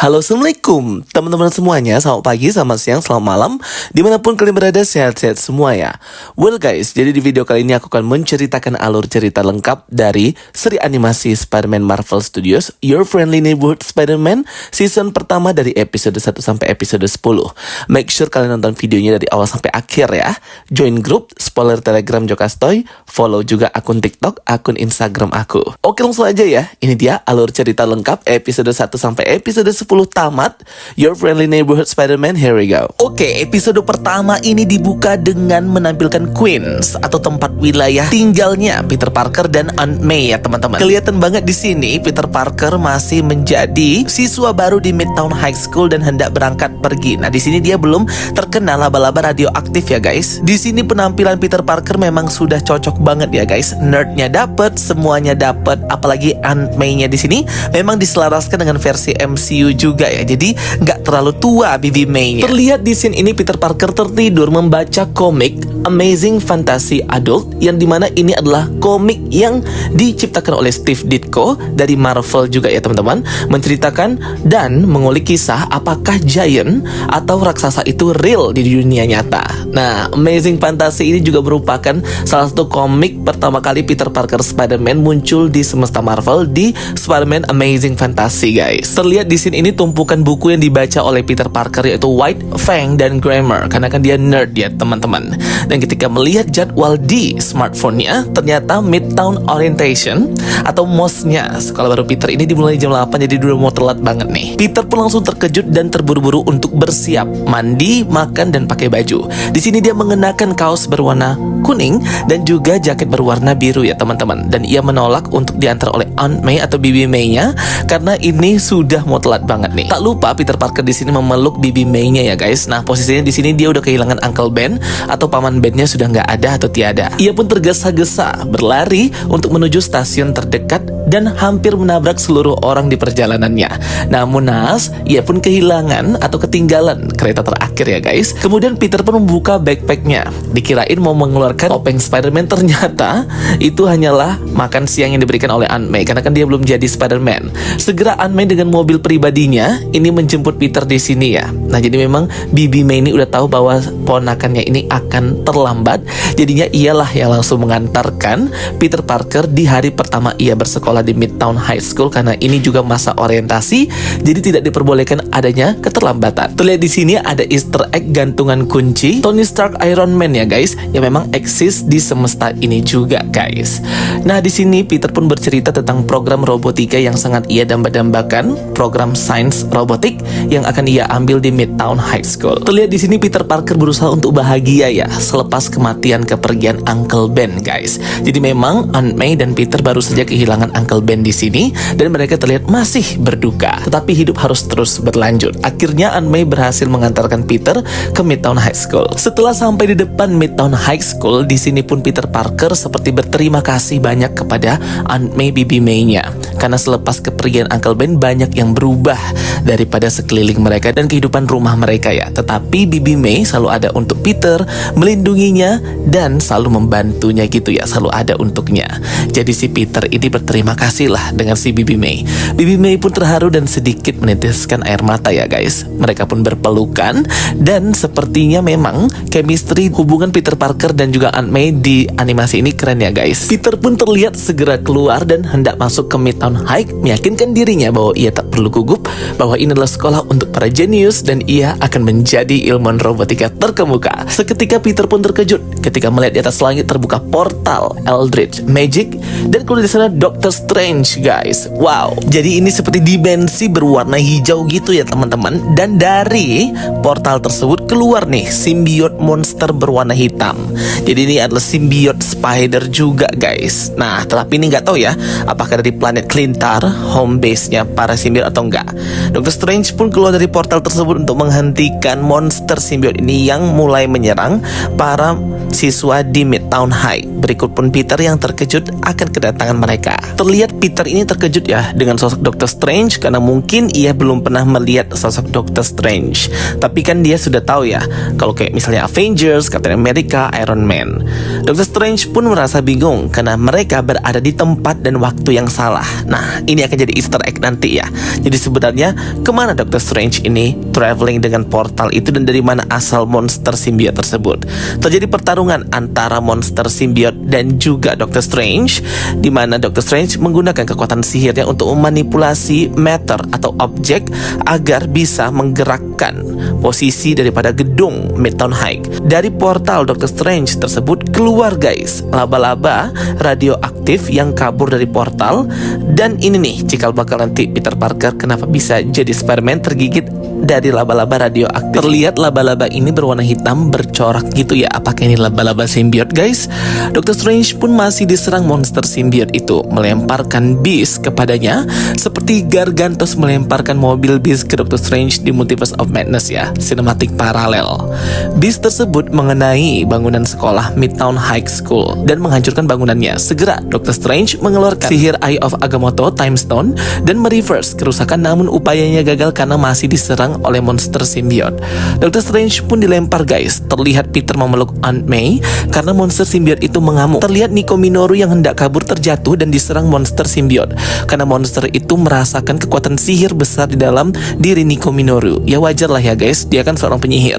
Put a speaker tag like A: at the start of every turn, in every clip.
A: Halo, assalamualaikum teman-teman semuanya. Selamat pagi, selamat siang, selamat malam, dimanapun kalian berada, sehat-sehat semua ya. Well guys, jadi di video kali ini aku akan menceritakan alur cerita lengkap dari seri animasi Spider-Man Marvel Studios Your Friendly Neighborhood Spider-Man season pertama dari episode 1 sampai episode 10. Make sure kalian nonton videonya dari awal sampai akhir ya. Join grup, spoiler telegram Jokastoy, follow juga akun TikTok, akun Instagram aku. Oke, langsung aja ya. Ini dia alur cerita lengkap episode 1 sampai episode 10 tamat Your Friendly Neighborhood Spider-Man. Here we go. Oke, episode pertama ini dibuka dengan menampilkan Queens atau tempat wilayah tinggalnya Peter Parker dan Aunt May ya teman-teman. Kelihatan banget di sini Peter Parker masih menjadi siswa baru di Midtown High School dan hendak berangkat pergi. Nah, di sini dia belum terkena laba-laba radioaktif ya guys. Di sini penampilan Peter Parker memang sudah cocok banget ya guys. Nerdnya dapet, semuanya dapet, apalagi Aunt May-nya di sini memang diselaraskan dengan versi MCU juga ya. Jadi nggak terlalu tua Bibi May-nya. Terlihat di scene ini Peter Parker tertidur membaca komik Amazing Fantasy Adult, yang dimana ini adalah komik yang diciptakan oleh Steve Ditko dari Marvel juga ya teman-teman, menceritakan dan mengulik kisah apakah giant atau raksasa itu real di dunia nyata. Nah, Amazing Fantasy ini juga merupakan salah satu komik pertama kali Peter Parker Spider-Man muncul di semesta Marvel di Spider-Man Amazing Fantasy guys. Terlihat di scene ini tumpukan buku yang dibaca oleh Peter Parker, yaitu White Fang dan Grammar, karena kan dia nerd ya teman-teman. Dan ketika melihat jadwal di smartphone-nya, ternyata Midtown Orientation atau MOS-nya sekolah baru Peter ini dimulai jam 8, jadi udah mau telat banget nih. Peter pun langsung terkejut dan terburu-buru untuk bersiap, mandi, makan, dan pakai baju. Di sini dia mengenakan kaos berwarna kuning dan juga jaket berwarna biru ya teman-teman. Dan ia menolak untuk diantar oleh Aunt May atau Bibi May-nya karena ini sudah mau telat banget nih. Tak lupa Peter Parker di sini memeluk Bibi May-nya ya guys. Nah, posisinya di sini dia udah kehilangan Uncle Ben atau paman Ben-nya sudah nggak ada atau tiada. Ia pun tergesa-gesa berlari untuk menuju stasiun terdekat dan hampir menabrak seluruh orang di perjalanannya. Namun naas, ia pun kehilangan atau ketinggalan kereta terakhir ya guys. Kemudian Peter pun membuka backpacknya. Dikirain mau mengeluarkan topeng Spider-Man, ternyata itu hanyalah makan siang yang diberikan oleh Aunt May karena kan dia belum jadi Spider-Man. Segera Aunt May dengan mobil pribadinya ini menjemput Peter di sini ya. Nah, jadi memang Bibi May ini udah tahu bahwa ponakannya ini akan terlambat. Jadinya ialah yang langsung mengantarkan Peter Parker di hari pertama ia bersekolah di Midtown High School, karena ini juga masa orientasi, jadi tidak diperbolehkan adanya keterlambatan. Terlihat di sini ada Easter egg gantungan kunci Tony Stark Iron Man ya guys, yang memang eksis di semesta ini juga guys. Nah, di sini Peter pun bercerita tentang program robotika yang sangat ia damba-dambakan, program Science Robotik yang akan ia ambil di Midtown High School. Terlihat di sini Peter Parker berusaha untuk bahagia ya selepas kematian kepergian Uncle Ben guys. Jadi memang Aunt May dan Peter baru saja kehilangan Uncle Ben di sini dan mereka terlihat masih berduka. Tetapi hidup harus terus berlanjut. Akhirnya Aunt May berhasil mengantarkan Peter ke Midtown High School. Setelah sampai di depan Midtown High School, di sini pun Peter Parker seperti berterima kasih banyak kepada Aunt May Bibi May-nya. Karena selepas kepergian Uncle Ben banyak yang berubah daripada sekeliling mereka dan kehidupan rumah mereka ya. Tetapi Bibi May selalu ada untuk Peter, melindunginya dan selalu membantunya gitu ya, selalu ada untuknya. Jadi si Peter ini berterima kasih lah dengan si Bibi May. Bibi May pun terharu dan sedikit menitiskan air mata ya guys. Mereka pun berpelukan dan sepertinya memang chemistry hubungan Peter Parker dan juga Aunt May di animasi ini keren ya guys. Peter pun terlihat segera keluar dan hendak masuk ke Midtown High, meyakinkan dirinya bahwa ia tak perlu gugup, bahwa ini adalah sekolah untuk para jenius dan ia akan menjadi ilmuwan robotika terkemuka. Seketika Peter pun terkejut ketika melihat di atas langit terbuka portal Eldritch Magic dan keluar di sana Doctor Strange guys. Wow, jadi ini seperti dimensi berwarna hijau gitu ya teman-teman. Dan dari portal tersebut keluar nih simbiot monster berwarna hitam. Jadi ini adalah simbiot spider juga guys. Nah, tetapi ini nggak tahu ya apakah dari planet Clintar, home base-nya para simbiot atau enggak. Doctor Strange pun keluar dari portal tersebut untuk menghentikan monster simbiot ini yang mulai menyerang para siswa di Midtown High. Berikut pun Peter yang terkejut akan kedatangan mereka. Terlihat Peter ini terkejut ya dengan sosok Doctor Strange karena mungkin ia belum belum pernah melihat sosok Doctor Strange. Tapi kan dia sudah tahu ya, kalau kayak misalnya Avengers, Captain America, Iron Man. Doctor Strange pun merasa bingung karena mereka berada di tempat dan waktu yang salah. Nah, ini akan jadi Easter egg nanti ya. Jadi sebenarnya kemana Doctor Strange ini traveling dengan portal itu dan dari mana asal monster simbiot tersebut. Terjadi pertarungan antara monster simbiot dan juga Doctor Strange, di mana Doctor Strange menggunakan kekuatan sihirnya untuk memanipulasi matter atau objek agar bisa menggerakkan posisi daripada gedung Midtown High. Dari portal Doctor Strange tersebut keluar guys laba-laba radioaktif yang kabur dari portal. Dan ini nih cikal bakal nanti Peter Parker kenapa bisa jadi Spider-Man tergigit dari laba-laba radioaktif. Terlihat laba-laba ini berwarna hitam bercorak gitu ya. Apakah ini laba-laba simbiot guys? Doctor Strange pun masih diserang monster simbiot itu, melemparkan Beast kepadanya seperti Gargantos melemparkan mobil Beast ke Doctor Strange di Multiverse of Madness ya, sinematik paralel. Beast tersebut mengenai bangunan sekolah Midtown High School dan menghancurkan bangunannya. Segera Doctor Strange mengeluarkan sihir Eye of Agamotto Time Stone dan mereverse kerusakan, namun upayanya gagal karena masih diserang oleh monster simbiot. Doctor Strange pun dilempar guys. Terlihat Peter memeluk Aunt May karena monster simbiot itu mengamuk. Terlihat Nico Minoru yang hendak kabur terjatuh dan diserang monster simbiot karena monster itu merasakan kekuatan sihir besar di dalam diri Nico Minoru. Ya wajar lah ya guys, dia kan seorang penyihir.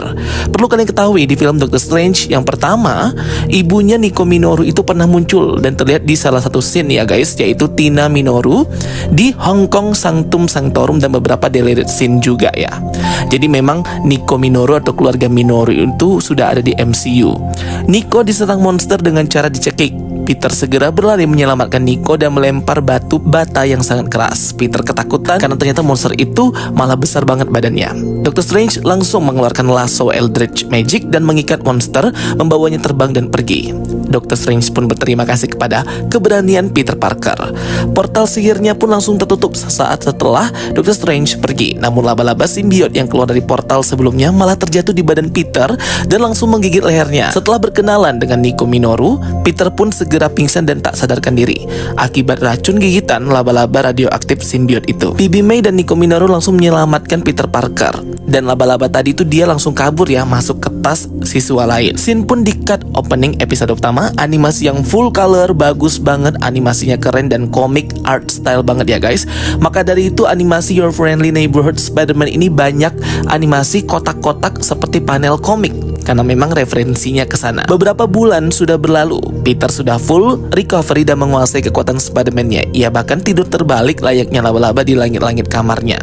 A: Perlu kalian ketahui di film Doctor Strange yang pertama, ibunya Nico Minoru itu pernah muncul dan terlihat di salah satu scene ya guys, yaitu Tina Minoru di Hong Kong Sanctum Sanctorum dan beberapa deleted scene juga ya. Jadi memang Nico Minoru atau keluarga Minoru itu sudah ada di MCU. Nico diserang monster dengan cara dicekik. Peter segera berlari menyelamatkan Nico dan melempar batu bata yang sangat keras. Peter ketakutan karena ternyata monster itu malah besar banget badannya. Doctor Strange langsung mengeluarkan lasso Eldritch Magic dan mengikat monster, membawanya terbang dan pergi. Doctor Strange pun berterima kasih kepada keberanian Peter Parker. Portal sihirnya pun langsung tertutup sesaat setelah Doctor Strange pergi. Namun laba-laba simbiot yang keluar dari portal sebelumnya malah terjatuh di badan Peter dan langsung menggigit lehernya. Setelah berkenalan dengan Nico Minoru, Peter pun segera pingsan dan tak sadarkan diri akibat racun gigitan laba-laba radioaktif simbiot itu. PB May dan Nico Minoru langsung menyelamatkan Peter Parker, dan laba-laba tadi itu dia langsung kabur ya, masuk ke tas siswa lain. Scene pun di-cut opening episode pertama, animasi yang full color, bagus banget, animasinya keren dan komik art style banget ya guys. Maka dari itu animasi Your Friendly Neighborhood Spider-Man ini banyak animasi kotak-kotak seperti panel komik karena memang referensinya ke sana. Beberapa bulan sudah berlalu, Peter sudah full recovery dan menguasai kekuatan Spider-Man-nya. Ia bahkan tidur terbalik layaknya laba-laba di langit-langit kamarnya.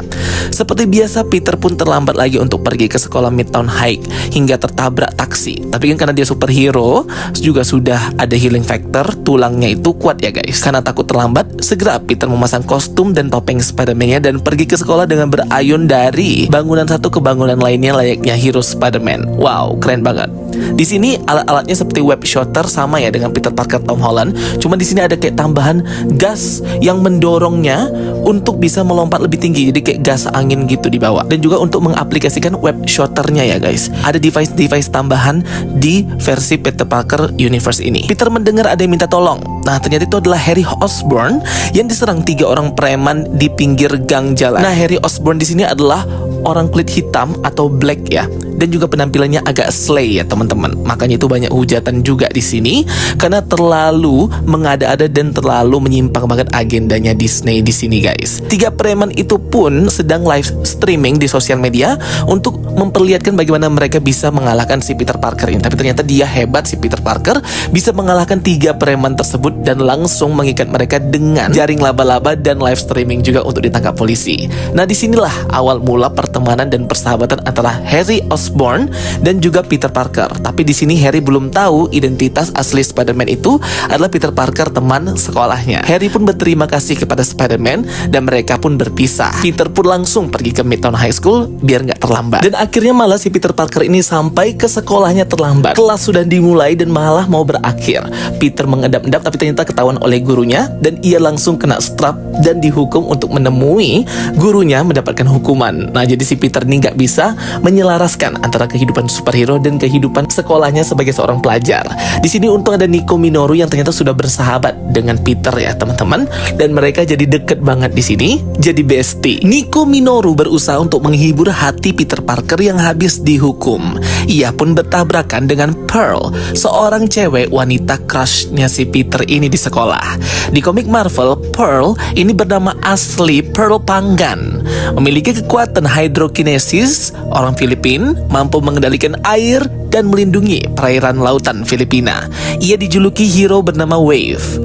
A: Seperti biasa, Peter pun terlambat lagi untuk pergi ke sekolah Midtown High hingga tertabrak taksi. Tapi kan karena dia superhero, juga sudah ada healing factor, tulangnya itu kuat ya guys. Karena takut terlambat, segera Peter memasang kostum dan topeng Spider-Man-nya dan pergi ke sekolah dengan berayun dari bangunan satu ke bangunan lainnya layaknya hero Spider-Man. Wow, keren banget. Di sini alat-alatnya seperti web shooter sama ya dengan Peter Parker Tom Holland. Cuma di sini ada kayak tambahan gas yang mendorongnya untuk bisa melompat lebih tinggi. Jadi kayak gas angin gitu di bawah. Dan juga untuk mengaplikasikan web shooternya ya guys. Ada device-device tambahan di versi Peter Parker Universe ini. Peter mendengar ada yang minta tolong. Nah, ternyata itu adalah Harry Osborn yang diserang 3 orang preman di pinggir gang jalan. Nah, Harry Osborn di sini adalah orang kulit hitam atau black ya. Dan juga penampilannya agak slay ya teman-teman. Makanya itu banyak hujatan juga di sini karena terlalu mengada-ada dan terlalu menyimpang banget agendanya Disney di sini guys. 3 preman itu pun sedang live streaming di sosial media untuk memperlihatkan bagaimana mereka bisa mengalahkan si Peter Parker ini. Tapi ternyata dia hebat, si Peter Parker bisa mengalahkan 3 preman tersebut dan langsung mengikat mereka dengan jaring laba-laba dan live streaming juga untuk ditangkap polisi. Nah, disinilah awal mula pertemanan dan persahabatan antara Harry Osborn dan juga Peter Parker. Tapi di sini Harry belum tahu identitas asli Spider-Man itu adalah Peter Parker, teman sekolahnya. Harry pun berterima kasih kepada Spider-Man dan mereka pun berpisah. Peter pun langsung pergi ke Midtown High School biar nggak terlambat. Dan akhirnya malah si Peter Parker ini sampai ke sekolahnya terlambat. Kelas sudah dimulai dan malah mau berakhir. Peter mengedap-edap tapi ternyata ketahuan oleh gurunya dan ia langsung kena strap dan dihukum untuk menemui gurunya mendapatkan hukuman. Nah, jadi si Peter ini nggak bisa menyelaraskan perbedaan antara kehidupan superhero dan kehidupan sekolahnya sebagai seorang pelajar. Di sini untung ada Nico Minoru yang ternyata sudah bersahabat dengan Peter ya teman-teman, dan mereka jadi deket banget di sini, jadi bestie. Nico Minoru berusaha untuk menghibur hati Peter Parker yang habis dihukum. Ia pun bertabrakan dengan Pearl, seorang cewek wanita crushnya si Peter ini di sekolah. Di komik Marvel, Pearl ini bernama asli Pearl Panggan, memiliki kekuatan hydrokinesis, orang Filipina, mampu mengendalikan air dan melindungi perairan lautan Filipina. Ia dijuluki hero bernama Wave.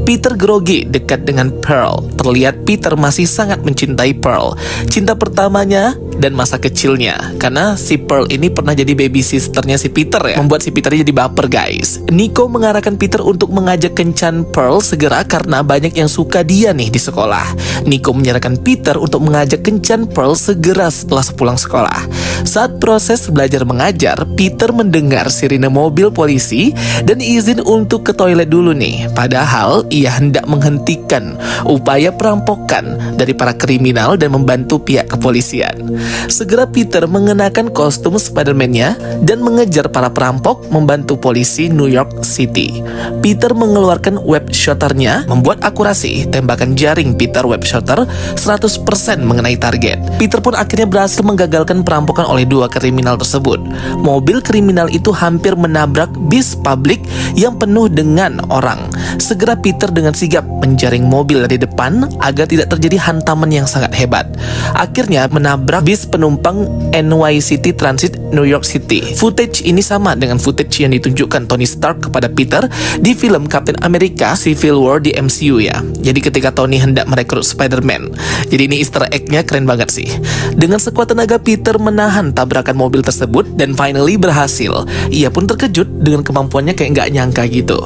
A: Peter grogi dekat dengan Pearl. Terlihat Peter masih sangat mencintai Pearl, cinta pertamanya dan masa kecilnya. Karena si Pearl ini pernah jadi baby sisternya si Peter ya, membuat si Peter jadi baper guys. Nico mengarahkan Peter untuk mengajak kencan Pearl segera karena banyak yang suka dia nih di sekolah. Nico menyarankan Peter untuk mengajak kencan Pearl segera setelah sepulang sekolah. Saat proses belajar mengajar, Peter mendengar sirine mobil polisi dan izin untuk ke toilet dulu nih. Padahal ia hendak menghentikan upaya perampokan dari para kriminal dan membantu pihak kepolisian. Segera Peter mengenakan kostum Spider-Man-nya dan mengejar para perampok membantu polisi New York City. Peter mengeluarkan web shooter-nya, membuat akurasi tembakan jaring Peter web shooter 100% mengenai target. Peter pun akhirnya berhasil menggagalkan perampokan oleh dua kriminal tersebut. Mobil kriminal itu hampir menabrak bis publik yang penuh dengan orang. Segera Peter dengan sigap menjaring mobil dari depan agar tidak terjadi hantaman yang sangat hebat. Akhirnya menabrak bis penumpang NYCT Transit New York City. Footage ini sama dengan footage yang ditunjukkan Tony Stark kepada Peter di film Captain America Civil War di MCU ya. Jadi ketika Tony hendak merekrut Spider-Man. Jadi ini easter egg-nya keren banget sih. Dengan sekuat tenaga Peter menahan tabrakan mobil tersebut dan finally berhasil. Ia pun terkejut dengan kemampuannya kayak nggak nyangka gitu.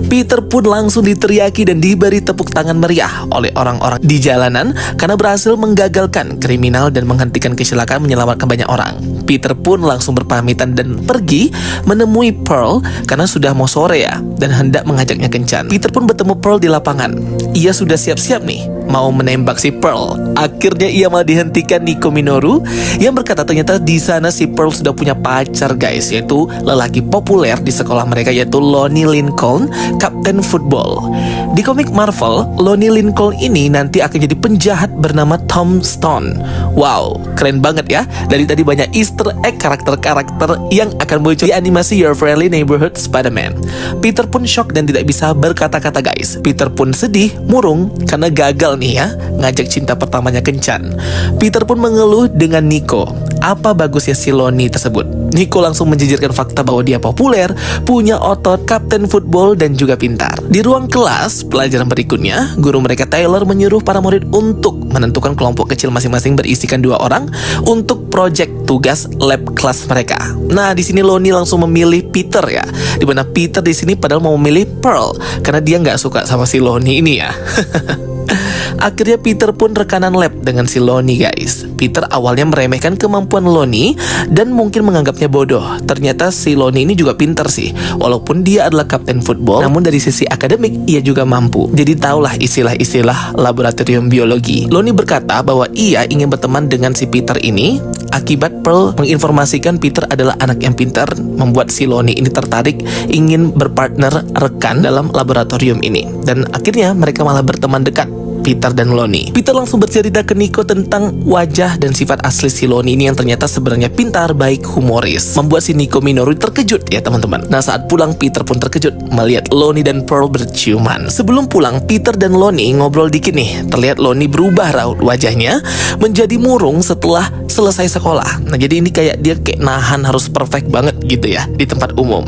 A: Peter pun langsung diteriaki dan diberi tepuk tangan meriah oleh orang-orang di jalanan karena berhasil menggagalkan kriminal dan menghentikan kecelakaan menyelamatkan banyak orang. Peter pun langsung berpamitan dan pergi menemui Pearl karena sudah mau sore ya dan hendak mengajaknya kencan. Peter pun bertemu Pearl di lapangan. Ia sudah siap-siap nih mau menembak si Pearl. Akhirnya ia malah dihentikan Nico Minoru yang berkata ternyata di sana si Pearl sudah punya pacar guys, yaitu lelaki populer di sekolah mereka yaitu Lonnie Lincoln, Kapten Football. Di komik Marvel, Lonnie Lincoln ini nanti akan jadi penjahat bernama Tom Stone. Wow, keren banget ya. Dari tadi banyak easter egg karakter-karakter yang akan muncul di animasi Your Friendly Neighborhood Spider-Man. Peter pun shock dan tidak bisa berkata-kata guys. Peter pun sedih, murung karena gagal nih ya ngajak cinta pertamanya kencan. Peter pun mengeluh dengan Nico. Apa bagusnya si Lonnie tersebut? Nico langsung menjejirkan fakta bahwa dia populer, punya otot, kapten football, dan juga pintar. Di ruang kelas, pelajaran berikutnya, guru mereka Taylor menyuruh para murid untuk menentukan kelompok kecil masing-masing berisikan 2 orang untuk proyek tugas lab kelas mereka. Nah, di sini Lonnie langsung memilih Peter ya, dimana Peter di sini padahal mau memilih Pearl karena dia nggak suka sama si Lonnie ini ya. Akhirnya Peter pun rekanan lab dengan si Lonnie guys. Peter awalnya meremehkan kemampuan Lonnie dan mungkin menganggapnya bodoh. Ternyata si Lonnie ini juga pintar sih. Walaupun dia adalah kapten football, namun dari sisi akademik ia juga mampu. Jadi tahulah istilah-istilah laboratorium biologi. Lonnie berkata bahwa ia ingin berteman dengan si Peter ini akibat Pearl menginformasikan Peter adalah anak yang pintar, membuat si Lonnie ini tertarik ingin berpartner rekan dalam laboratorium ini. Dan akhirnya mereka malah berteman dekat, Peter dan Lonnie. Peter langsung bercerita ke Nico tentang wajah dan sifat asli si Lonnie ini yang ternyata sebenarnya pintar, baik, humoris. Membuat si Nico Minoru terkejut ya teman-teman. Nah, saat pulang Peter pun terkejut melihat Lonnie dan Pearl berciuman. Sebelum pulang, Peter dan Lonnie ngobrol dikit nih. Terlihat Lonnie berubah raut wajahnya menjadi murung setelah selesai sekolah. Nah, jadi ini kayak dia kayak nahan harus perfect banget gitu ya di tempat umum.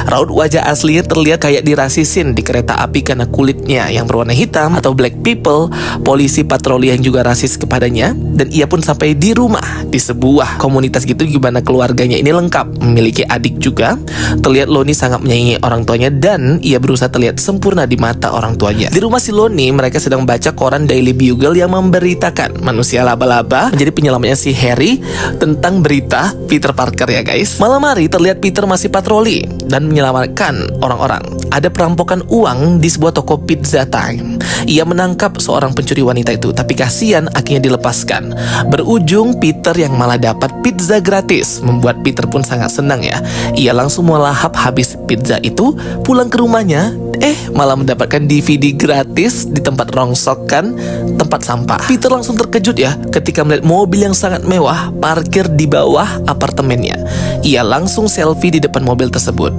A: Raut wajah aslinya terlihat kayak dirasisin di kereta api karena kulitnya yang berwarna hitam atau black people. Polisi patroli yang juga rasis kepadanya, dan ia pun sampai di rumah di sebuah komunitas gitu gimana keluarganya ini lengkap, memiliki adik juga. Terlihat Lonnie sangat menyayangi orang tuanya dan ia berusaha terlihat sempurna di mata orang tuanya. Di rumah si Lonnie, mereka sedang baca koran Daily Bugle yang memberitakan manusia laba-laba menjadi penyelamatnya si Harry tentang berita Peter Parker ya guys. Malam hari terlihat Peter masih patroli dan menyelamatkan orang-orang. ada perampokan uang di sebuah toko pizza time. Ia menangkap seorang pencuri wanita itu, tapi kasihan akhirnya dilepaskan. Berujung Peter yang malah dapat pizza gratis, membuat Peter pun sangat senang ya. Ia langsung melahap habis pizza itu, pulang ke rumahnya, malah mendapatkan DVD gratis di tempat rongsokan tempat sampah. Peter langsung terkejut ya ketika melihat mobil yang sangat mewah parkir di bawah apartemennya. Ia langsung selfie di depan mobil tersebut.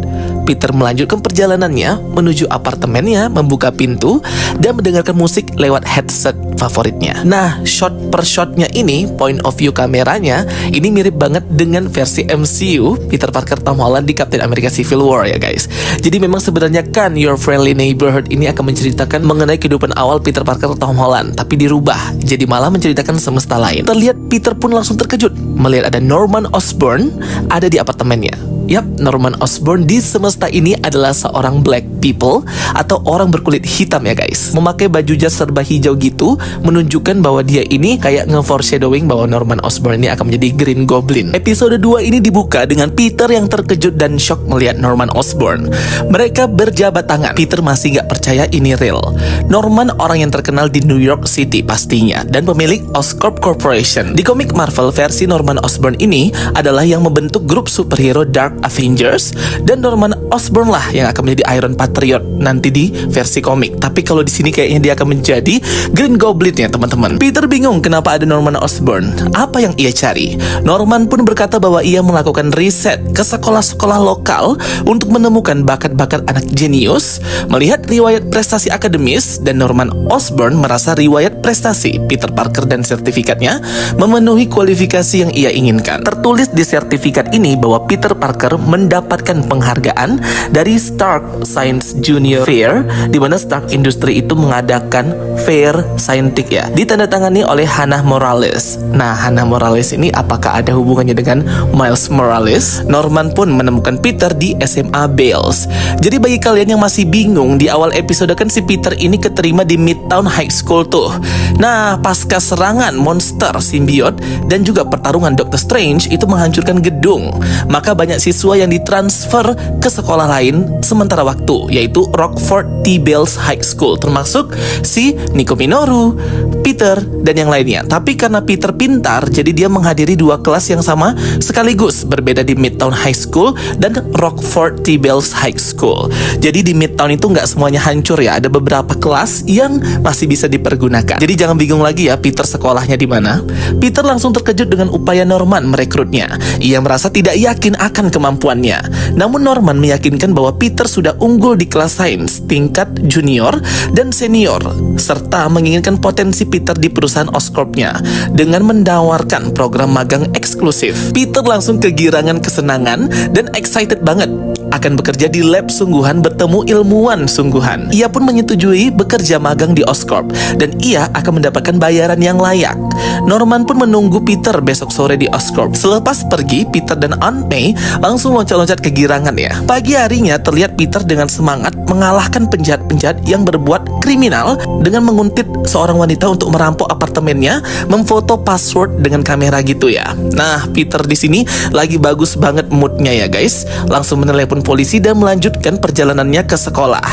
A: Peter melanjutkan perjalanannya menuju apartemennya, membuka pintu dan mendengarkan musik lewat headset favoritnya. Nah, shot per shotnya ini, point of view kameranya ini mirip banget dengan versi MCU Peter Parker Tom Holland di Captain America Civil War ya guys. Jadi memang sebenarnya kan Your Friendly Neighborhood ini akan menceritakan mengenai kehidupan awal Peter Parker Tom Holland, tapi dirubah jadi malah menceritakan semesta lain. Terlihat Peter pun langsung terkejut melihat ada Norman Osborn ada di apartemennya. Yap, Norman Osborn di semesta ini adalah seorang black people atau orang berkulit hitam ya guys. Memakai baju jas serba hijau gitu, menunjukkan bahwa dia ini kayak nge-foreshadowing bahwa Norman Osborn ini akan menjadi Green Goblin. Episode 2 ini dibuka dengan Peter yang terkejut dan shock melihat Norman Osborn. Mereka berjabat tangan. Peter masih gak percaya ini real. Norman orang yang terkenal di New York City pastinya, dan pemilik Oscorp Corporation. Di komik Marvel, versi Norman Osborn ini adalah yang membentuk grup superhero Dark Avengers, dan Norman Osborn lah yang akan menjadi Iron Patriot nanti di versi komik. Tapi kalau di sini kayaknya dia akan menjadi Green Goblin ya teman-teman. Peter bingung kenapa ada Norman Osborn. Apa yang ia cari? Norman pun berkata bahwa ia melakukan riset ke sekolah-sekolah lokal untuk menemukan bakat-bakat anak jenius, melihat riwayat prestasi akademis, dan Norman Osborn merasa riwayat prestasi Peter Parker dan sertifikatnya memenuhi kualifikasi yang ia inginkan. Tertulis di sertifikat ini bahwa Peter Parker mendapatkan penghargaan dari Stark Science Junior Fair, di mana Stark Industry itu mengadakan fair saintik ya, ditandatangani oleh Hannah Morales. Nah, Hannah Morales ini apakah ada hubungannya dengan Miles Morales? Norman pun menemukan Peter di SMA Bales. Jadi bagi kalian yang masih bingung, di awal episode kan si Peter ini keterima di Midtown High School tuh. Nah, pasca serangan monster simbiot dan juga pertarungan Doctor Strange itu menghancurkan gedung, maka banyak siswa yang ditransfer ke sekolah lain sementara waktu, yaitu Rockford T. Bales High School, termasuk si Nico Minoru, Peter, dan yang lainnya. Tapi karena Peter pintar, jadi dia menghadiri dua kelas yang sama sekaligus, berbeda di Midtown High School dan Rockford T. Bales High School. Jadi di Midtown itu nggak semuanya hancur ya, ada beberapa kelas yang masih bisa dipergunakan. Jadi jangan bingung lagi ya Peter sekolahnya di mana. Peter langsung terkejut dengan upaya Norman merekrutnya. Ia merasa tidak yakin akan kemampuannya. Namun Norman meyakinkan bahwa Peter sudah unggul di kelas sains tingkat junior dan senior, serta menginginkan potensi Peter di perusahaan Oscorp-nya dengan menawarkan program magang eksklusif. Peter langsung kegirangan kesenangan dan excited banget akan bekerja di lab sungguhan bertemu ilmuwan sungguhan. Ia pun menyetujui bekerja magang di Oscorp dan ia akan mendapatkan bayaran yang layak. Norman pun menunggu Peter besok sore di Oscorp. Selepas pergi, Peter dan Aunt May langsung loncat-loncat kegirangan ya. Pagi harinya terlihat Peter dengan semangat mengalahkan penjahat-penjahat yang berbuat kriminal dengan menguntit seorang wanita untuk merampok apartemennya, memfoto password dengan kamera gitu ya. Nah, Peter di sini lagi bagus banget moodnya ya guys. Langsung menelepon polisi dan melanjutkan perjalanannya ke sekolah.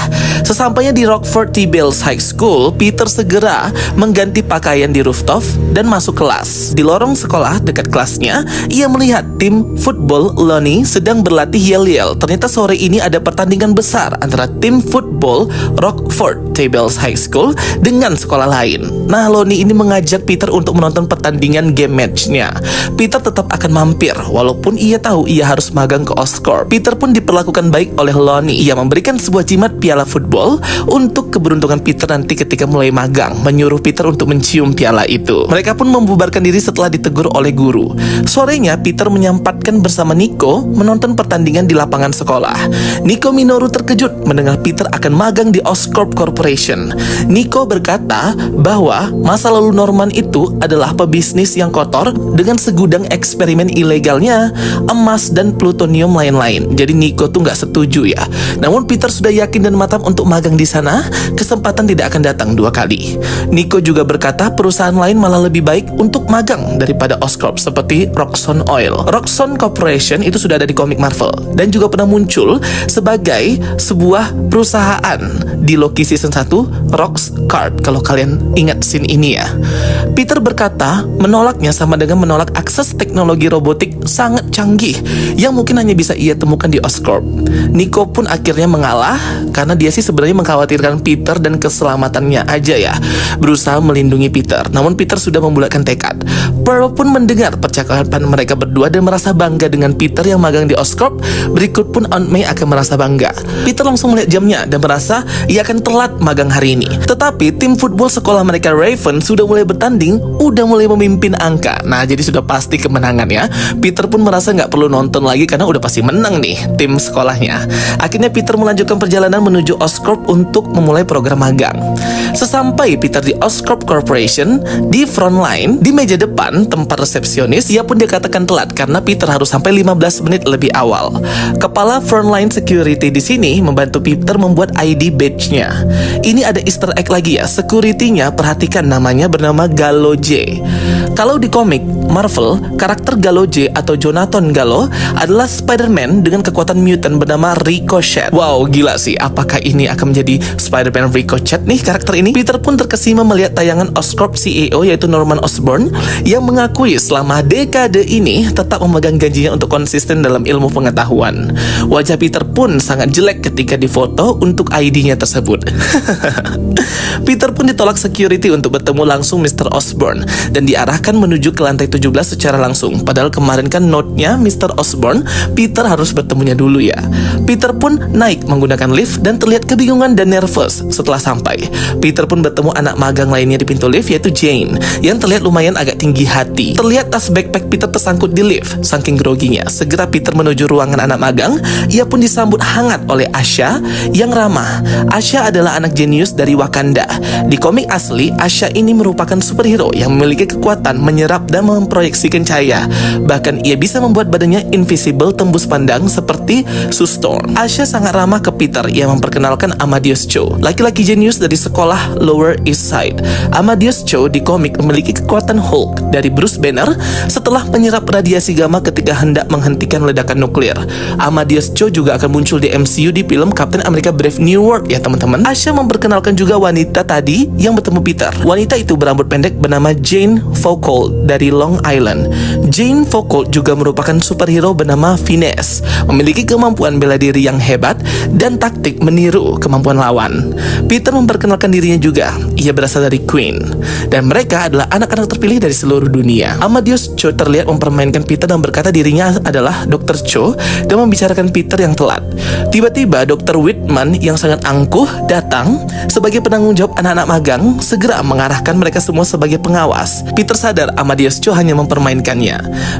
A: Sesampainya di Rockford T. Bales High School, Peter segera mengganti pakaian di rooftop dan masuk kelas. Di lorong sekolah dekat kelasnya, ia melihat tim football Lonnie sedang berlatih yel-yel. Ternyata sore ini ada pertandingan besar antara tim football Rockford T. Bales High School dengan sekolah lain. Nah, Lonnie ini mengajak Peter untuk menonton pertandingan game matchnya. Peter tetap akan mampir walaupun ia tahu ia harus magang ke Oscorp. Peter pun diperlakukan baik oleh Lonnie. Ia memberikan sebuah jimat piala football untuk keberuntungan Peter nanti ketika mulai magang, menyuruh Peter untuk mencium piala itu. Mereka pun membubarkan diri setelah ditegur oleh guru. Sorenya Peter menyempatkan bersama Nico menonton pertandingan di lapangan sekolah. Nico Minoru terkejut mendengar Peter akan magang di Oscorp Corporation. Nico berkata bahwa masa lalu Norman itu adalah pebisnis yang kotor dengan segudang eksperimen ilegalnya, emas dan plutonium lain-lain. Jadi Nico tuh nggak setuju ya. Namun Peter sudah yakin dan matang untuk magang di sana. Kesempatan tidak akan datang dua kali. Nico juga berkata perusahaan lain malah lebih baik untuk magang daripada Oscorp, seperti Roxxon Oil. Roxxon Corporation itu sudah ada di komik Marvel dan juga pernah muncul sebagai sebuah perusahaan di Loki season 1, Roxcart, kalau kalian ingat scene ini ya. Peter berkata menolaknya sama dengan menolak akses teknologi robotik sangat canggih yang mungkin hanya bisa ia temukan di Oscorp. Nico pun akhirnya mengalah karena dia sih sebenarnya mengkhawatirkan Peter dan keselamatannya aja ya, berusaha melindungi Peter. Namun Peter sudah membulatkan tekad. Pearl pun mendengar percakapan mereka berdua dan merasa bangga dengan Peter yang magang di Oscorp. Berikut pun Aunt May akan merasa bangga. Peter langsung melihat jamnya dan merasa ia akan telat magang hari ini. Tetapi tim football sekolah mereka Raven sudah mulai bertanding, udah mulai memimpin angka. Nah, jadi sudah pasti kemenangan ya. Peter pun merasa nggak perlu nonton lagi karena udah pasti menang nih tim sekolahnya. Akhirnya Peter melanjutkan perjalanan menuju Oscorp untuk memulai program magang. Sesampai Peter di Oscorp Corporation, di front line, di meja depan tempat resepsionis, ia pun dikatakan telat karena Peter harus sampai 15 menit lebih awal. Kepala frontline security di sini membantu Peter membuat ID badge-nya. Ini ada Easter egg lagi ya. Security-nya, perhatikan namanya, bernama Gallo J. Kalau di komik Marvel, karakter Gallo J atau Jonathan Gallo adalah Spider-Man dengan kekuatan mutant bernama Ricochet. Wow, gila sih. Apakah ini akan menjadi Spider-Man Ricochet nih karakter ini? Peter pun terkesima melihat tayangan Oscorp CEO yaitu Norman Osborn yang mengakui selama dekade ini tetap memegang janjinya untuk konsisten dalam ilmu pengetahuan. Wajah Peter pun sangat jelek ketika difoto untuk ID-nya tersebut. Peter pun ditolak security untuk bertemu langsung Mr. Osborn dan diarahkan menuju ke lantai 17 secara langsung. Padahal kemarin kan note-nya Mr. Osborn, Peter harus bertemunya dulu ya. Peter pun naik menggunakan lift dan terlihat kebingungan dan nervous setelah sampai. Peter pun bertemu anak magang lainnya di pintu lift yaitu Jane yang terlihat lumayan agak tinggi hati. Terlihat tas backpack Peter tersangkut di lift saking groginya. Segera Peter menuju ruangan anak magang. Ia pun disambut hangat oleh Asha yang ramah. Asha adalah anak jenius dari Wakanda. Di komik asli, Asha ini merupakan superhero yang memiliki kekuatan menyerap dan memproyeksikan cahaya. Bahkan ia bisa membuat badannya invisible tembus pandang seperti Sue Storm. Asha sangat ramah ke Peter. Ia memperkenalkan Amadeus Cho, laki-laki jenius dari sekolah Lower East Side. Amadeus Cho di komik memiliki kekuatan Hulk dari Bruce Banner setelah menyerap radiasi gamma ketika hendak menghentikan ledakan nuklir. Amadeus Cho juga akan muncul di MCU di film Captain America Brave New World ya teman-teman. Asha memperkenalkan juga wanita tadi yang bertemu Peter. Wanita itu berambut pendek bernama Jane Foucault dari Long Island. Jane Foucault juga merupakan superhero bernama Finesse, memiliki kemampuan bela diri yang hebat dan taktik meniru kemampuan lawan. Peter memperkenalkan dirinya juga. Ia berasal dari Queen dan mereka adalah anak-anak terpilih dari seluruh dunia. Amadeus Cho terlihat mempermainkan Peter dan berkata dirinya adalah Dr. Cho dan membicarakan Peter yang telat. Tiba-tiba Dr. Whitman yang sangat angkuh datang sebagai penanggung jawab anak-anak magang, segera mengarahkan mereka semua sebagai pengawas. Peter sadar Amadeus Cho hanya mempermainkannya.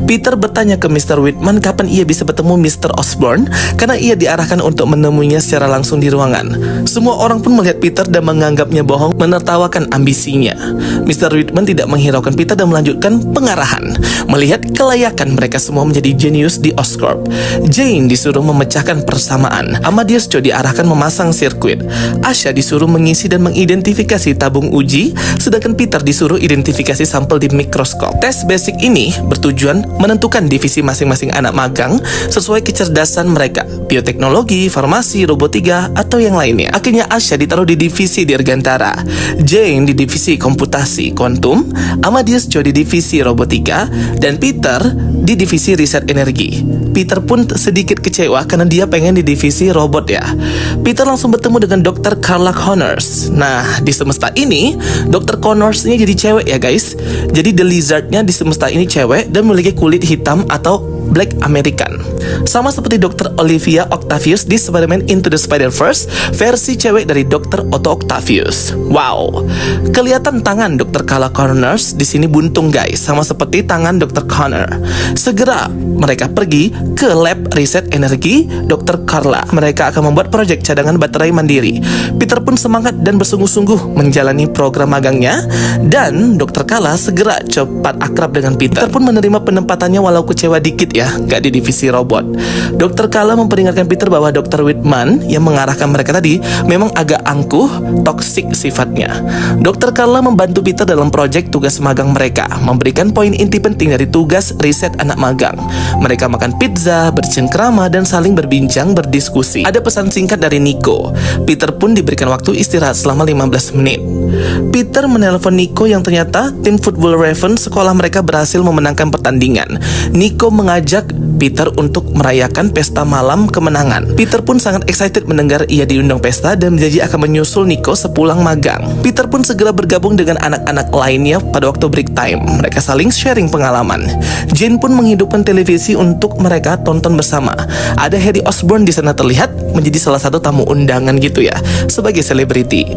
A: Peter bertanya ke Mr. Whitman kapan ia bisa bertemu Mr. Osborn karena ia diarahkan untuk menemuinya secara langsung di ruangan. Semua orang pun melihat Peter dan menganggapnya bohong, menertawakan ambisinya. Mr. Whitman tidak menghiraukan Peter dan melanjutkan pengarahan. Melihat kelayakan mereka semua menjadi jenius di Oscorp, Jane disuruh memecahkan persamaan. Amadeus Cho diarahkan memasang sirkuit. Asha disuruh mengisi dan mengidentifikasi tabung uji, sedangkan Peter disuruh identifikasi sampel di mikroskop. Tes basic ini bertujuan menentukan divisi masing-masing anak magang sesuai kecerdasan mereka, bioteknologi, farmasi, robotika, atau yang lainnya. Akhirnya Asha ditaruh di divisi dirgantara, Jane di divisi komputasi kuantum, Amadeus Cho di divisi robotika, dan Peter di divisi riset energi. Peter pun sedikit kecewa karena dia pengen di divisi robot ya. Peter langsung bertemu dengan Dr. Carla Connors. Nah, di semesta ini Dr. Connors ini jadi cewek ya guys. Jadi The Lizard-nya di semesta ini cewek dan memiliki kulit hitam atau Black American. Sama seperti Dr. Olivia Octavius di Spider-Man Into the Spider-Verse, versi cewek dari Dr. Otto Octavius. Wow. Kelihatan tangan Dr. Carla Connors di sini buntung guys, sama seperti tangan Dr. Connor. Segera mereka pergi ke lab riset energi Dr. Carla. Mereka akan membuat proyek cadangan baterai mandiri. Peter pun semangat dan bersungguh-sungguh menjalani program magangnya, dan Dr. Carla segera cepat akrab dengan Peter. Peter pun menerima penempatannya walau kecewa dikit ya. ya, nggak di divisi robot. Dr. Carla memperingatkan Peter bahwa Dr. Whitman yang mengarahkan mereka tadi memang agak angkuh, toksik sifatnya. Dr. Carla membantu Peter dalam proyek tugas magang mereka, memberikan poin inti penting dari tugas riset anak magang. Mereka makan pizza, bercengkrama, dan saling berbincang, berdiskusi. Ada pesan singkat dari Nico. Peter pun diberikan waktu istirahat selama 15 menit. Peter menelpon Nico yang ternyata tim football Raven sekolah mereka berhasil memenangkan pertandingan. Nico mengajak Peter untuk merayakan pesta malam kemenangan. Peter pun sangat excited mendengar ia diundang pesta dan berjanji akan menyusul Nico sepulang magang. Peter pun segera bergabung dengan anak-anak lainnya pada waktu break time. Mereka saling sharing pengalaman. Jane pun menghidupkan televisi untuk mereka tonton bersama. Ada Harry Osborn di sana terlihat menjadi salah satu tamu undangan gitu ya, sebagai selebriti.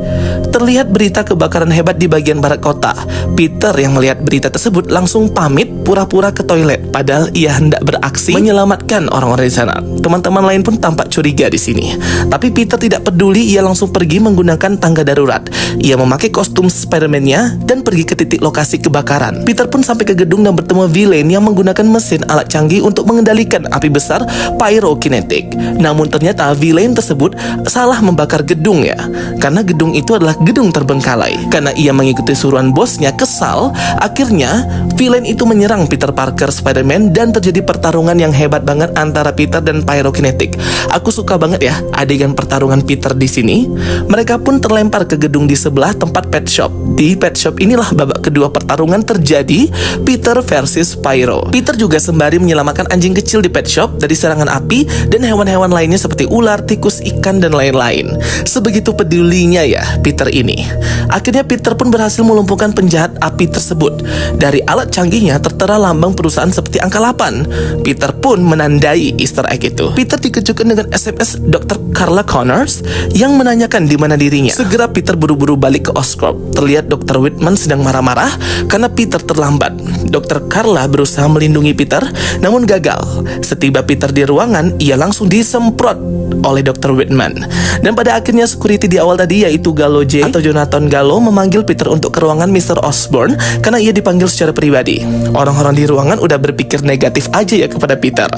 A: Terlihat berita kebakaran hebat di bagian barat kota. Peter yang melihat berita tersebut langsung pamit pura-pura ke toilet, padahal ia hendak beraksi menyelamatkan orang-orang di sana. Teman-teman lain pun tampak curiga di sini. Tapi Peter tidak peduli, ia langsung pergi menggunakan tangga darurat. Ia memakai kostum Spider-Man-nya dan pergi ke titik lokasi kebakaran. Peter pun sampai ke gedung dan bertemu villain yang menggunakan mesin alat canggih untuk mengendalikan api besar pyrokinetik. Namun ternyata villain tersebut salah membakar gedung ya, karena gedung itu adalah gedung terbengkalai. Karena ia mengikuti suruhan bosnya, kesal, akhirnya villain itu menyerang Peter Parker Spider-Man dan terjadi pertarungan yang hebat banget antara Peter dan pyrokinetik. Aku suka banget ya adegan pertarungan Peter di sini. Mereka pun terlempar ke gedung di sebelah tempat pet shop. Di pet shop inilah babak kedua pertarungan terjadi, Peter versus Pyro. Peter juga sembari menyelamatkan anjing kecil di pet shop dari serangan api dan hewan-hewan lainnya seperti ular, tikus, ikan, dan lain-lain. Sebegitu pedulinya ya Peter ini. Akhirnya Peter pun berhasil melumpuhkan penjahat api tersebut. Dari alat canggihnya tertera lambang perusahaan seperti angka 8. Peter pun menandai Easter egg itu. Peter dikejutkan dengan SMS Dr. Carla Connors yang menanyakan di mana dirinya. Segera Peter buru-buru balik ke Oscorp. Terlihat Dr. Whitman sedang marah-marah karena Peter terlambat. Dr. Carla berusaha melindungi Peter, namun gagal. Setiba Peter di ruangan, ia langsung disemprot oleh Dr. Whitman. Dan pada akhirnya security di awal tadi, yaitu Gallo J atau Jonathan Gallo, memanggil Peter untuk ke ruangan Mr. Osborn karena ia dipanggil secara pribadi. Orang-orang di ruangan udah berpikir negatif aja ya kepada Peter.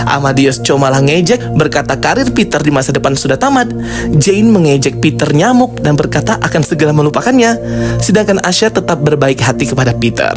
A: Amadeus Cho malah ngejek, berkata karir Peter di masa depan sudah tamat. Jane mengejek Peter nyamuk dan berkata akan segera melupakannya. Sedangkan Asha tetap berbaik hati kepada Peter.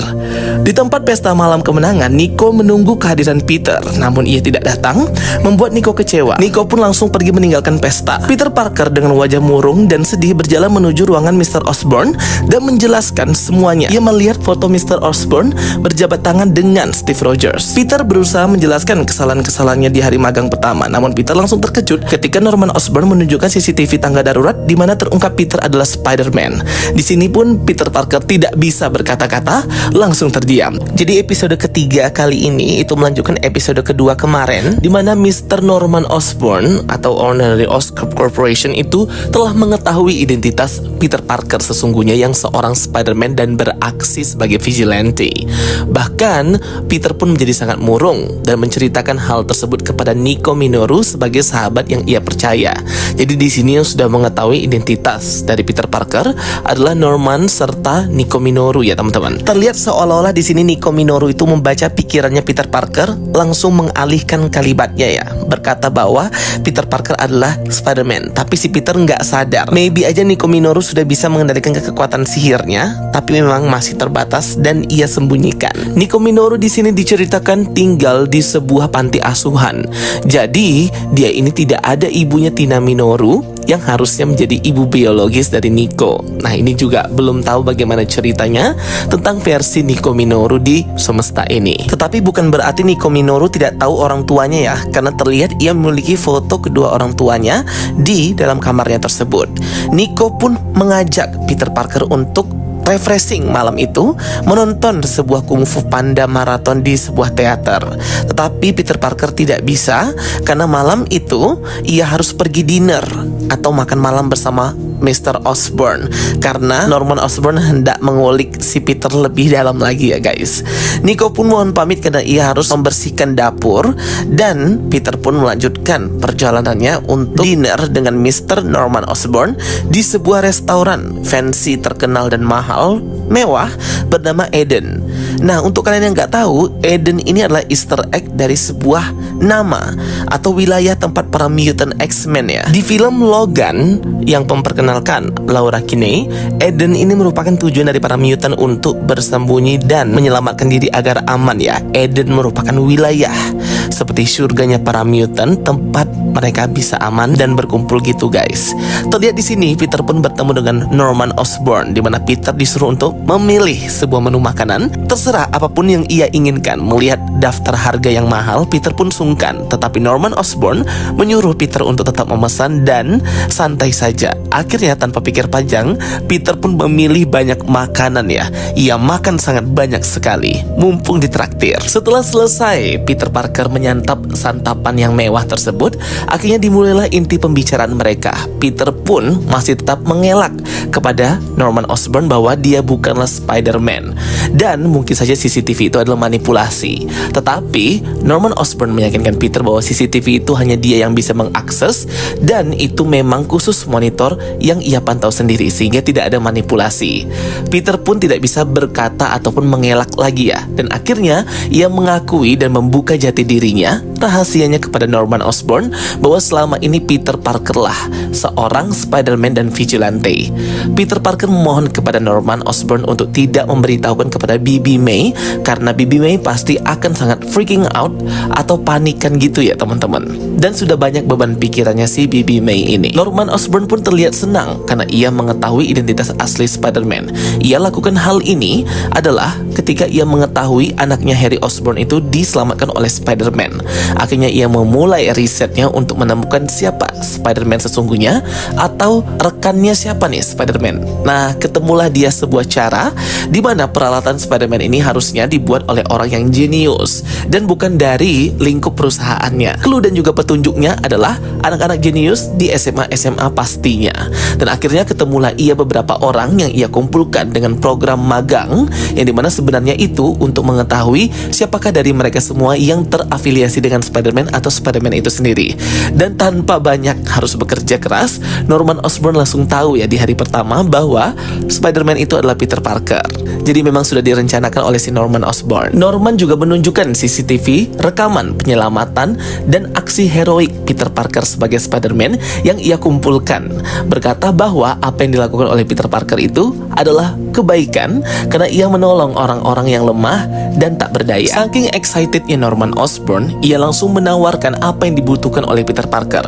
A: Di tempat pesta malam kemenangan, Nico menunggu kehadiran Peter, namun ia tidak datang, membuat Nico kecewa. Nico pun langsung pergi meninggalkan pesta. Peter Parker dengan wajah murung dan sedih berjalan menuju ruangan Mr. Osborn dan menjelaskan semuanya. Ia melihat foto Mr. Osborn berjabat tangan dengan Steve Rogers. Peter berusaha menjelaskan kesalahan-kesalahannya di hari magang pertama, namun Peter langsung terkejut ketika Norman Osborn menunjukkan CCTV tangga darurat di mana terungkap Peter adalah Spider-Man. Di sini pun Peter Parker tidak bisa berkata-kata, langsung terdiam. Jadi episode ketiga kali ini itu melanjutkan episode kedua kemarin, di mana Mr. Norman Osborn atau owner dari Oscorp Corporation itu telah mengetahui identitas Peter Parker sesungguhnya yang seorang Spider-Man dan beraksi sebagai vigilante. Bahkan Peter pun menjadi sangat murung dan menceritakan hal tersebut kepada Nico Minoru sebagai sahabat yang ia percaya. Jadi di sini yang sudah mengetahui identitas dari Peter Parker adalah Norman serta Nico Minoru ya teman-teman. Terlihat seolah-olah di sini Nico Minoru itu membaca pikirannya Peter Parker, langsung mengalihkan kalimatnya ya, berkata bahwa Peter Parker adalah Spider-Man. Tapi si Peter nggak sadar. Maybe aja Nico Minoru sudah bisa mengendalikan kekuatan sihirnya, tapi memang masih terbatas dan ia sembunyikan. Nico Minoru di sini diceritakan tinggal di sebuah panti asuhan. Jadi dia ini tidak ada ibunya Tina Minoru yang harusnya menjadi ibu biologis dari Nico. Nah ini juga belum tahu bagaimana ceritanya tentang versi Nico Minoru di semesta ini. Tetapi bukan berarti Nico Minoru tidak tahu orang tuanya ya, karena terlihat ia memiliki foto kedua orang tuanya di dalam kamarnya tersebut. Nico pun mengajak Peter Parker untuk refreshing malam itu, menonton sebuah kungfu panda maraton di sebuah teater. Tetapi Peter Parker tidak bisa karena malam itu ia harus pergi dinner atau makan malam bersama Mr. Osborn, karena Norman Osborn hendak mengulik si Peter lebih dalam lagi ya guys. Nico pun mohon pamit karena ia harus membersihkan dapur, dan Peter pun melanjutkan perjalanannya untuk dinner dengan Mr. Norman Osborn di sebuah restoran fancy terkenal dan mahal mewah bernama Eden. Nah, untuk kalian yang nggak tahu, Eden ini adalah Easter egg dari sebuah nama atau wilayah tempat para mutant X-Men ya. Di film Logan yang memperkenalkan Laura Kinney, Eden ini merupakan tujuan dari para mutant untuk bersembunyi dan menyelamatkan diri agar aman ya. Eden merupakan wilayah seperti surganya para mutant, tempat mereka bisa aman dan berkumpul gitu guys. Terlihat di sini Peter pun bertemu dengan Norman Osborn, di mana Peter disuruh untuk memilih sebuah menu makanan, terserah apapun yang ia inginkan. Melihat daftar harga yang mahal, Peter pun sungkan, tetapi Norman Osborn menyuruh Peter untuk tetap memesan dan santai saja. Akhirnya tanpa pikir panjang, Peter pun memilih banyak makanan ya. Ia makan sangat banyak sekali, mumpung ditraktir. Setelah selesai, Peter Parker menyantap santapan yang mewah tersebut. Akhirnya dimulailah inti pembicaraan mereka. Peter pun masih tetap mengelak kepada Norman Osborn bahwa dia bukanlah Spider-Man, dan mungkin saja CCTV itu adalah manipulasi. Tetapi Norman Osborn meyakinkan Peter bahwa CCTV itu hanya dia yang bisa mengakses, dan itu memang khusus monitor yang ia pantau sendiri, sehingga tidak ada manipulasi. Peter pun tidak bisa berkata ataupun mengelak lagi ya, dan akhirnya ia mengakui dan membuka jati dirinya, rahasianya kepada Norman Osborn, bahwa selama ini Peter Parker lah seorang Spider-Man dan vigilante. Peter Parker memohon kepada Norman Osborn untuk tidak memberitahukan kepada Bibi May, karena Bibi May pasti akan sangat freaking out atau panikan gitu ya teman-teman. Dan sudah banyak beban pikirannya si Bibi May ini. Norman Osborn pun terlihat senang karena ia mengetahui identitas asli Spider-Man. Ia lakukan hal ini adalah ketika ia mengetahui anaknya Harry Osborn itu diselamatkan oleh Spider-Man. Akhirnya ia memulai risetnya untuk menemukan siapa Spider-Man sesungguhnya, atau rekannya siapa nih Spider-Man. Nah, ketemulah dia sebuah cara di mana peralatan Spider-Man ini harusnya dibuat oleh orang yang jenius dan bukan dari lingkup perusahaannya. Clue dan juga petunjuknya adalah anak-anak jenius di SMA pastinya. Dan akhirnya ketemulah ia beberapa orang yang ia kumpulkan dengan program magang, yang dimana sebenarnya itu untuk mengetahui siapakah dari mereka semua yang terafiliasi dengan Spider-Man atau Spider-Man itu sendiri. Dan tanpa banyak harus bekerja keras, Norman Osborn langsung tahu ya di hari pertama bahwa Spider-Man itu adalah Peter Parker. Jadi memang sudah direncanakan oleh si Norman Osborn. Norman juga menunjukkan CCTV, rekaman penyelamatan dan aksi heroik Peter Parker sebagai Spider-Man yang ia kumpulkan, berkata bahwa apa yang dilakukan oleh Peter Parker itu adalah kebaikan karena ia menolong orang-orang yang lemah dan tak berdaya. Saking excitednya Norman Osborn, ia langsung menawarkan apa yang dibutuhkan oleh Peter Parker.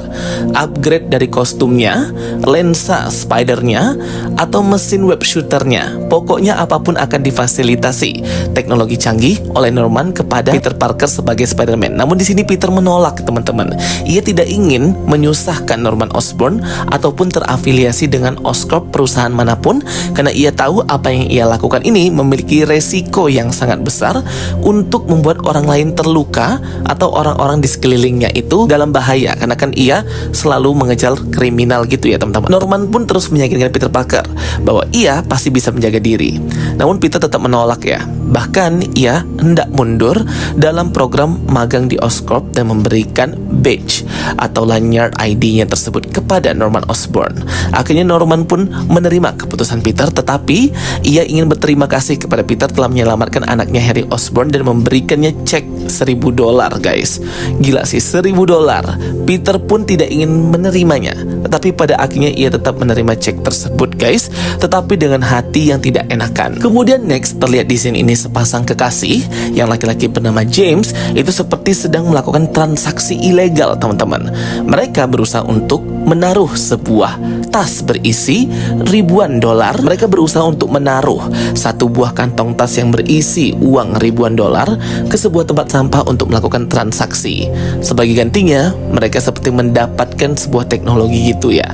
A: Upgrade dari kostumnya, lensa spidernya, atau mesin web shooternya. Pokoknya apapun akan difasilitasi teknologi canggih oleh Norman kepada Peter Parker sebagai Spider-Man. Namun di sini Peter menolak teman-teman. Ia tidak ingin menyusahkan Norman Osborn ataupun terafiliasi dengan Oscorp perusahaan manapun, karena ia tahu apa yang ia lakukan ini memiliki resiko yang sangat besar untuk membuat orang lain terluka atau orang-orang di sekelilingnya itu dalam bahaya, karena kan ia selalu mengejar kriminal gitu ya teman-teman. Norman pun terus meyakinkan Peter Parker bahwa ia pasti bisa menjaga diri. Namun Peter tetap menolak ya. Bahkan ia hendak mundur dalam program magang di Oscorp dan memberikan badge atau lanyard ID-nya tersebut kepada Norman Osborn. Akhirnya Norman pun menerima keputusan Peter, tetapi ia ingin berterima kasih kepada Peter telah menyelamatkan anaknya Harry Osborn dan memberikannya cek $1.000 guys. Gila sih, $1.000. Peter pun tidak ingin menerimanya, tetapi pada akhirnya ia tetap menerima cek tersebut guys, tetapi dengan hati yang tidak enakan. Kemudian next terlihat di sini ini sepasang kekasih yang laki-laki bernama James itu seperti sedang melakukan transaksi ilegal teman-teman. Mereka berusaha untuk menaruh sebuah tas berisi ribuan dolar. Mereka berusaha untuk menaruh satu buah kantong tas yang berisi uang ribuan dolar ke sebuah tempat sampah untuk melakukan transaksi. Sebagai gantinya, mereka seperti mendapatkan sebuah teknologi gitu ya.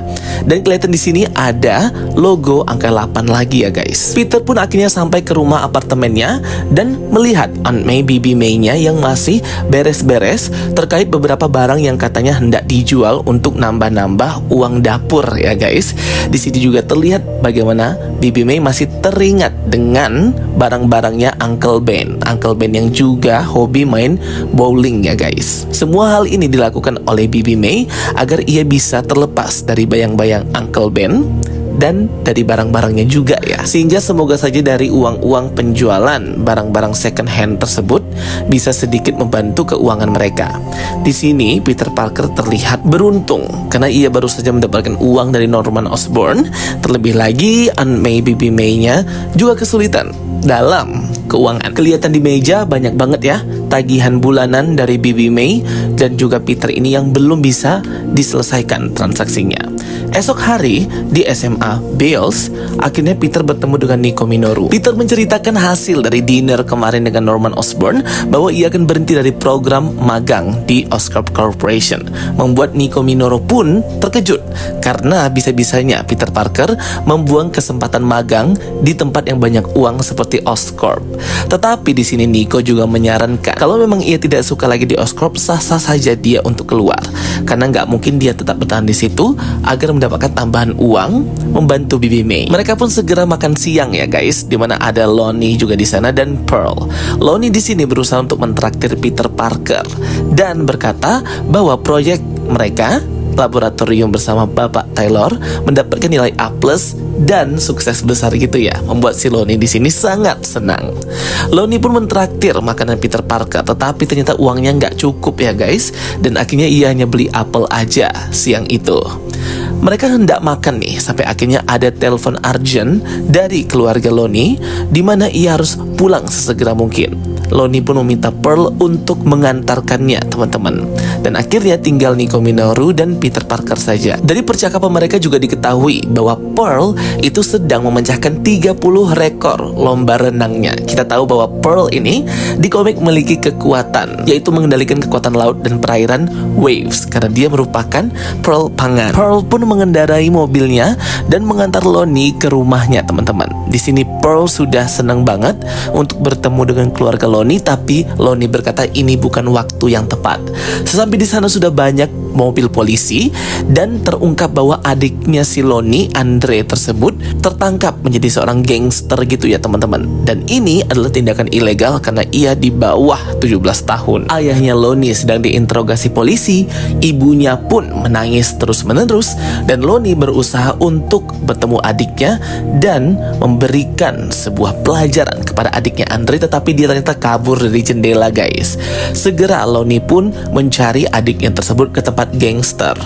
A: Dan kelihatan di sini ada logo angka 8 lagi ya guys. Peter pun akhirnya sampai ke rumah apartemennya dan melihat Aunt May, Bibi May-nya yang masih beres-beres terkait beberapa barang yang katanya hendak dijual untuk nambah-nambah uang dapur ya guys. Di sini juga terlihat bagaimana Bibi May masih teringat dengan barang-barangnya Uncle Ben. Uncle Ben yang juga hobi main bowling ya guys. Semua hal ini dilakukan oleh Bibi May agar ia bisa terlepas dari bayang-bayang Uncle Ben dan dari barang-barangnya juga ya. Sehingga semoga saja dari uang-uang penjualan barang-barang second hand tersebut bisa sedikit membantu keuangan mereka. Di sini Peter Parker terlihat beruntung karena ia baru saja mendapatkan uang dari Norman Osborn. Terlebih lagi Aunt May Bibi May-nya juga kesulitan dalam keuangan. Kelihatan di meja banyak banget ya tagihan bulanan dari Bibi May dan juga Peter ini yang belum bisa diselesaikan transaksinya. Esok hari di SMA Bales, akhirnya Peter bertemu dengan Nico Minoru. Peter menceritakan hasil dari dinner kemarin dengan Norman Osborn bahwa ia akan berhenti dari program magang di Oscorp Corporation. Membuat Nico Minoru pun terkejut karena bisa-bisanya Peter Parker membuang kesempatan magang di tempat yang banyak uang seperti Oscorp. Tetapi di sini Nico juga menyarankan kalau memang ia tidak suka lagi di Oscorp, sah-sah saja dia untuk keluar karena nggak mungkin dia tetap bertahan di situ agar mendapatkan tambahan uang membantu Bibi May. Mereka pun segera makan siang ya guys, di mana ada Lonnie juga di sana dan Pearl. Lonnie di sini berusaha untuk mentraktir Peter Parker dan berkata bahwa proyek mereka laboratorium bersama Bapak Taylor mendapatkan nilai A+ dan sukses besar gitu ya, membuat si Lonnie di sini sangat senang. Lonnie pun mentraktir makanan Peter Parker, tetapi ternyata uangnya nggak cukup ya guys, dan akhirnya ia hanya beli apel aja siang itu. Mereka hendak makan nih, sampai akhirnya ada telepon urgent dari keluarga Lonnie, di mana ia harus pulang sesegera mungkin. Lonnie pun meminta Pearl untuk mengantarkannya teman-teman. Dan akhirnya tinggal Nico Minoru dan Peter Parker saja. Dari percakapan mereka juga diketahui bahwa Pearl itu sedang memecahkan 30 rekor lomba renangnya. Kita tahu bahwa Pearl ini di komik memiliki kekuatan, yaitu mengendalikan kekuatan laut dan perairan waves, karena dia merupakan Pearl Pangan. Pearl pun mengendarai mobilnya dan mengantar Lonnie ke rumahnya teman-teman. Di sini Pearl sudah senang banget untuk bertemu dengan keluarga Lonnie, tapi Lonnie berkata ini bukan waktu yang tepat. Sesampai di sana sudah banyak mobil polisi dan terungkap bahwa adiknya si Lonnie, Andre tersebut, tertangkap menjadi seorang gangster gitu ya teman-teman. Dan ini adalah tindakan ilegal karena ia di bawah 17 tahun. Ayahnya Lonnie sedang diinterogasi polisi, ibunya pun menangis terus-menerus, dan Lonnie berusaha untuk bertemu adiknya dan memberikan sebuah pelajaran kepada adiknya Andre, tetapi dia ternyata kabur dari jendela guys. Segera Lonnie pun mencari adiknya tersebut ke tempat gangster.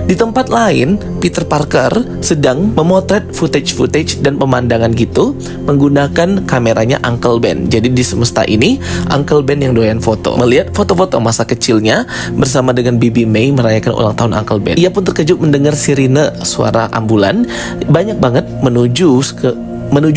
A: Di tempat lain, Peter Parker sedang memotret footage dan pemandangan gitu menggunakan kameranya Uncle Ben. Jadi di semesta ini Uncle Ben yang doyan foto. Melihat foto-foto masa kecilnya bersama dengan Bibi May merayakan ulang tahun Uncle Ben, ia pun terkejut mendengar sirine suara ambulan banyak banget menuju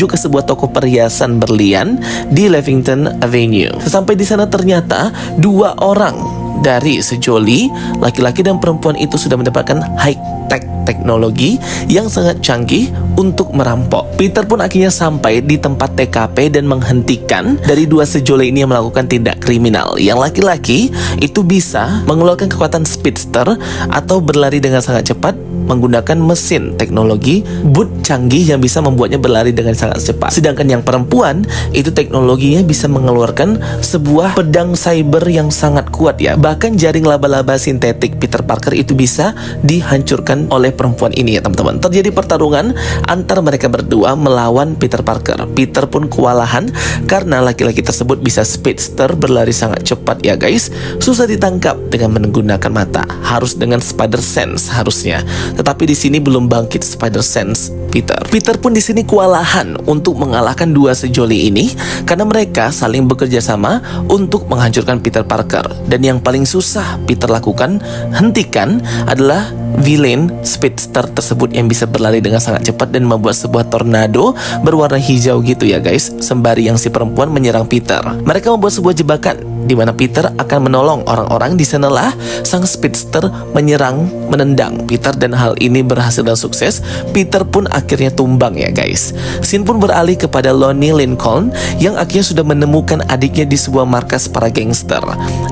A: ke sebuah toko perhiasan berlian di Levington Avenue. Sesampai di sana ternyata dua orang dari sejoli laki-laki dan perempuan itu sudah mendapatkan high-tech teknologi yang sangat canggih untuk merampok. Peter pun akhirnya sampai di tempat TKP dan menghentikan dari dua sejoli ini yang melakukan tindak kriminal. Yang laki-laki itu bisa mengeluarkan kekuatan speedster atau berlari dengan sangat cepat menggunakan mesin teknologi boot canggih yang bisa membuatnya berlari dengan sangat cepat. Sedangkan yang perempuan itu teknologinya bisa mengeluarkan sebuah pedang cyber yang sangat kuat ya. Bahkan jaring laba-laba sintetik Peter Parker itu bisa dihancurkan oleh perempuan ini ya teman-teman. Terjadi pertarungan antara mereka berdua melawan Peter Parker. Peter pun kewalahan karena laki-laki tersebut bisa speedster, berlari sangat cepat ya guys. Susah ditangkap dengan menggunakan mata, harus dengan spider sense harusnya. Tetapi di sini belum bangkit spider sense Peter. Peter pun di sini kewalahan untuk mengalahkan dua sejoli ini karena mereka saling bekerja sama untuk menghancurkan Peter Parker. Dan yang paling susah Peter lakukan, hentikan, adalah villain speedster tersebut yang bisa berlari dengan sangat cepat dan membuat sebuah tornado berwarna hijau gitu ya guys, sembari yang si perempuan menyerang Peter. Mereka membuat sebuah jebakan di mana Peter akan menolong orang-orang. Di sanalah sang speedster menendang Peter dan hal ini berhasil dan sukses. Peter pun akhirnya tumbang ya guys. Scene pun beralih kepada Lonnie Lincoln yang akhirnya sudah menemukan adiknya di sebuah markas para gangster.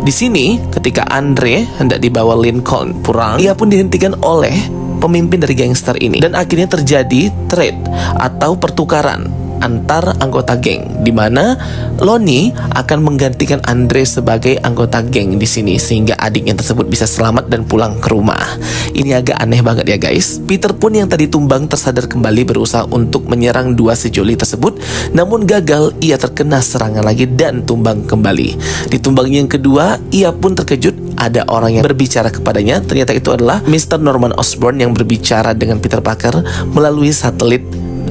A: Di sini ketika Andre hendak dibawa Lincoln pulang, ia pun dihentikan oleh pemimpin dari gangster ini dan akhirnya terjadi trade atau pertukaran antar anggota geng, di mana Lonnie akan menggantikan Andre sebagai anggota geng di sini sehingga adiknya tersebut bisa selamat dan pulang ke rumah. Ini agak aneh banget ya guys. Peter pun yang tadi tumbang tersadar kembali berusaha untuk menyerang dua sejoli tersebut, namun gagal. Ia terkena serangan lagi dan tumbang kembali. Di tumbang yang kedua, ia pun terkejut ada orang yang berbicara kepadanya. Ternyata itu adalah Mr. Norman Osborn yang berbicara dengan Peter Parker melalui satelit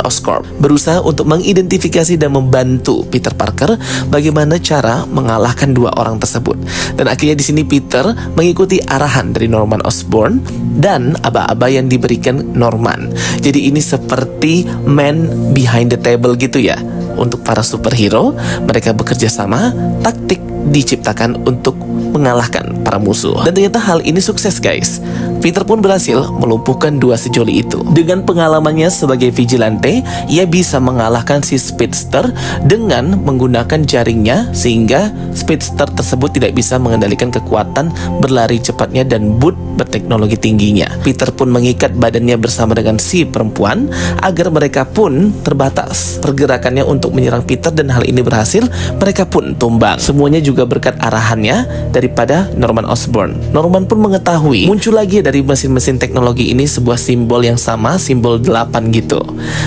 A: Oscorp, berusaha untuk mengidentifikasi dan membantu Peter Parker bagaimana cara mengalahkan dua orang tersebut. Dan akhirnya di sini Peter mengikuti arahan dari Norman Osborn dan aba-aba yang diberikan Norman. Jadi ini seperti man behind the table gitu ya. Untuk para superhero, mereka bekerja sama, taktik diciptakan untuk mengalahkan para musuh. Dan ternyata hal ini sukses guys. Peter pun berhasil melumpuhkan dua sejoli itu. Dengan pengalamannya sebagai vigilante, ia bisa mengalahkan si Speedster dengan menggunakan jaringnya sehingga Speedster tersebut tidak bisa mengendalikan kekuatan berlari cepatnya dan boot berteknologi tingginya. Peter pun mengikat badannya bersama dengan si perempuan agar mereka pun terbatas pergerakannya untuk menyerang Peter, dan hal ini berhasil. Mereka pun tumbang. Semuanya juga berkat arahannya daripada Norman Osborn. Norman pun mengetahui muncul lagi dari mesin-mesin teknologi ini sebuah simbol yang sama, simbol 8 gitu.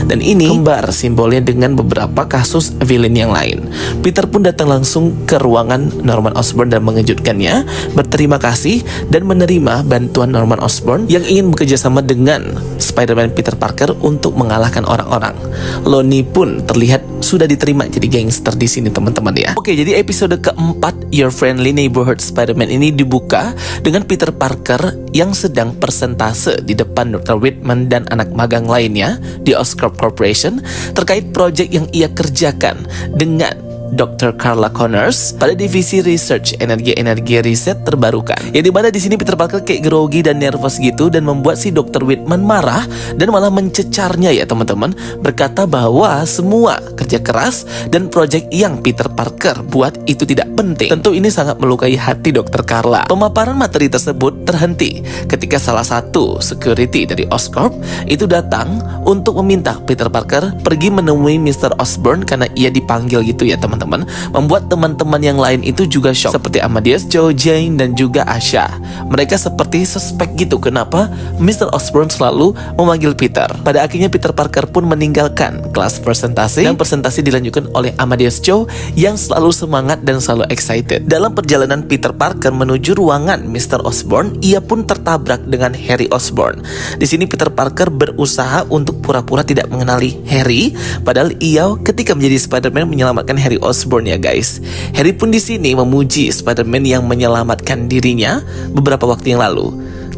A: Dan ini kembar simbolnya dengan beberapa kasus villain yang lain. Peter pun datang langsung ke ruangan Norman Osborn dan mengejutkannya, berterima kasih dan menerima bantuan Norman Osborn yang ingin bekerjasama dengan Spider-Man Peter Parker untuk mengalahkan orang-orang. Lonnie pun terlihat sudah diterima jadi gangster di sini teman-teman ya. Oke, jadi episode keempat Your Friendly Neighborhood Spider-Man ini dibuka dengan Peter Parker yang sedang persentase di depan Dr. Whitman dan anak magang lainnya di Oscorp Corporation terkait proyek yang ia kerjakan dengan Dr. Carla Connors pada divisi research energi riset terbarukan. Yang dimana di sini Peter Parker kayak grogi dan nervous gitu dan membuat si Dr. Whitman marah dan malah mencecarnya ya teman-teman, berkata bahwa semua kerja keras dan proyek yang Peter Parker buat itu tidak penting. Tentu ini sangat melukai hati Dr. Carla. Pemaparan materi tersebut terhenti ketika salah satu security dari Oscorp itu datang untuk meminta Peter Parker pergi menemui Mr. Osborn karena ia dipanggil gitu ya teman-teman, membuat teman-teman yang lain itu juga shock seperti Amadeus Cho, Jane dan juga Asha. Mereka seperti suspek gitu kenapa Mr. Osborn selalu memanggil Peter. Pada akhirnya Peter Parker pun meninggalkan kelas presentasi dan presentasi dilanjutkan oleh Amadeus Cho yang selalu semangat dan selalu excited. Dalam perjalanan Peter Parker menuju ruangan Mr. Osborn, ia pun tertabrak dengan Harry Osborn. Di sini Peter Parker berusaha untuk pura-pura tidak mengenali Harry, padahal ia ketika menjadi Spider-Man menyelamatkan Harry Osborn ya guys. Harry pun di sini memuji Spider-Man yang menyelamatkan dirinya beberapa waktu yang lalu.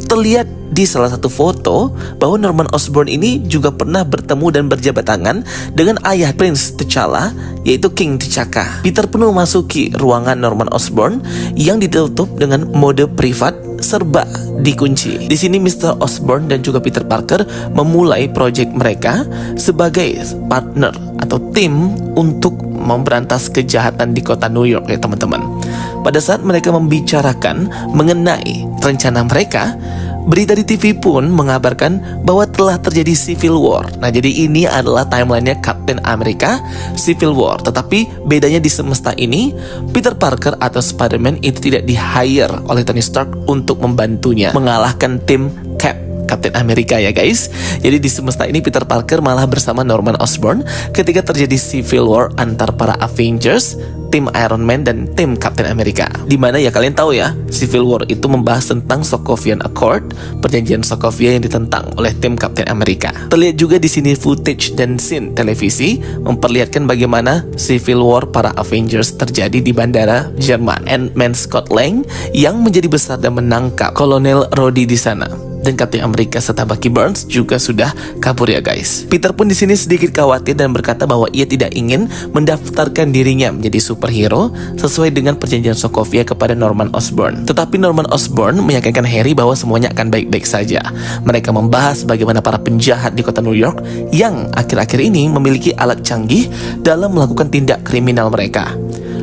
A: Terlihat di salah satu foto bahwa Norman Osborn ini juga pernah bertemu dan berjabat tangan dengan ayah Prince T'Challa, yaitu King T'Chaka. Peter pun memasuki ruangan Norman Osborn yang ditutup dengan mode privat serba dikunci. Di sini Mr. Osborn dan juga Peter Parker memulai proyek mereka sebagai partner atau tim untuk memberantas kejahatan di kota New York ya teman-teman. Pada saat mereka membicarakan mengenai rencana mereka, berita di TV pun mengabarkan bahwa telah terjadi Civil War. Nah, jadi ini adalah timelinenya Captain America Civil War. Tetapi bedanya di semesta ini, Peter Parker atau Spider-Man itu tidak di-hire oleh Tony Stark untuk membantunya mengalahkan tim Captain America ya guys. Jadi di semesta ini Peter Parker malah bersama Norman Osborn ketika terjadi Civil War antar para Avengers, tim Iron Man dan tim Captain America. Dimana ya kalian tahu ya, Civil War itu membahas tentang Sokovian Accord, perjanjian Sokovia yang ditentang oleh tim Captain America. Terlihat juga di sini footage dan scene televisi memperlihatkan bagaimana Civil War para Avengers terjadi di bandara Jerman. Ant-Man Scott Lang yang menjadi besar dan menangkap Kolonel Rhodey di sana. Dan Captain America serta Bucky Barnes juga sudah kabur ya guys. Peter pun di sini sedikit khawatir dan berkata bahwa ia tidak ingin mendaftarkan dirinya menjadi superhero sesuai dengan perjanjian Sokovia kepada Norman Osborn. Tetapi Norman Osborn meyakinkan Harry bahwa semuanya akan baik-baik saja. Mereka membahas bagaimana para penjahat di kota New York yang akhir-akhir ini memiliki alat canggih dalam melakukan tindak kriminal mereka.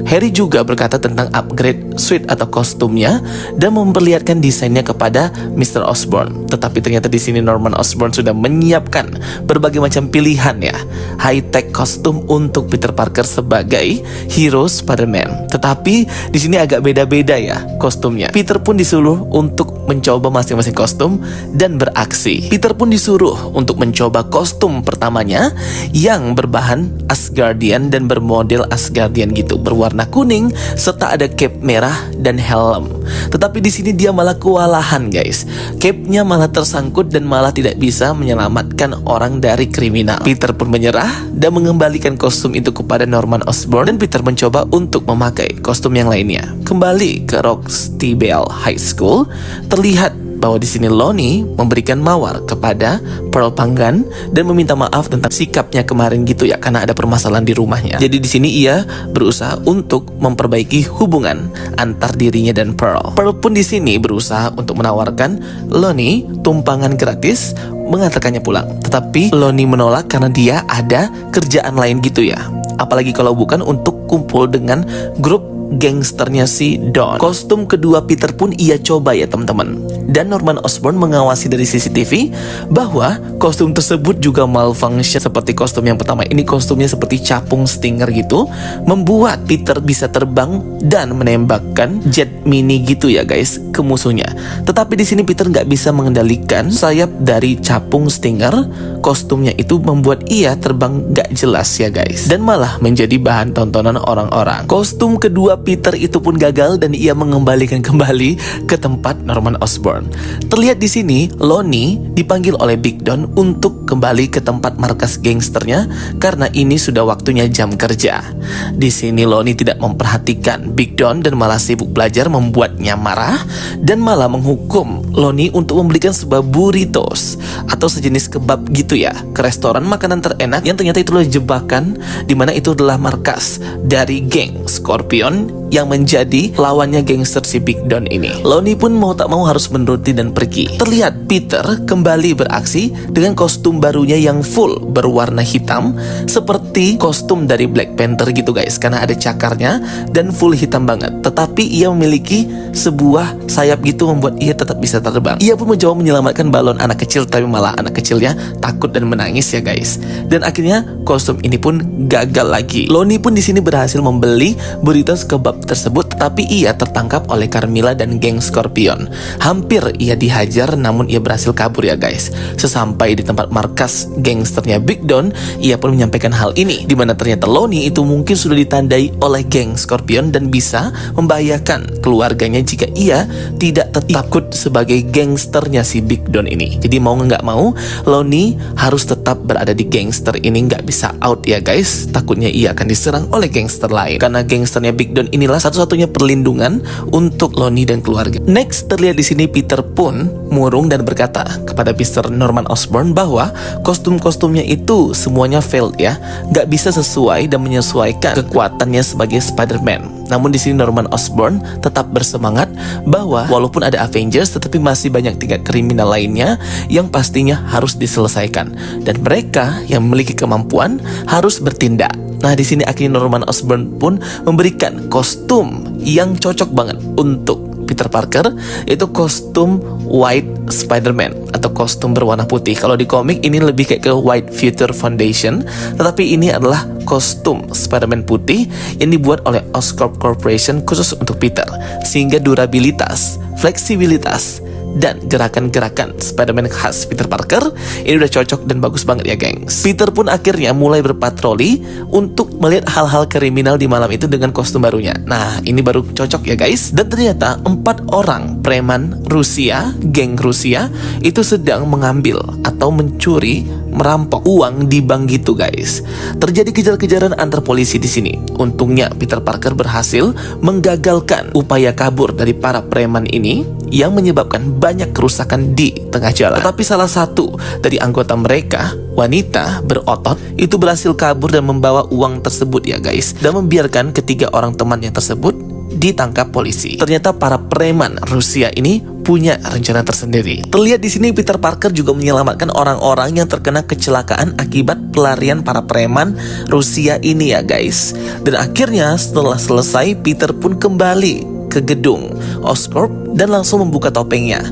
A: Harry juga berkata tentang upgrade suit atau kostumnya dan memperlihatkan desainnya kepada Mr. Osborn. Tetapi ternyata di sini Norman Osborn sudah menyiapkan berbagai macam pilihan ya, high-tech kostum untuk Peter Parker sebagai hero Spider-Man. Tetapi di sini agak beda-beda ya kostumnya. Peter pun disuruh untuk mencoba masing-masing kostum dan beraksi. Peter pun disuruh untuk mencoba kostum pertamanya yang berbahan Asgardian dan bermodel Asgardian gitu, berwarna kuning serta ada cape merah dan helm. Tetapi di sini dia malah kewalahan guys. Cape-nya malah tersangkut dan malah tidak bisa menyelamatkan orang dari kriminal. Peter pun menyerah dan mengembalikan kostum itu kepada Norman Osborn dan Peter mencoba untuk memakai kostum yang lainnya. Kembali ke Roxtybell High School, terlihat bahwa di sini Lonnie memberikan mawar kepada Pearl Panggan dan meminta maaf tentang sikapnya kemarin gitu ya, karena ada permasalahan di rumahnya. Jadi di sini ia berusaha untuk memperbaiki hubungan antar dirinya dan Pearl. Pearl pun di sini berusaha untuk menawarkan Lonnie tumpangan gratis mengantarkannya pulang. Tetapi Lonnie menolak karena dia ada kerjaan lain gitu ya. Apalagi kalau bukan untuk kumpul dengan grup gangsternya si Don. Kostum kedua Peter pun ia coba ya teman-teman. Dan Norman Osborn mengawasi dari CCTV bahwa kostum tersebut juga malfunction seperti kostum yang pertama. Ini kostumnya seperti capung Stinger gitu, membuat Peter bisa terbang dan menembakkan jet mini gitu ya guys ke musuhnya. Tetapi di sini Peter nggak bisa mengendalikan sayap dari capung Stinger. Kostumnya itu membuat ia terbang nggak jelas ya guys, dan malah menjadi bahan tontonan orang-orang. Kostum kedua Peter itu pun gagal dan ia mengembalikan kembali ke tempat Norman Osborn. Terlihat di sini Lonnie dipanggil oleh Big Don untuk kembali ke tempat markas gangsternya karena ini sudah waktunya jam kerja. Di sini Lonnie tidak memperhatikan Big Don dan malah sibuk belajar, membuatnya marah dan malah menghukum Lonnie untuk membelikan sebuah burritos atau sejenis kebab gitu ya ke restoran makanan terenak yang ternyata itulah jebakan, dimana itu adalah markas dari geng Scorpion yang menjadi lawannya gangster si Big Don ini. Lonnie pun mau tak mau harus menuruti dan pergi. Terlihat Peter kembali beraksi dengan kostum barunya yang full berwarna hitam seperti kostum dari Black Panther gitu guys, karena ada cakarnya dan full hitam banget. Tetapi ia memiliki sebuah sayap gitu membuat ia tetap bisa terbang. Ia pun mencoba menyelamatkan balon anak kecil, tapi malah anak kecilnya takut dan menangis ya guys. Dan akhirnya kostum ini pun gagal lagi. Lonnie pun di sini berhasil membeli burritos kebab tersebut, tetapi ia tertangkap oleh Carmilla dan geng Scorpion. Hampir ia dihajar namun ia berhasil kabur ya guys. Sesampai di tempat markas gangsternya Big Don, ia pun menyampaikan hal ini, dimana ternyata Lonnie itu mungkin sudah ditandai oleh geng Scorpion dan bisa membahayakan keluarganya jika ia tidak tetap ikut sebagai gangsternya si Big Don ini. Jadi mau nggak mau Lonnie harus tetap berada di gangster ini, nggak bisa out ya guys. Takutnya ia akan diserang oleh gangster lain, karena gangsternya Big Don inilah satu-satunya perlindungan untuk Lonnie dan keluarga. Next, terlihat di sini Peter pun murung dan berkata kepada Mr. Norman Osborn bahwa kostum-kostumnya itu semuanya failed ya, nggak bisa sesuai dan menyesuaikan kekuatannya sebagai Spider-Man. Namun di sini Norman Osborn tetap bersemangat bahwa walaupun ada Avengers, tetapi masih banyak tingkat kriminal lainnya yang pastinya harus diselesaikan, dan mereka yang memiliki kemampuan harus bertindak. Nah, di sini akhirnya Norman Osborn pun memberikan kostum yang cocok banget untuk Peter Parker, yaitu kostum White Spider-Man atau kostum berwarna putih. Kalau di komik ini lebih kayak ke White Future Foundation, tetapi ini adalah kostum Spider-Man putih yang dibuat oleh Oscorp Corporation khusus untuk Peter, sehingga durabilitas, fleksibilitas, dan gerakan-gerakan Spider-Man khas Peter Parker ini udah cocok dan bagus banget ya gengs. Peter pun akhirnya mulai berpatroli untuk melihat hal-hal kriminal di malam itu dengan kostum barunya. Nah, ini baru cocok ya guys. Dan ternyata 4 orang preman Rusia, geng Rusia, itu sedang mengambil atau mencuri, merampok uang di bank gitu guys. Terjadi kejar-kejaran antar polisi di sini. Untungnya Peter Parker berhasil menggagalkan upaya kabur dari para preman ini yang menyebabkan banyak kerusakan di tengah jalan. Tetapi salah satu dari anggota mereka, wanita berotot, itu berhasil kabur dan membawa uang tersebut ya guys, dan membiarkan ketiga orang temannya tersebut ditangkap polisi. Ternyata para preman Rusia ini punya rencana tersendiri. Terlihat di sini Peter Parker juga menyelamatkan orang-orang yang terkena kecelakaan akibat pelarian para preman Rusia ini ya guys. Dan akhirnya setelah selesai, Peter pun kembali ke gedung Oscorp dan langsung membuka topengnya.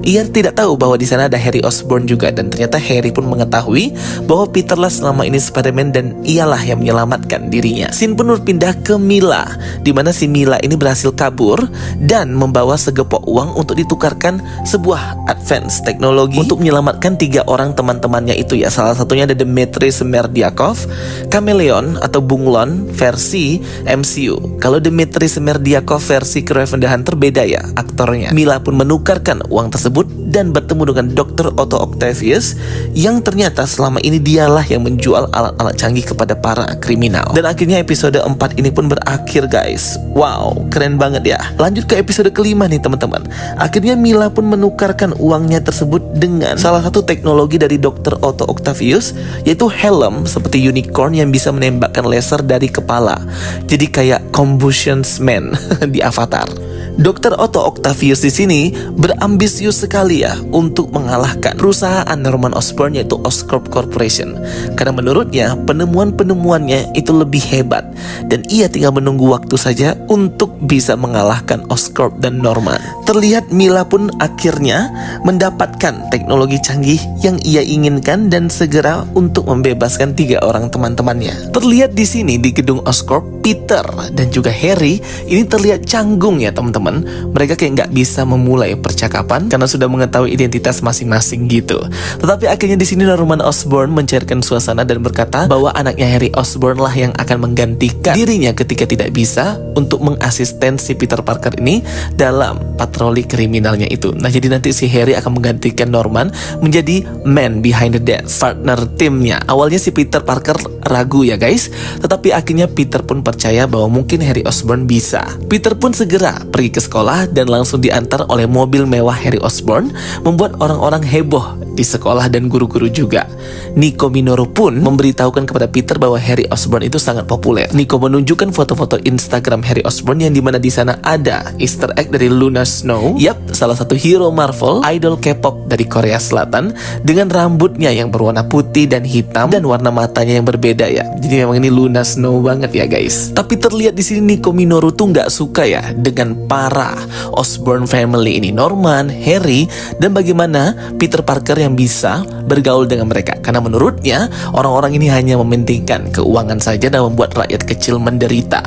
A: Ia tidak tahu bahwa di sana ada Harry Osborn juga, dan ternyata Harry pun mengetahui bahwa Peter lah selama ini Spider-Man dan ialah yang menyelamatkan dirinya. Scene pun berpindah ke Mila, di mana si Mila ini berhasil kabur dan membawa segepok uang untuk ditukarkan sebuah advance teknologi untuk menyelamatkan 3 orang teman-temannya itu ya. Salah satunya ada Dmitry Smerdyakov, Chameleon atau Bunglon versi MCU. Kalau Dmitry Smerdyakov versi Kraven the Hunter beda ya aktornya. Mila pun menukarkan uang tersebut dan bertemu dengan Dr. Otto Octavius yang ternyata selama ini dialah yang menjual alat-alat canggih kepada para kriminal. Dan akhirnya episode 4 ini pun berakhir guys. Wow, keren banget ya. Lanjut ke episode kelima nih teman-teman. Akhirnya Mila pun menukarkan uangnya tersebut dengan salah satu teknologi dari Dr. Otto Octavius, yaitu helm seperti unicorn yang bisa menembakkan laser dari kepala. Jadi kayak Combustion Man di Avatar. Dr. Otto Octavius di sini berambisius sekali ya untuk mengalahkan perusahaan Norman Osborn yaitu Oscorp Corporation. Karena menurutnya penemuan-penemuannya itu lebih hebat dan ia tinggal menunggu waktu saja untuk bisa mengalahkan Oscorp dan Norman. Terlihat Mila pun akhirnya mendapatkan teknologi canggih yang ia inginkan dan segera untuk membebaskan 3 orang teman-temannya. Terlihat di sini di gedung Oscorp, Peter dan juga Harry ini terlihat canggung ya teman-teman. Mereka kayak nggak bisa memulai percakapan karena sudah mengetahui identitas masing-masing gitu. Tetapi akhirnya di sini Norman Osborn mencairkan suasana dan berkata bahwa anaknya Harry Osborn lah yang akan menggantikan dirinya ketika tidak bisa untuk mengasistensi Peter Parker ini dalam patroli kriminalnya itu. Nah jadi nanti si Harry akan menggantikan Norman menjadi man behind the desk, partner timnya. Awalnya si Peter Parker ragu ya guys, tetapi akhirnya Peter pun percaya bahwa mungkin Harry Osborn bisa. Peter pun segera pergi ke sekolah dan langsung diantar oleh mobil mewah Harry Osborn, membuat orang-orang heboh di sekolah dan guru-guru juga. Nico Minoru pun memberitahukan kepada Peter bahwa Harry Osborn itu sangat populer. Nico menunjukkan foto-foto Instagram Harry Osborn yang dimana di sana ada Easter egg dari Luna Snow. Yap, salah satu hero Marvel, idol K-pop dari Korea Selatan, dengan rambutnya yang berwarna putih dan hitam dan warna matanya yang berbeda ya. Jadi memang ini Luna Snow banget ya guys. Tapi terlihat di sini Nico Minoru tuh nggak suka ya dengan para Osborn family ini, Norman, Harry, dan bagaimana Peter Parker yang bisa bergaul dengan mereka. Karena menurutnya orang-orang ini hanya mementingkan keuangan saja dan membuat rakyat kecil menderita,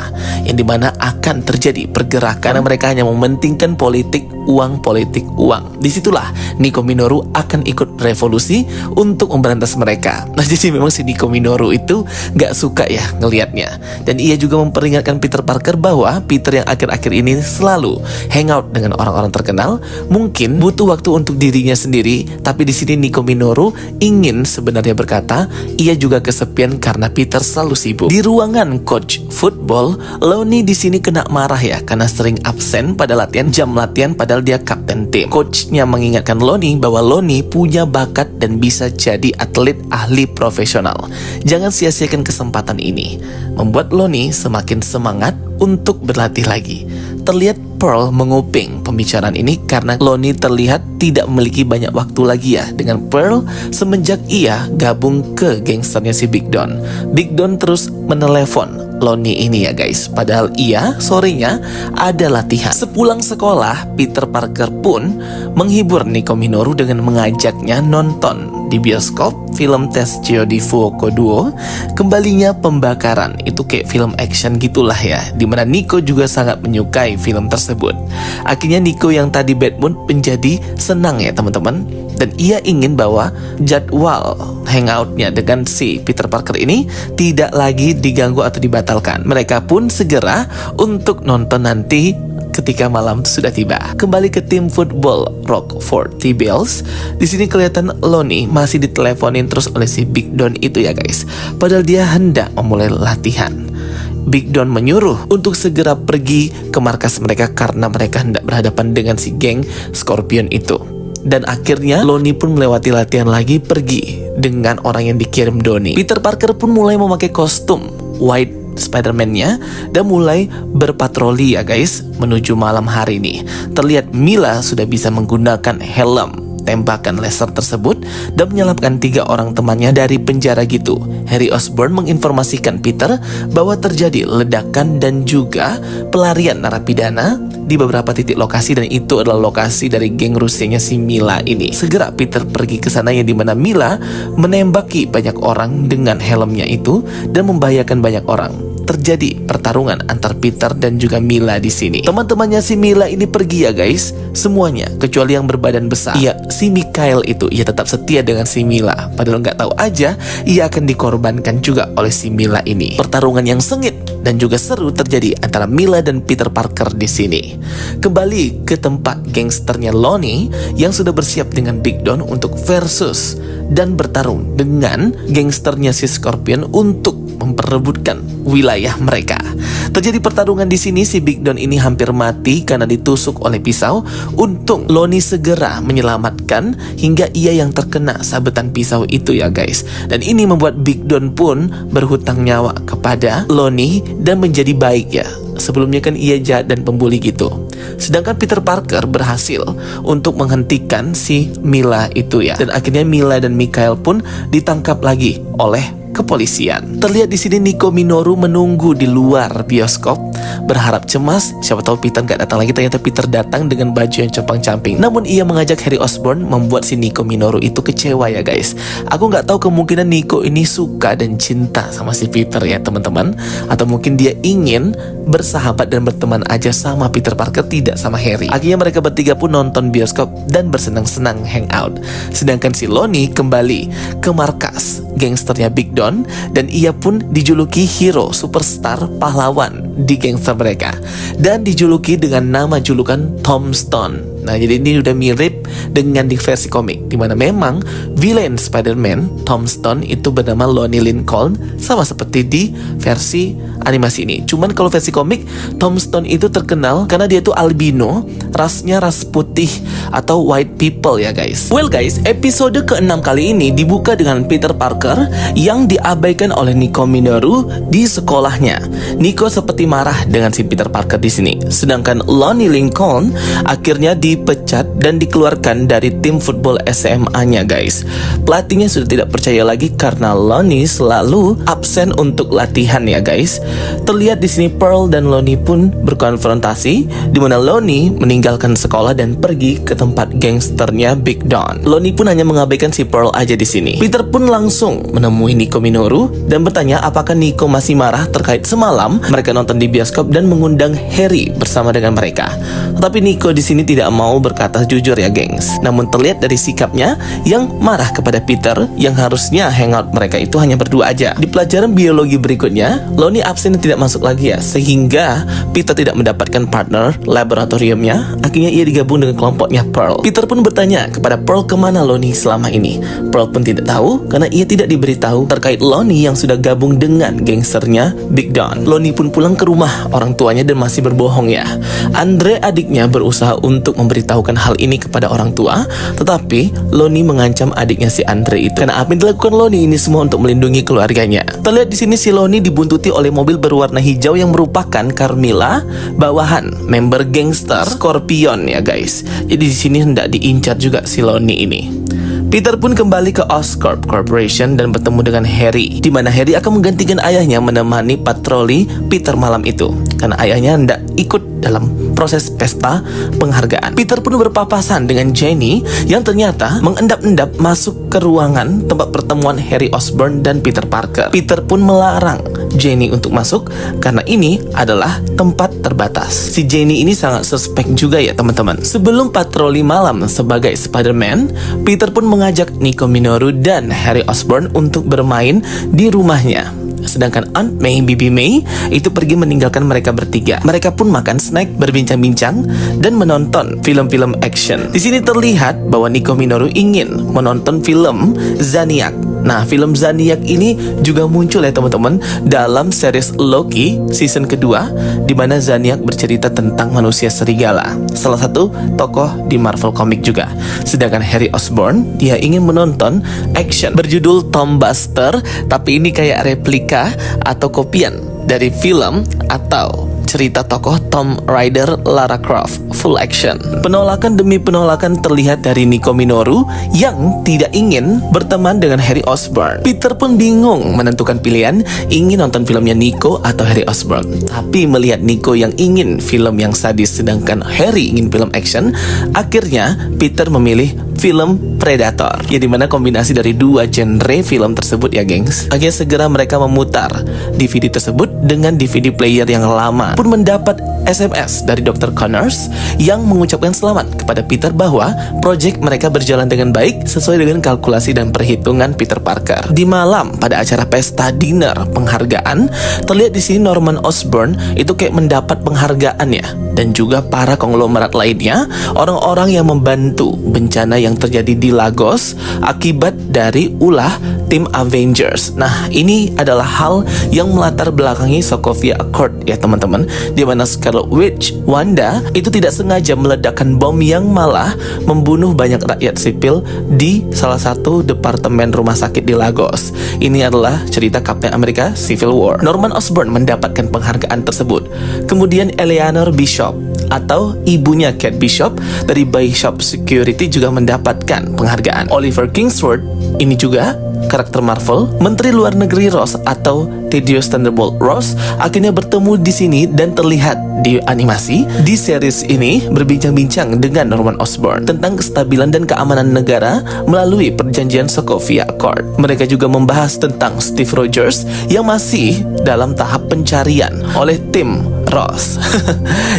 A: yang dimana akan terjadi pergerakan karena mereka hanya mementingkan politik uang. Disitulah Nico Minoru akan ikut revolusi untuk memberantas mereka. Nah jadi memang si Nico Minoru itu gak suka ya ngelihatnya. Dan ia juga memperingatkan Peter Parker bahwa Peter yang akhir-akhir ini selalu hangout dengan orang-orang terkenal mungkin butuh waktu untuk dirinya sendiri. Tapi di sini Nico Minoru ingin sebenarnya berkata ia juga kesepian karena Peter selalu sibuk. Di ruangan coach football, Lonnie di sini kena marah ya karena sering absen pada latihan, jam latihan padahal dia kapten tim. Coachnya mengingatkan Lonnie bahwa Lonnie punya bakat dan bisa jadi atlet ahli profesional. Jangan sia-siakan kesempatan ini. Membuat Lonnie semakin semangat untuk berlatih lagi. Terlihat Pearl menguping pembicaraan ini karena Lonnie terlihat tidak memiliki banyak waktu lagi ya dengan Pearl semenjak ia gabung ke gangsternya si Big Don. Big Don terus menelepon Lonnie ini ya guys, padahal ia sorenya ada latihan. Sepulang sekolah, Peter Parker pun menghibur Nico Minoru dengan mengajaknya nonton di bioskop film Tessio di Fuoco Duo, Kembalinya Pembakaran. Itu kayak film action gitulah ya, dimana Nico juga sangat menyukai film tersebut. Akhirnya Nico yang tadi bad mood menjadi senang ya teman-teman, dan ia ingin bahwa jadwal hangoutnya dengan si Peter Parker ini tidak lagi diganggu atau dibatalkan. Mereka pun segera untuk nonton nanti ketika malam sudah tiba. Kembali ke tim football Rockford T-Bills. Di sini kelihatan Lonnie masih diteleponin terus oleh si Big Don itu ya guys. Padahal dia hendak memulai latihan. Big Don menyuruh untuk segera pergi ke markas mereka karena mereka hendak berhadapan dengan si geng Scorpion itu. Dan akhirnya Lonnie pun melewati latihan lagi pergi dengan orang yang dikirim Donnie. Peter Parker pun mulai memakai kostum white Spider-Man-nya dan mulai berpatroli ya guys menuju malam hari nih. Terlihat Mila sudah bisa menggunakan helm tembakan laser tersebut dan menyelamatkan 3 orang temannya dari penjara gitu. Harry Osborn menginformasikan Peter bahwa terjadi ledakan dan juga pelarian narapidana di beberapa titik lokasi dan itu adalah lokasi dari geng Rusianya si Mila ini. Segera Peter pergi ke sana yang dimana Mila menembaki banyak orang dengan helmnya itu dan membahayakan banyak orang. Terjadi pertarungan antar Peter dan juga Mila di sini. Teman-temannya si Mila ini pergi ya guys, semuanya kecuali yang berbadan besar. Iya, si Mikhail itu ia tetap setia dengan si Mila. Padahal nggak tahu aja ia akan dikorbankan juga oleh si Mila ini. Pertarungan yang sengit dan juga seru terjadi antara Mila dan Peter Parker di sini. Kembali ke tempat gangsternya Lonnie yang sudah bersiap dengan Big Don untuk versus dan bertarung dengan gangsternya si Scorpion untuk memperebutkan wilayah mereka. Terjadi pertarungan di sini, si Big Don ini hampir mati karena ditusuk oleh pisau. Untung Lonnie segera menyelamatkan hingga ia yang terkena sabetan pisau itu ya guys. Dan ini membuat Big Don pun berhutang nyawa kepada Lonnie dan menjadi baik ya. Sebelumnya kan ia jahat dan pembuli gitu. Sedangkan Peter Parker berhasil untuk menghentikan si Mila itu ya. Dan akhirnya Mila dan Mikhail pun ditangkap lagi oleh kepolisian. Terlihat di sini Nico Minoru menunggu di luar bioskop, berharap cemas. Siapa tahu Peter gak datang lagi. Ternyata Peter datang dengan baju yang compang-camping. Namun ia mengajak Harry Osborn, membuat si Nico Minoru itu kecewa ya guys. Aku gak tahu, kemungkinan Nico ini suka dan cinta sama si Peter ya teman-teman. Atau mungkin dia ingin bersahabat dan berteman aja sama Peter Parker, tidak sama Harry. Akhirnya mereka bertiga pun nonton bioskop dan bersenang-senang hangout. Sedangkan si Lonnie kembali ke markas gangsternya Big Don dan ia pun dijuluki hero superstar pahlawan di gangster mereka dan dijuluki dengan nama julukan Tombstone. Nah, jadi ini udah mirip dengan di versi komik, dimana memang villain Spider-Man Tombstone itu bernama Lonnie Lincoln, sama seperti di versi animasi ini. Cuman kalau versi komik, Tombstone itu terkenal karena dia itu albino, rasnya ras putih atau white people ya guys. Well guys, episode ke-6 kali ini dibuka dengan Peter Parker yang diabaikan oleh Nico Minoru di sekolahnya. Nico seperti marah dengan si Peter Parker di sini. Sedangkan Lonnie Lincoln akhirnya dipecat dan dikeluarkan dari tim football SMA-nya guys. Pelatihnya sudah tidak percaya lagi karena Lonnie selalu absen untuk latihan ya guys. Terlihat di sini Pearl dan Lonnie pun berkonfrontasi, di mana Lonnie meninggalkan sekolah dan pergi ke tempat gangsternya Big Don. Lonnie pun hanya mengabaikan si Pearl aja di sini. Peter pun langsung menemui Nico Minoru dan bertanya apakah Nico masih marah terkait semalam mereka nonton di bioskop dan mengundang Harry bersama dengan mereka. Tetapi Nico di sini tidak mau berkata jujur ya gengs. Namun terlihat dari sikapnya yang marah kepada Peter yang harusnya hangout mereka itu hanya berdua aja. Di pelajaran biologi berikutnya, Lonnie absen dan tidak masuk lagi ya, sehingga Peter tidak mendapatkan partner laboratoriumnya. Akhirnya ia digabung dengan kelompoknya Pearl. Peter pun bertanya kepada Pearl kemana Lonnie selama ini. Pearl pun tidak tahu karena ia tidak diberitahu terkait Lonnie yang sudah gabung dengan gangsternya Big Don. Lonnie pun pulang ke rumah orang tuanya dan masih berbohong ya. Andre adiknya berusaha untuk memberitahukan hal ini kepada orang tua, tetapi Lonnie mengancam adiknya si Andre itu. Karena apa yang dilakukan Lonnie ini semua untuk melindungi keluarganya. Terlihat di sini si Lonnie dibuntuti oleh mobil berwarna hijau yang merupakan Carmilla, bawahan member gangster Scorpion ya guys. Jadi di sini hendak diincar juga si Lonnie ini. Peter pun kembali ke Oscorp Corporation dan bertemu dengan Harry, di mana Harry akan menggantikan ayahnya menemani patroli Peter malam itu karena ayahnya hendak ikut dalam proses pesta penghargaan. Peter pun berpapasan dengan Jenny yang ternyata mengendap-endap masuk ke ruangan tempat pertemuan Harry Osborn dan Peter Parker. Peter pun melarang Jenny untuk masuk karena ini adalah tempat terbatas. Si Jenny ini sangat suspek juga ya teman-teman. Sebelum patroli malam sebagai Spider-Man, Peter pun mengajak Nico Minoru dan Harry Osborn untuk bermain di rumahnya. Sedangkan Aunt May, Bibi May itu pergi meninggalkan mereka bertiga. Mereka pun makan snack, berbincang-bincang dan menonton film-film action. Di sini terlihat bahwa Nico Minoru ingin menonton film Zaniac. Nah, film Zaniac ini juga muncul ya teman-teman dalam series Loki season kedua, di mana Zaniac bercerita tentang manusia serigala, salah satu tokoh di Marvel Comics juga. Sedangkan Harry Osborn, dia ingin menonton action berjudul Tom Buster, tapi ini kayak replika atau kopian dari film atau cerita tokoh Tomb Raider Lara Croft full action. Penolakan demi penolakan terlihat dari Nico Minoru yang tidak ingin berteman dengan Harry Osborn. Peter pun bingung menentukan pilihan, ingin nonton filmnya Nico atau Harry Osborn. Tapi melihat Nico yang ingin film yang sadis sedangkan Harry ingin film action, akhirnya Peter memilih film Predator, ya dimana kombinasi dari dua genre film tersebut ya gengs. Akhirnya segera mereka memutar DVD tersebut dengan DVD player yang lama. Pun mendapat SMS dari Dr. Connors yang mengucapkan selamat kepada Peter bahwa proyek mereka berjalan dengan baik sesuai dengan kalkulasi dan perhitungan Peter Parker. Di malam pada acara pesta dinner penghargaan, terlihat di sini Norman Osborn itu kayak mendapat penghargaan ya, dan juga para konglomerat lainnya, orang-orang yang membantu bencana yang terjadi di Lagos akibat dari ulah tim Avengers. Nah, ini adalah hal yang melatar belakangi Sokovia Accord ya teman-teman, di mana Scarlet Witch Wanda itu tidak sengaja meledakkan bom yang malah membunuh banyak rakyat sipil di salah satu departemen rumah sakit di Lagos. Ini adalah cerita Captain America Civil War. Norman Osborn mendapatkan penghargaan tersebut. Kemudian Eleanor Bishop atau ibunya Kate Bishop dari Bishop Security juga mendapatkan penghargaan. Oliver Kingsford ini juga karakter Marvel. Menteri Luar Negeri Ross atau Thaddeus Thunderbolt Ross akhirnya bertemu di sini dan terlihat di animasi di series ini berbincang-bincang dengan Norman Osborn tentang kestabilan dan keamanan negara melalui perjanjian Sokovia Accord. Mereka juga membahas tentang Steve Rogers yang masih dalam tahap pencarian oleh tim Ross.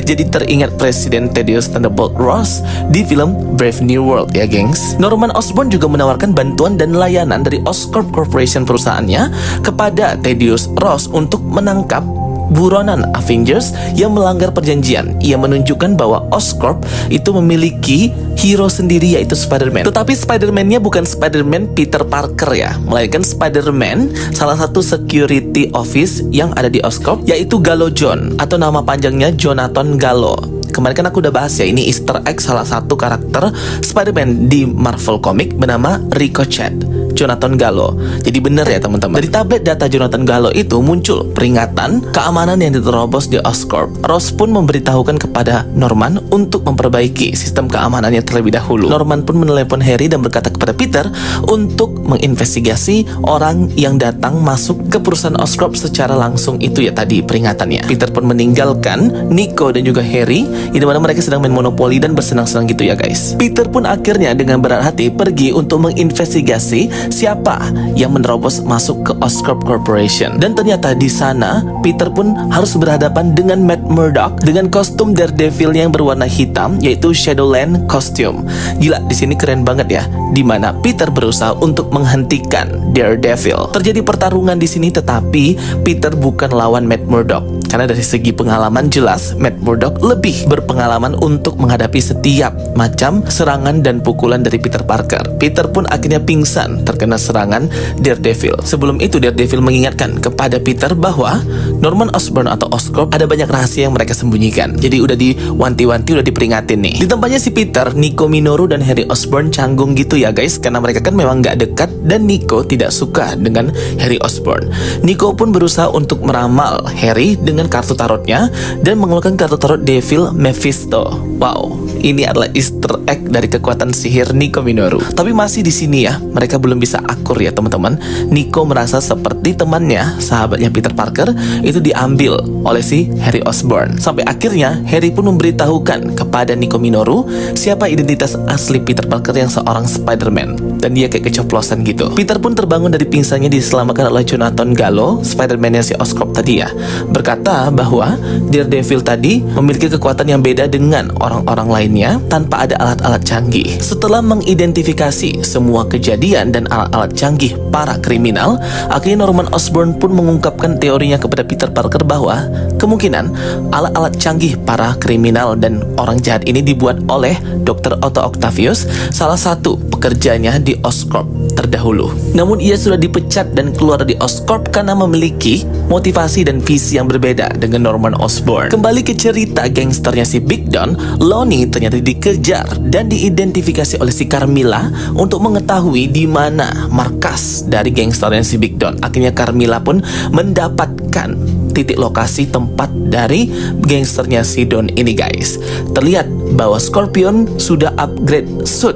A: Jadi teringat Presiden Thaddeus Thunderbolt Ross di film Brave New World ya gengs. Norman Osborn juga menawarkan bantuan dan layanan dari Oscorp Corporation perusahaannya kepada Thaddeus Ross untuk menangkap buronan Avengers yang melanggar perjanjian. Ia menunjukkan bahwa Oscorp itu memiliki hero sendiri yaitu Spider-Man. Tetapi Spider-Man-nya bukan Spider-Man Peter Parker ya, melainkan Spider-Man salah satu security office yang ada di Oscorp yaitu Gallo John atau nama panjangnya Jonathan Gallo. Kemarin kan aku udah bahas ya, ini Easter egg salah satu karakter Spider-Man di Marvel Comic bernama Ricochet, Jonathan Gallo. Jadi bener ya teman-teman. Dari tablet data Jonathan Gallo itu muncul peringatan keamanan yang diterobos di Oscorp. Ross pun memberitahukan kepada Norman untuk memperbaiki sistem keamanannya terlebih dahulu. Norman pun menelepon Harry dan berkata kepada Peter untuk menginvestigasi orang yang datang masuk ke perusahaan Oscorp secara langsung. Itu ya tadi peringatannya. Peter pun meninggalkan Nico dan juga Harry di mana mereka sedang main monopoli dan bersenang-senang gitu ya guys. Peter pun akhirnya dengan berat hati pergi untuk menginvestigasi siapa yang menerobos masuk ke Oscorp Corporation. Dan ternyata di sana Peter pun harus berhadapan dengan Matt Murdock dengan kostum Daredevil yang berwarna hitam yaitu Shadowland costume. Gila, di sini keren banget ya. Di mana Peter berusaha untuk menghentikan Daredevil. Terjadi pertarungan di sini tetapi Peter bukan lawan Matt Murdock. Karena dari segi pengalaman jelas Matt Murdock lebih berpengalaman untuk menghadapi setiap macam serangan dan pukulan dari Peter Parker. Peter pun akhirnya pingsan terkena serangan Daredevil. Sebelum itu Daredevil mengingatkan kepada Peter bahwa Norman Osborn atau Oscorp ada banyak rahasia yang mereka sembunyikan. Jadi udah diwanti-wanti, udah diperingatin nih. Di tempatnya si Peter, Nico Minoru dan Harry Osborn canggung gitu ya guys, karena mereka kan memang gak dekat dan Nico tidak suka dengan Harry Osborn. Nico pun berusaha untuk meramal Harry dengan kartu tarotnya dan mengeluarkan kartu tarot Devil Mephisto. Wow, ini adalah Easter egg dari kekuatan sihir Nico Minoru. Tapi masih di sini ya, mereka belum bisa akur ya teman-teman. Nico merasa seperti temannya, sahabatnya Peter Parker itu diambil oleh si Harry Osborn. Sampai akhirnya Harry pun memberitahukan kepada Nico Minoru siapa identitas asli Peter Parker yang seorang Spider-Man. Dan dia kayak keceplosan gitu. Peter pun terbangun dari pingsannya diselamatkan oleh Jonathan Gallo, Spider-Man yang si Oscorp tadi ya. Berkata bahwa Daredevil tadi memiliki kekuatan yang beda dengan orang-orang lainnya tanpa ada alat-alat canggih. Setelah mengidentifikasi semua kejadian dan alat-alat canggih para kriminal, akhirnya Norman Osborn pun mengungkapkan teorinya kepada Peter Parker bahwa kemungkinan alat-alat canggih para kriminal dan orang jahat ini dibuat oleh Dr. Otto Octavius, salah satu pekerjanya di Oscorp terdahulu. Namun ia sudah dipecat dan keluar dari Oscorp karena memiliki motivasi dan visi yang berbeda dengan Norman Osborn. Kembali ke cerita gangsternya si Big Don, Lonnie ternyata dikejar dan diidentifikasi oleh si Carmilla untuk mengetahui di mana markas dari gangsternya si Big Don. Akhirnya Carmilla pun mendapatkan titik lokasi tempat dari gangsternya si Don ini guys. Terlihat bahwa Scorpion sudah upgrade suit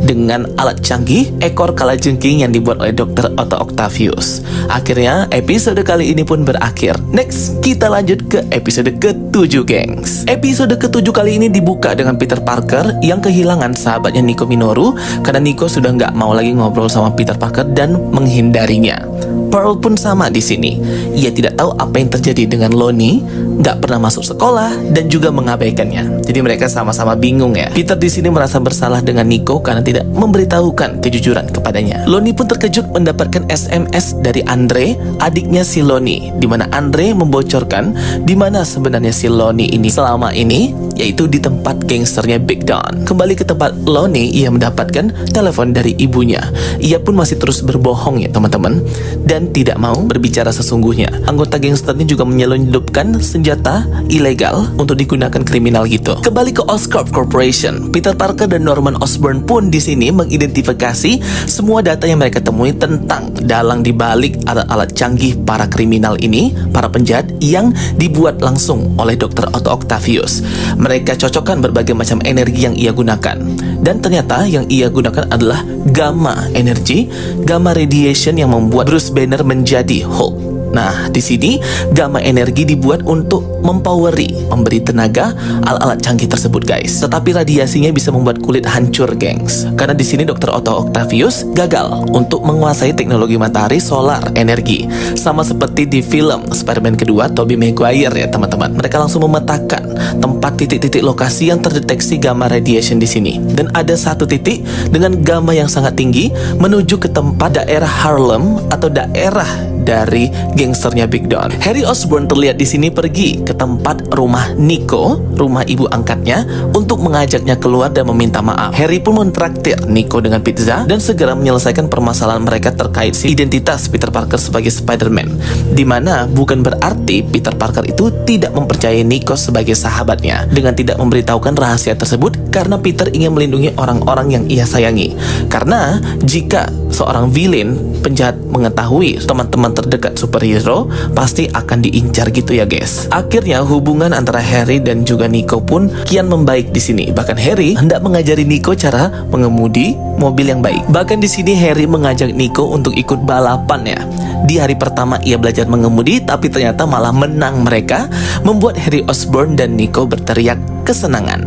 A: dengan alat canggih ekor kalajengking yang dibuat oleh Dr. Otto Octavius. Akhirnya episode kali ini pun berakhir. Next, kita lanjut ke episode ke-7 gengs. Episode ke-7 kali ini dibuka dengan Peter Parker yang kehilangan sahabatnya Nico Minoru karena Nico sudah nggak mau lagi ngobrol sama Peter Parker dan menghindarinya. Pearl pun sama di sini. Ia tidak tahu apa yang terjadi dengan Lonnie, nggak pernah masuk sekolah dan juga mengabaikannya. Jadi mereka sama-sama bingung ya. Peter di sini merasa bersalah dengan Nico karena tidak memberitahukan kejujuran kepadanya. Lonnie pun terkejut mendapatkan SMS dari Andre, adiknya si Lonnie, di mana Andre membocorkan di mana sebenarnya si Lonnie ini selama ini, yaitu di tempat gangsternya Big Don. Kembali ke tempat Lonnie, ia mendapatkan telepon dari ibunya. Ia pun masih terus berbohong ya teman-teman, dan tidak mau berbicara sesungguhnya. Anggota gangsternya juga menyelundupkan senjata ilegal untuk digunakan kriminal gitu. Kembali ke Oscorp Corporation, Peter Parker dan Norman Osborn pun di sini mengidentifikasi semua data yang mereka temui tentang dalang dibalik alat-alat canggih para kriminal ini, para penjahat yang dibuat langsung oleh Dr. Otto Octavius. Mereka cocokkan berbagai macam energi yang ia gunakan, dan ternyata yang ia gunakan adalah gamma energy, gamma radiation yang membuat Bruce Banner menjadi Hulk. Nah, di sini gamma energi dibuat untuk memberi tenaga alat-alat canggih tersebut, guys. Tetapi radiasinya bisa membuat kulit hancur, gengs. Karena di sini Dr. Otto Octavius gagal untuk menguasai teknologi matahari solar energi, sama seperti di film Spider-Man kedua Tobey Maguire ya, teman-teman. Mereka langsung memetakan tempat titik-titik lokasi yang terdeteksi gamma radiation di sini. Dan ada satu titik dengan gamma yang sangat tinggi menuju ke tempat daerah Harlem atau daerah dari gangsternya Big Don. Harry Osborn terlihat di sini pergi ke tempat rumah Nico, rumah ibu angkatnya, untuk mengajaknya keluar dan meminta maaf. Harry pun mentraktir Nico dengan pizza dan segera menyelesaikan permasalahan mereka terkait identitas Peter Parker sebagai Spider-Man. Dimana bukan berarti Peter Parker itu tidak mempercayai Nico sebagai sahabatnya dengan tidak memberitahukan rahasia tersebut, karena Peter ingin melindungi orang-orang yang ia sayangi. Karena jika seorang villain penjahat mengetahui teman-teman terdekat superhero, pasti akan diincar gitu ya guys. Akhirnya hubungan antara Harry dan juga Nico pun kian membaik di sini. Bahkan Harry hendak mengajari Nico cara mengemudi mobil yang baik. Bahkan di sini Harry mengajak Nico untuk ikut balapan ya. Di hari pertama ia belajar mengemudi, tapi ternyata malah menang mereka, membuat Harry Osborn dan Nico berteriak kesenangan.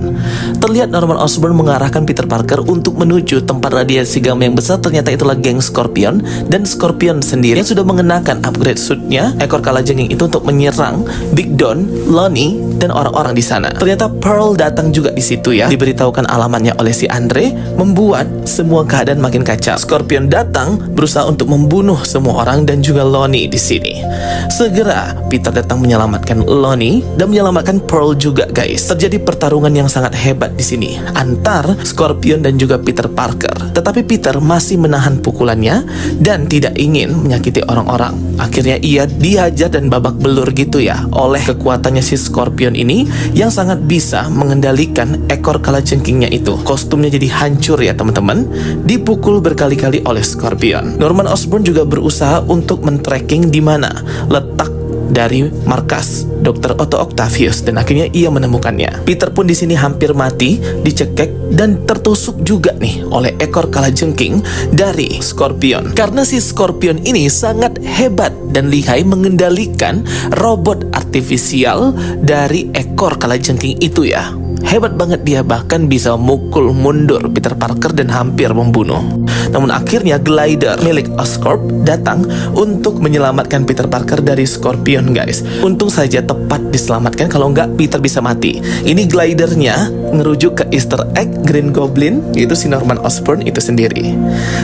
A: Terlihat Norman Osborn mengarahkan Peter Parker untuk menuju tempat radiasi gamma yang besar. Ternyata itulah geng Scorpion, dan Scorpion sendiri yang sudah mengenakan upgrade suitnya ekor kalajengking itu untuk menyerang Big Don, Lonnie, dan orang-orang di sana. Ternyata Pearl datang juga di situ ya, diberitahukan alamatnya oleh si Andre, membuat semua keadaan makin kacau. Scorpion datang berusaha untuk membunuh semua orang dan juga Lonnie di sini. Segera Peter datang menyelamatkan Lonnie dan menyelamatkan Pearl juga, guys. Terjadi pertarungan yang sangat hebat di sini antar Scorpion dan juga Peter Parker. Tetapi Peter masih menahan pukulannya dan tidak ingin menyakiti orang-orang. Akhirnya ia dihajar dan babak belur gitu ya oleh kekuatannya si Scorpion ini yang sangat bisa mengendalikan ekor kalajengkingnya itu. Kostumnya jadi hancur ya teman-teman, dipukul berkali-kali oleh Scorpion. Norman Osborn juga berusaha untuk men-tracking di mana letak dari markas Dr. Otto Octavius dan akhirnya ia menemukannya. Peter pun di sini hampir mati, dicekek dan tertusuk juga nih oleh ekor kalajengking dari Scorpion. Karena si Scorpion ini sangat hebat dan lihai mengendalikan robot artifisial dari ekor kalajengking itu ya. Hebat banget dia, bahkan bisa memukul mundur Peter Parker dan hampir membunuh. Namun akhirnya glider milik Oscorp datang untuk menyelamatkan Peter Parker dari Scorpion, guys. Untung saja tepat diselamatkan, kalau enggak Peter bisa mati. Ini glidernya ngerujuk ke Easter egg Green Goblin, yaitu si Norman Osborn itu sendiri.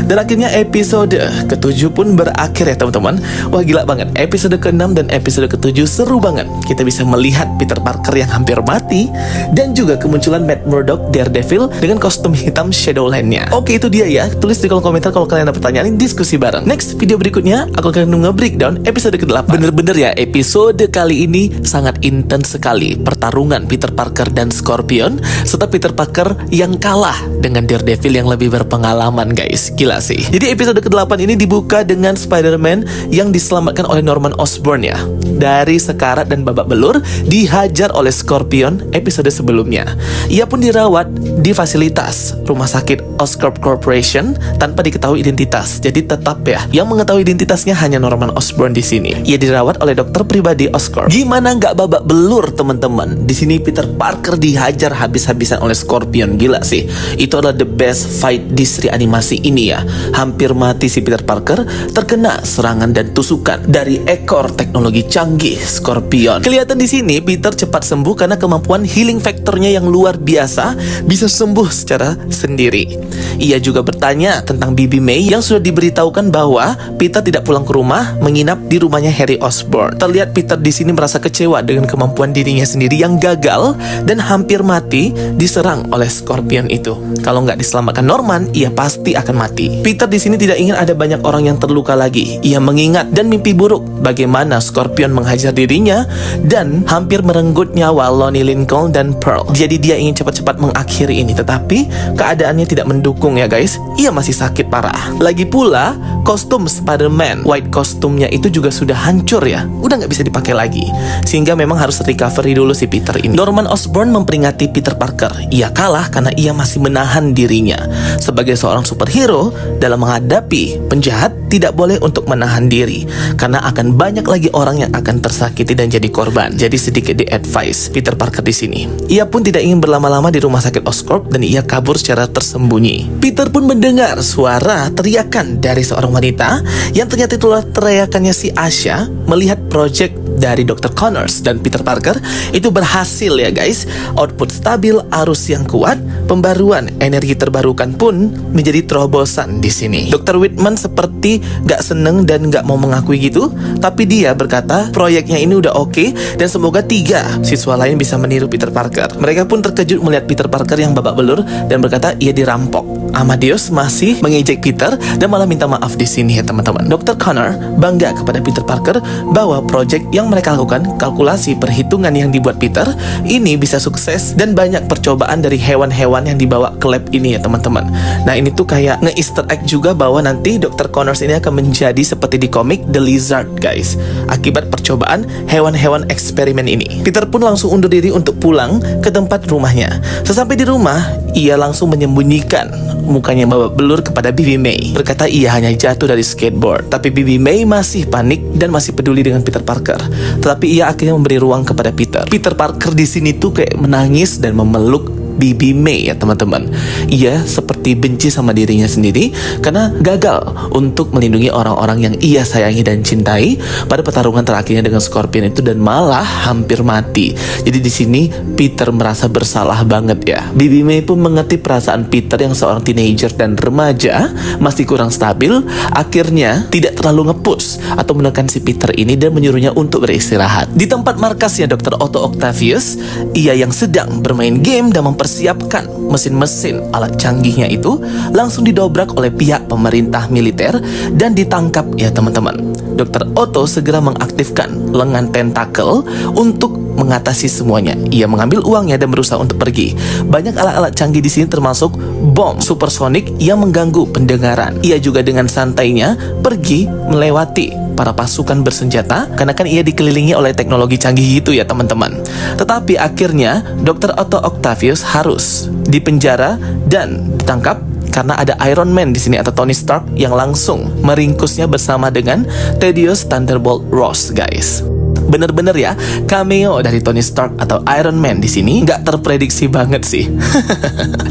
A: Dan akhirnya episode ke-7 pun berakhir ya teman-teman. Wah gila banget, episode ke-6 dan episode ke-7 seru banget. Kita bisa melihat Peter Parker yang hampir mati dan juga juga kemunculan Matt Murdock Daredevil dengan kostum hitam Shadowland-nya. Oke, itu dia ya. Tulis di kolom komentar kalau kalian ada pertanyaan, diskusi bareng. Next, video berikutnya aku akan nge-breakdown episode ke-8. Bener-bener ya, episode kali ini sangat intens sekali. Pertarungan Peter Parker dan Scorpion, serta Peter Parker yang kalah dengan Daredevil yang lebih berpengalaman, guys. Gila sih. Jadi episode ke-8 ini dibuka dengan Spider-Man yang diselamatkan oleh Norman Osborn ya. Dari sekarat dan babak belur, dihajar oleh Scorpion episode sebelumnya. Ia pun dirawat di fasilitas rumah sakit Oscorp Corporation tanpa diketahui identitas. Jadi tetap ya, yang mengetahui identitasnya hanya Norman Osborn di sini. Ia dirawat oleh dokter pribadi Oscorp. Gimana nggak babak belur, teman-teman? Di sini Peter Parker dihajar habis-habisan oleh Scorpion. Gila sih. Itu adalah the best fight di seri animasi ini ya. Hampir mati si Peter Parker terkena serangan dan tusukan dari ekor teknologi canggih Scorpion. Kelihatan di sini Peter cepat sembuh karena kemampuan healing factornya yang luar biasa, bisa sembuh secara sendiri. Ia juga bertanya tentang Bibi May yang sudah diberitahukan bahwa Peter tidak pulang ke rumah, menginap di rumahnya Harry Osborn. Terlihat Peter di sini merasa kecewa dengan kemampuan dirinya sendiri yang gagal dan hampir mati diserang oleh Scorpion itu. Kalau nggak diselamatkan Norman, ia pasti akan mati. Peter di sini tidak ingin ada banyak orang yang terluka lagi. Ia mengingat dan mimpi buruk bagaimana Scorpion menghajar dirinya dan hampir merenggut nyawa Lonnie Lincoln dan Pearl. Jadi dia ingin cepat-cepat mengakhiri ini, tetapi keadaannya tidak mendukung ya guys. Ia masih sakit parah. Lagi pula kostum Spider-Man, white kostumnya itu juga sudah hancur ya, udah nggak bisa dipakai lagi, sehingga memang harus recovery dulu si Peter ini. Norman Osborn memperingati Peter Parker. Ia kalah karena ia masih menahan dirinya. Sebagai seorang superhero, dalam menghadapi penjahat tidak boleh untuk menahan diri, karena akan banyak lagi orang yang akan tersakiti dan jadi korban. Jadi sedikit di-advise Peter Parker di sini. Ia pun tidak ingin berlama-lama di rumah sakit Oscorp dan ia kabur secara tersembunyi. Peter pun mendengar suara teriakan dari seorang wanita yang ternyata itulah teriakannya si Asha melihat project dari Dr. Connors dan Peter Parker itu berhasil ya guys. Output stabil, arus yang kuat, pembaruan energi terbarukan pun menjadi terobosan di sini. Dr. Whitman seperti gak seneng dan gak mau mengakui gitu, tapi dia berkata proyeknya ini udah oke dan semoga 3 siswa lain bisa meniru Peter Parker. Mereka pun terkejut melihat Peter Parker yang babak belur dan berkata ia dirampok. Amadeus masih mengejek Peter dan malah minta maaf di sini ya teman-teman. Dr. Connor bangga kepada Peter Parker bahwa proyek yang mereka lakukan, kalkulasi perhitungan yang dibuat Peter ini bisa sukses dan banyak percobaan dari hewan-hewan yang dibawa ke lab ini ya teman-teman. Nah ini tuh kayak nge-easter egg juga bahwa nanti Dr. Connors ini akan menjadi seperti di komik The Lizard guys, akibat percobaan hewan-hewan eksperimen ini. Peter pun langsung undur diri untuk pulang ke tempat rumahnya. Sesampai di rumah, ia langsung menyembunyikan mukanya babak belur kepada Bibi May. Berkata ia hanya jatuh dari skateboard. Tapi Bibi May masih panik dan masih peduli dengan Peter Parker. Tetapi ia akhirnya memberi ruang kepada Peter. Peter Parker di sini tuh kayak menangis dan memeluk Bibi May ya teman-teman. Ia seperti benci sama dirinya sendiri karena gagal untuk melindungi orang-orang yang ia sayangi dan cintai pada pertarungan terakhirnya dengan Scorpion itu dan malah hampir mati. Jadi di sini Peter merasa bersalah banget ya. Bibi May pun mengerti perasaan Peter yang seorang teenager dan remaja masih kurang stabil. Akhirnya tidak terlalu nge-push atau menekan si Peter ini dan menyuruhnya untuk beristirahat. Di tempat markasnya Dr. Otto Octavius, ia yang sedang bermain game dan mempersiapkan mesin-mesin alat canggihnya itu langsung didobrak oleh pihak pemerintah militer dan ditangkap ya teman-teman. Dr. Otto segera mengaktifkan lengan tentakel untuk mengatasi semuanya. Ia mengambil uangnya dan berusaha untuk pergi. Banyak alat-alat canggih di sini termasuk bom supersonik yang mengganggu pendengaran. Ia juga dengan santainya pergi melewati para pasukan bersenjata karena kan ia dikelilingi oleh teknologi canggih itu ya teman-teman. Tetapi akhirnya Dr. Otto Octavius harus dipenjara dan ditangkap karena ada Iron Man di sini atau Tony Stark yang langsung meringkusnya bersama dengan Thaddeus Thunderbolt Ross guys. Bener-bener ya, cameo dari Tony Stark atau Iron Man di sini nggak terprediksi banget sih.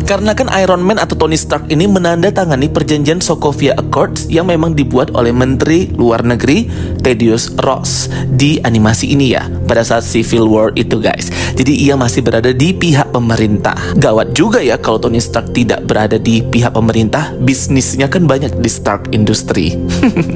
A: Karena kan Iron Man atau Tony Stark ini menandatangani perjanjian Sokovia Accords yang memang dibuat oleh Menteri Luar Negeri Thaddeus Ross di animasi ini ya, pada saat Civil War itu guys. Jadi ia masih berada di pihak pemerintah. Gawat juga ya kalau Tony Stark tidak berada di pihak pemerintah, bisnisnya kan banyak di Stark Industry.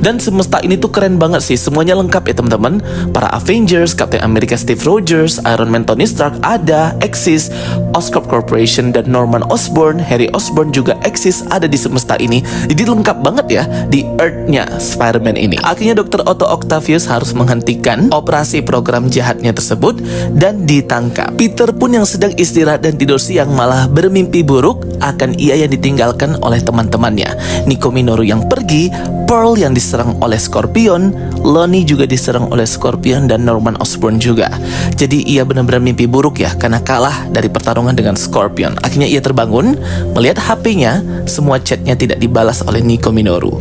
A: Dan semesta ini tuh keren banget sih, semuanya lengkap ya teman-teman. Para Avengers, Avengers, Captain America Steve Rogers, Iron Man Tony Stark ada, eksis, Oscorp Corporation dan Norman Osborn, Harry Osborn juga eksis ada di semesta ini. Jadi lengkap banget ya di Earth-nya Spider-Man ini. Akhirnya Dr. Otto Octavius harus menghentikan operasi program jahatnya tersebut dan ditangkap. Peter pun yang sedang istirahat dan tidur siang malah bermimpi buruk akan ia yang ditinggalkan oleh teman-temannya. Nico Minoru yang pergi, Pearl yang diserang oleh Scorpion, Lonnie juga diserang oleh Scorpion dan Norman Osborn juga. Jadi ia benar-benar mimpi buruk ya karena kalah dari pertarungan dengan Scorpion. Akhirnya ia terbangun, melihat HP-nya, semua chatnya tidak dibalas oleh Nico Minoru.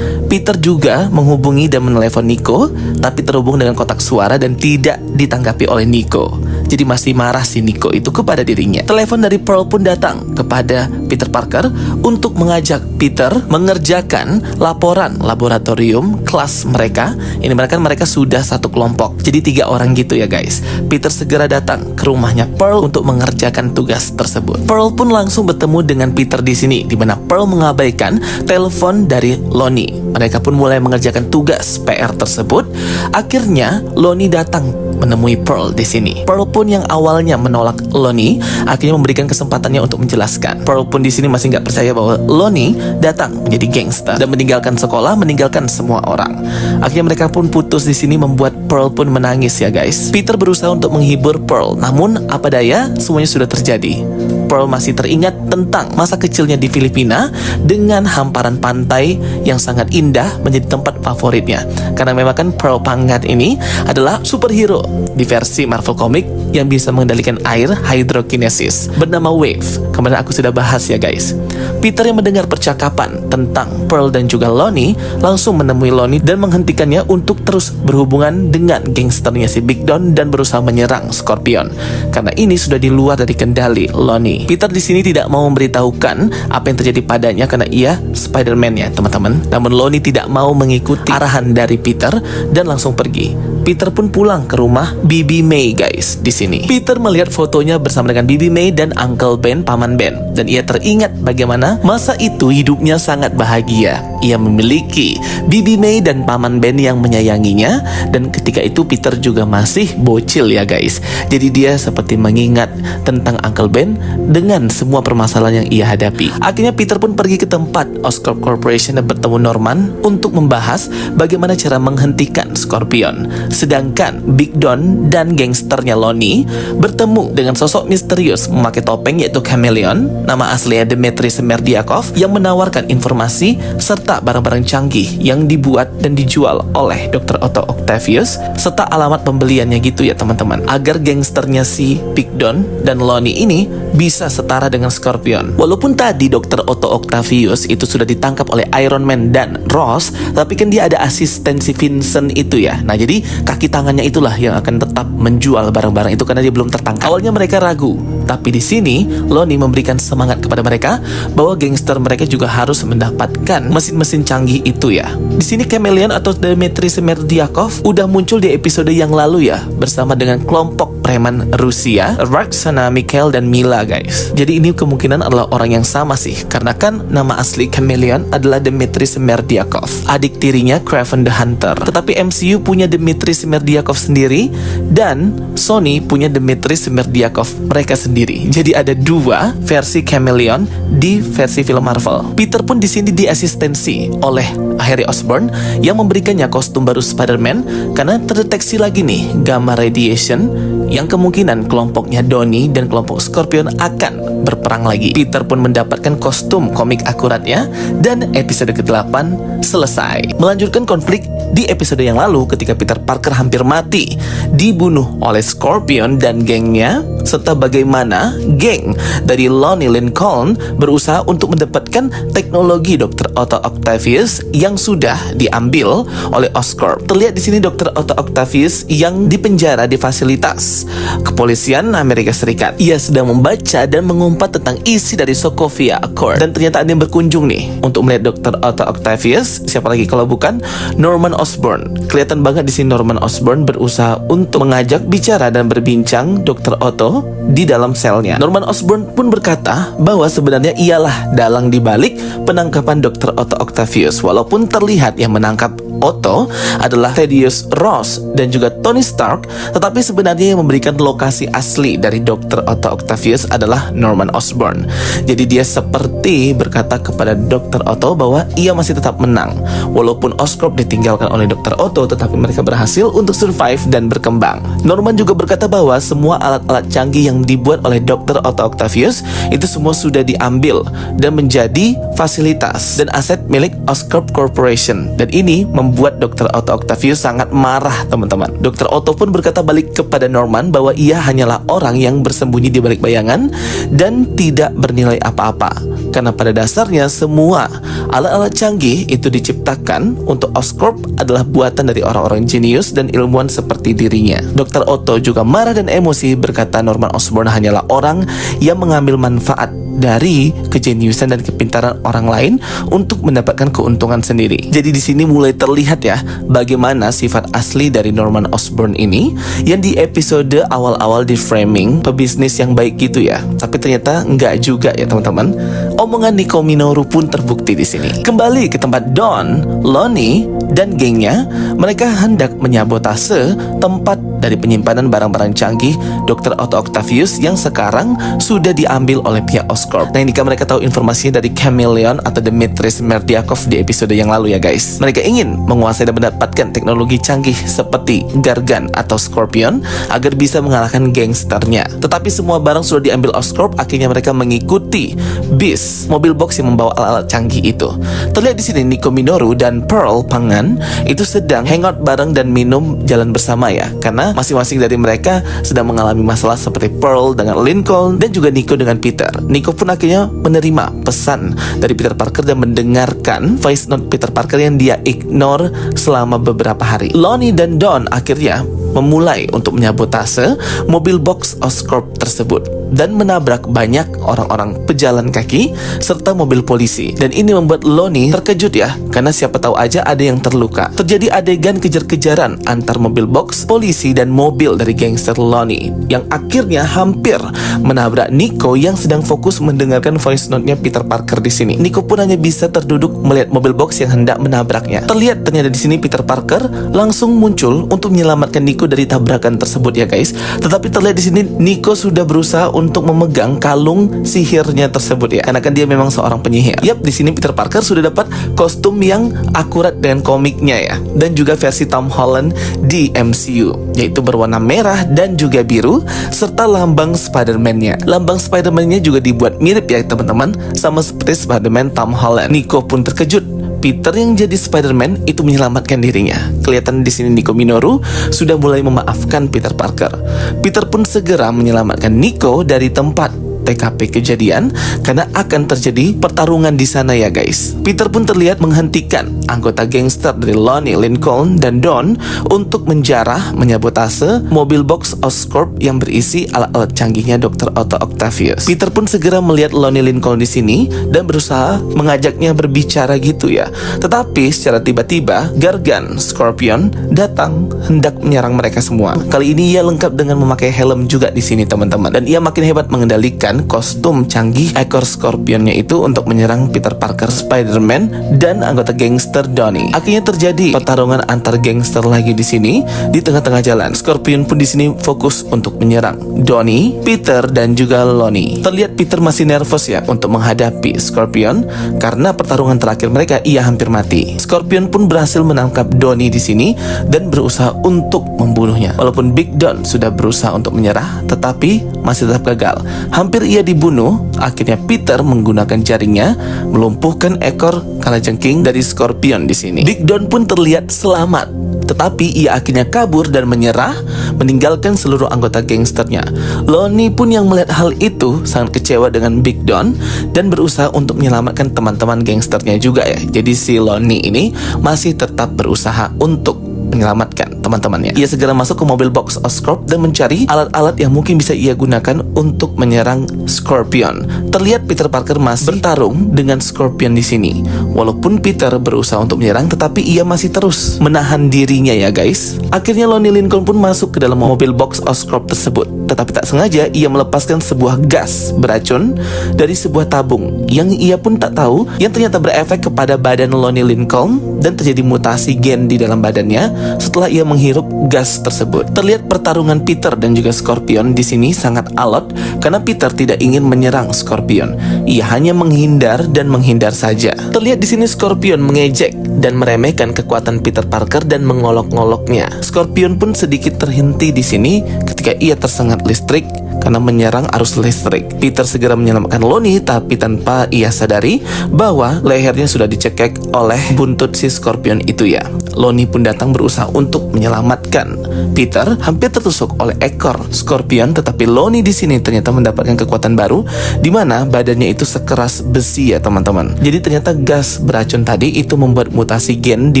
A: Peter juga menghubungi dan menelepon Nico, tapi terhubung dengan kotak suara dan tidak ditanggapi oleh Nico. Jadi masih marah si Nico itu kepada dirinya. Telepon dari Pearl pun datang kepada Peter Parker untuk mengajak Peter mengerjakan laporan laboratorium kelas mereka. Ini mereka sudah satu kelompok. Jadi 3 orang gitu ya guys. Peter segera datang ke rumahnya Pearl untuk mengerjakan tugas tersebut. Pearl pun langsung bertemu dengan Peter di sini, di mana Pearl mengabaikan telepon dari Lonnie. Mereka pun mulai mengerjakan tugas PR tersebut. Akhirnya Lonnie datang menemui Pearl di sini. Pearl pun yang awalnya menolak Lonnie akhirnya memberikan kesempatannya untuk menjelaskan. Pearl pun di sini masih nggak percaya bahwa Lonnie datang menjadi gangster dan meninggalkan sekolah, meninggalkan semua orang. Akhirnya mereka pun putus di sini, membuat Pearl pun menangis ya guys. Peter berusaha untuk menghibur Pearl, namun apa daya semuanya sudah terjadi. Pearl masih teringat tentang masa kecilnya di Filipina dengan hamparan pantai yang sangat indah menjadi tempat favoritnya. Karena memang kan Pearl Panggat ini adalah superhero di versi Marvel Comic yang bisa mengendalikan air hydrokinesis bernama Wave. Kemarin aku sudah bahas ya guys. Peter yang mendengar percakapan tentang Pearl dan juga Lonnie langsung menemui Lonnie dan menghentikannya untuk terus berhubungan dengan gangsternya si Big Don dan berusaha menyerang Scorpion. Karena ini sudah di luar dari kendali Lonnie. Peter di sini tidak mau memberitahukan apa yang terjadi padanya karena ia Spider-Man ya teman-teman. Namun Lonnie tidak mau mengikuti arahan dari Peter dan langsung pergi. Peter pun pulang ke rumah Bibi May guys di sini. Peter melihat fotonya bersama dengan Bibi May dan Uncle Ben, Paman Ben, dan ia teringat bagaimana masa itu hidupnya sangat bahagia. Ia memiliki Bibi May dan Paman Ben yang menyayanginya, dan ketika itu Peter juga masih bocil ya guys. Jadi dia seperti mengingat tentang Uncle Ben dengan semua permasalahan yang ia hadapi. Akhirnya Peter pun pergi ke tempat Oscorp Corporation dan bertemu Norman untuk membahas bagaimana cara menghentikan Scorpion. Sedangkan Big Don dan gangsternya Lonnie bertemu dengan sosok misterius memakai topeng yaitu Chameleon, nama aslinya Dmitry Smerdyakov, yang menawarkan informasi serta barang-barang canggih yang dibuat dan dijual oleh Dr. Otto Octavius serta alamat pembeliannya gitu ya teman-teman, agar gangsternya si Big Don dan Lonnie ini bisa setara dengan Scorpion. Walaupun tadi Dr. Otto Octavius itu sudah ditangkap oleh Iron Man dan Ross, tapi kan dia ada asisten si Vincent itu ya. Nah jadi kaki tangannya itulah yang akan tetap menjual barang-barang itu karena dia belum tertangkap. Awalnya mereka ragu, tapi di sini Lonnie memberikan semangat kepada mereka bahwa gangster mereka juga harus mendapatkan mesin-mesin canggih itu ya. Di sini Chameleon atau Dmitry Smerdyakov udah muncul di episode yang lalu ya, bersama dengan kelompok preman Rusia, Roxana, Mikhail dan Mila guys. Jadi ini kemungkinan adalah orang yang sama sih, karena kan nama asli Chameleon adalah Dmitry Smerdyakov, adik tirinya Kraven the Hunter. Tetapi MCU punya Dmitry Smerdyakov sendiri dan Sony punya Dmitry Smerdyakov mereka sendiri. Jadi ada 2 versi Chameleon di versi film Marvel. Peter pun di sini diasistensi oleh Harry Osborn yang memberikannya kostum baru Spider-Man karena terdeteksi lagi nih gamma radiation yang kemungkinan kelompoknya Donnie dan kelompok Scorpion akan berperang lagi. Peter pun mendapatkan kostum komik akuratnya dan episode ke-8 selesai. Melanjutkan konflik di episode yang lalu ketika Peter Parker hampir mati dibunuh oleh Scorpion dan gengnya, serta bagaimana geng dari Lonnie Lincoln berusaha untuk mendapatkan teknologi Dr. Otto Octavius yang sudah diambil oleh Oscorp. Terlihat di sini Dr. Otto Octavius yang dipenjara di fasilitas kepolisian Amerika Serikat. Ia sedang membaca dan mengumpat tentang isi dari Sokovia Accord, dan ternyata ada yang berkunjung nih untuk melihat Dr. Otto Octavius. Siapa lagi kalau bukan Norman Osborn. Kelihatan banget di sini Norman Osborn berusaha untuk mengajak bicara dan berbincang Dr. Otto di dalam selnya. Norman Osborn pun berkata bahwa sebenarnya ialah dalang dibalik penangkapan Dr. Otto Octavius, walaupun terlihat yang menangkap Otto adalah Thaddeus Ross dan juga Tony Stark, tetapi sebenarnya yang memberikan lokasi asli dari Dr. Otto Octavius adalah Norman Osborn. Jadi dia seperti berkata kepada Dr. Otto bahwa ia masih tetap menang. Walaupun Oscorp ditinggalkan oleh Dr. Otto, tetapi mereka berhasil untuk survive dan berkembang. Norman juga berkata bahwa semua alat-alat canggih yang dibuat oleh Dr. Otto Octavius itu semua sudah diambil dan menjadi fasilitas dan aset milik Oscorp Corporation. Dan ini membuat Dr. Otto Octavius sangat marah, teman-teman. Dr. Otto pun berkata balik kepada Norman bahwa ia hanyalah orang yang bersembunyi di balik bayangan dan tidak bernilai apa-apa. Karena pada dasarnya semua alat-alat canggih itu diciptakan untuk Oscorp adalah buatan dari orang-orang jenius dan ilmuwan seperti dirinya. Dr. Otto juga marah dan emosi berkata Norman Osborn hanyalah orang yang mengambil manfaat dari kejeniusan dan kepintaran orang lain untuk mendapatkan keuntungan sendiri. Jadi di sini mulai terlihat ya bagaimana sifat asli dari Norman Osborn ini yang di episode awal-awal di framing pebisnis yang baik gitu ya. Tapi ternyata enggak juga ya teman-teman. Omongan Nico Minoru pun terbukti di sini. Kembali ke tempat Don, Lonnie dan gengnya, mereka hendak menyabotase tempat dari penyimpanan barang-barang canggih Dr. Otto Octavius yang sekarang sudah diambil oleh pihak Oscorp. Nah, ini kan mereka tahu informasinya dari Chameleon atau Dmitris Merdiakov di episode yang lalu ya guys. Mereka ingin menguasai dan mendapatkan teknologi canggih seperti Gargan atau Scorpion agar bisa mengalahkan gangsternya. Tetapi semua barang sudah diambil Oscorp, akhirnya mereka mengikuti bis, mobil box yang membawa alat-alat canggih itu. Terlihat di sini Nico Minoru dan Pearl Pangan itu sedang hangout bareng dan minum jalan bersama ya, karena masing-masing dari mereka sedang mengalami masalah seperti Pearl dengan Lincoln dan juga Nico dengan Peter. Nico pun akhirnya menerima pesan dari Peter Parker dan mendengarkan voice note Peter Parker yang dia ignore selama beberapa hari. Lonnie dan Don akhirnya memulai untuk menyabotase mobil box Oscorp tersebut dan menabrak banyak orang-orang pejalan kaki serta mobil polisi. Dan ini membuat Lonnie terkejut ya, karena siapa tahu aja ada yang terluka. Terjadi adegan kejar-kejaran antar mobil box, polisi dan mobil dari gangster Lonnie yang akhirnya hampir menabrak Nico yang sedang fokus mendengarkan voice note-nya Peter Parker di sini. Nico pun hanya bisa terduduk melihat mobil box yang hendak menabraknya. Terlihat ternyata di sini Peter Parker langsung muncul untuk menyelamatkan Nico dari tabrakan tersebut ya guys. Tetapi terlihat di sini Nico sudah berusaha untuk memegang kalung sihirnya tersebut ya, karena kan dia memang seorang penyihir. Yap, di sini Peter Parker sudah dapat kostum yang akurat dengan komiknya ya, dan juga versi Tom Holland di MCU, yaitu berwarna merah dan juga biru serta lambang Spider-Man-nya. Lambang Spider-Man-nya juga dibuat mirip ya teman-teman, sama seperti Spider-Man Tom Holland. Nico pun terkejut Peter yang jadi Spider-Man itu menyelamatkan dirinya. Kelihatan di sini Nico Minoru sudah mulai memaafkan Peter Parker. Peter pun segera menyelamatkan Nico dari tempat TKP kejadian karena akan terjadi pertarungan di sana ya guys. Peter pun terlihat menghentikan anggota gangster dari Lonnie, Lincoln dan Don untuk menjarah, menyabotase mobil box Oscorp yang berisi alat-alat canggihnya Dr. Otto Octavius. Peter pun segera melihat Lonnie, Lincoln di sini dan berusaha mengajaknya berbicara gitu ya. Tetapi secara tiba-tiba Gargan, Scorpion datang hendak menyerang mereka semua. Kali ini ia lengkap dengan memakai helm juga di sini teman-teman, dan ia makin hebat mengendalikan kostum canggih ekor Scorpionnya itu untuk menyerang Peter Parker, Spider-Man dan anggota gangster Donnie. Akhirnya terjadi pertarungan antar gangster lagi di sini di tengah-tengah jalan. Scorpion pun di sini fokus untuk menyerang Donnie, Peter dan juga Lonnie. Terlihat Peter masih nervous ya untuk menghadapi Scorpion karena pertarungan terakhir mereka ia hampir mati. Scorpion pun berhasil menangkap Donnie di sini dan berusaha untuk membunuhnya. Walaupun Big Don sudah berusaha untuk menyerah, tetapi masih tetap gagal. Hampir ia dibunuh. Akhirnya Peter menggunakan jaringnya melumpuhkan ekor kalajengking dari Scorpion di sini. Big Don pun terlihat selamat, tetapi ia akhirnya kabur dan menyerah, meninggalkan seluruh anggota gangsternya. Lonnie pun yang melihat hal itu sangat kecewa dengan Big Don dan berusaha untuk menyelamatkan teman-teman gangsternya juga ya. Jadi si Lonnie ini masih tetap berusaha untuk menyelamatkan teman-temannya. Ia segera masuk ke mobil box Oscorp dan mencari alat-alat yang mungkin bisa ia gunakan untuk menyerang Scorpion. Terlihat Peter Parker masih bertarung dengan Scorpion di sini. Walaupun Peter berusaha untuk menyerang, tetapi ia masih terus menahan dirinya ya guys. Akhirnya Lonnie Lincoln pun masuk ke dalam mobil box Oscorp tersebut. Tetapi tak sengaja ia melepaskan sebuah gas beracun dari sebuah tabung yang ia pun tak tahu, yang ternyata berefek kepada badan Lonnie Lincoln dan terjadi mutasi gen di dalam badannya setelah ia menghirup gas tersebut. Terlihat pertarungan Peter dan juga Scorpion di sini sangat alot karena Peter tidak ingin menyerang Scorpion. Ia hanya menghindar dan menghindar saja. Terlihat di sini Scorpion mengejek dan meremehkan kekuatan Peter Parker dan mengolok-ngoloknya. Scorpion pun sedikit terhenti di sini ketika ia tersengat listrik karena menyerang arus listrik. Peter segera menyelamatkan Lonnie, tapi tanpa ia sadari bahwa lehernya sudah dicekek oleh buntut si Scorpion itu ya. Lonnie pun datang berusaha untuk menyelamatkan Peter, hampir tertusuk oleh ekor Scorpion, tetapi Lonnie di sini ternyata mendapatkan kekuatan baru di mana badannya itu sekeras besi ya teman-teman. Jadi ternyata gas beracun tadi itu membuat mutasi gen di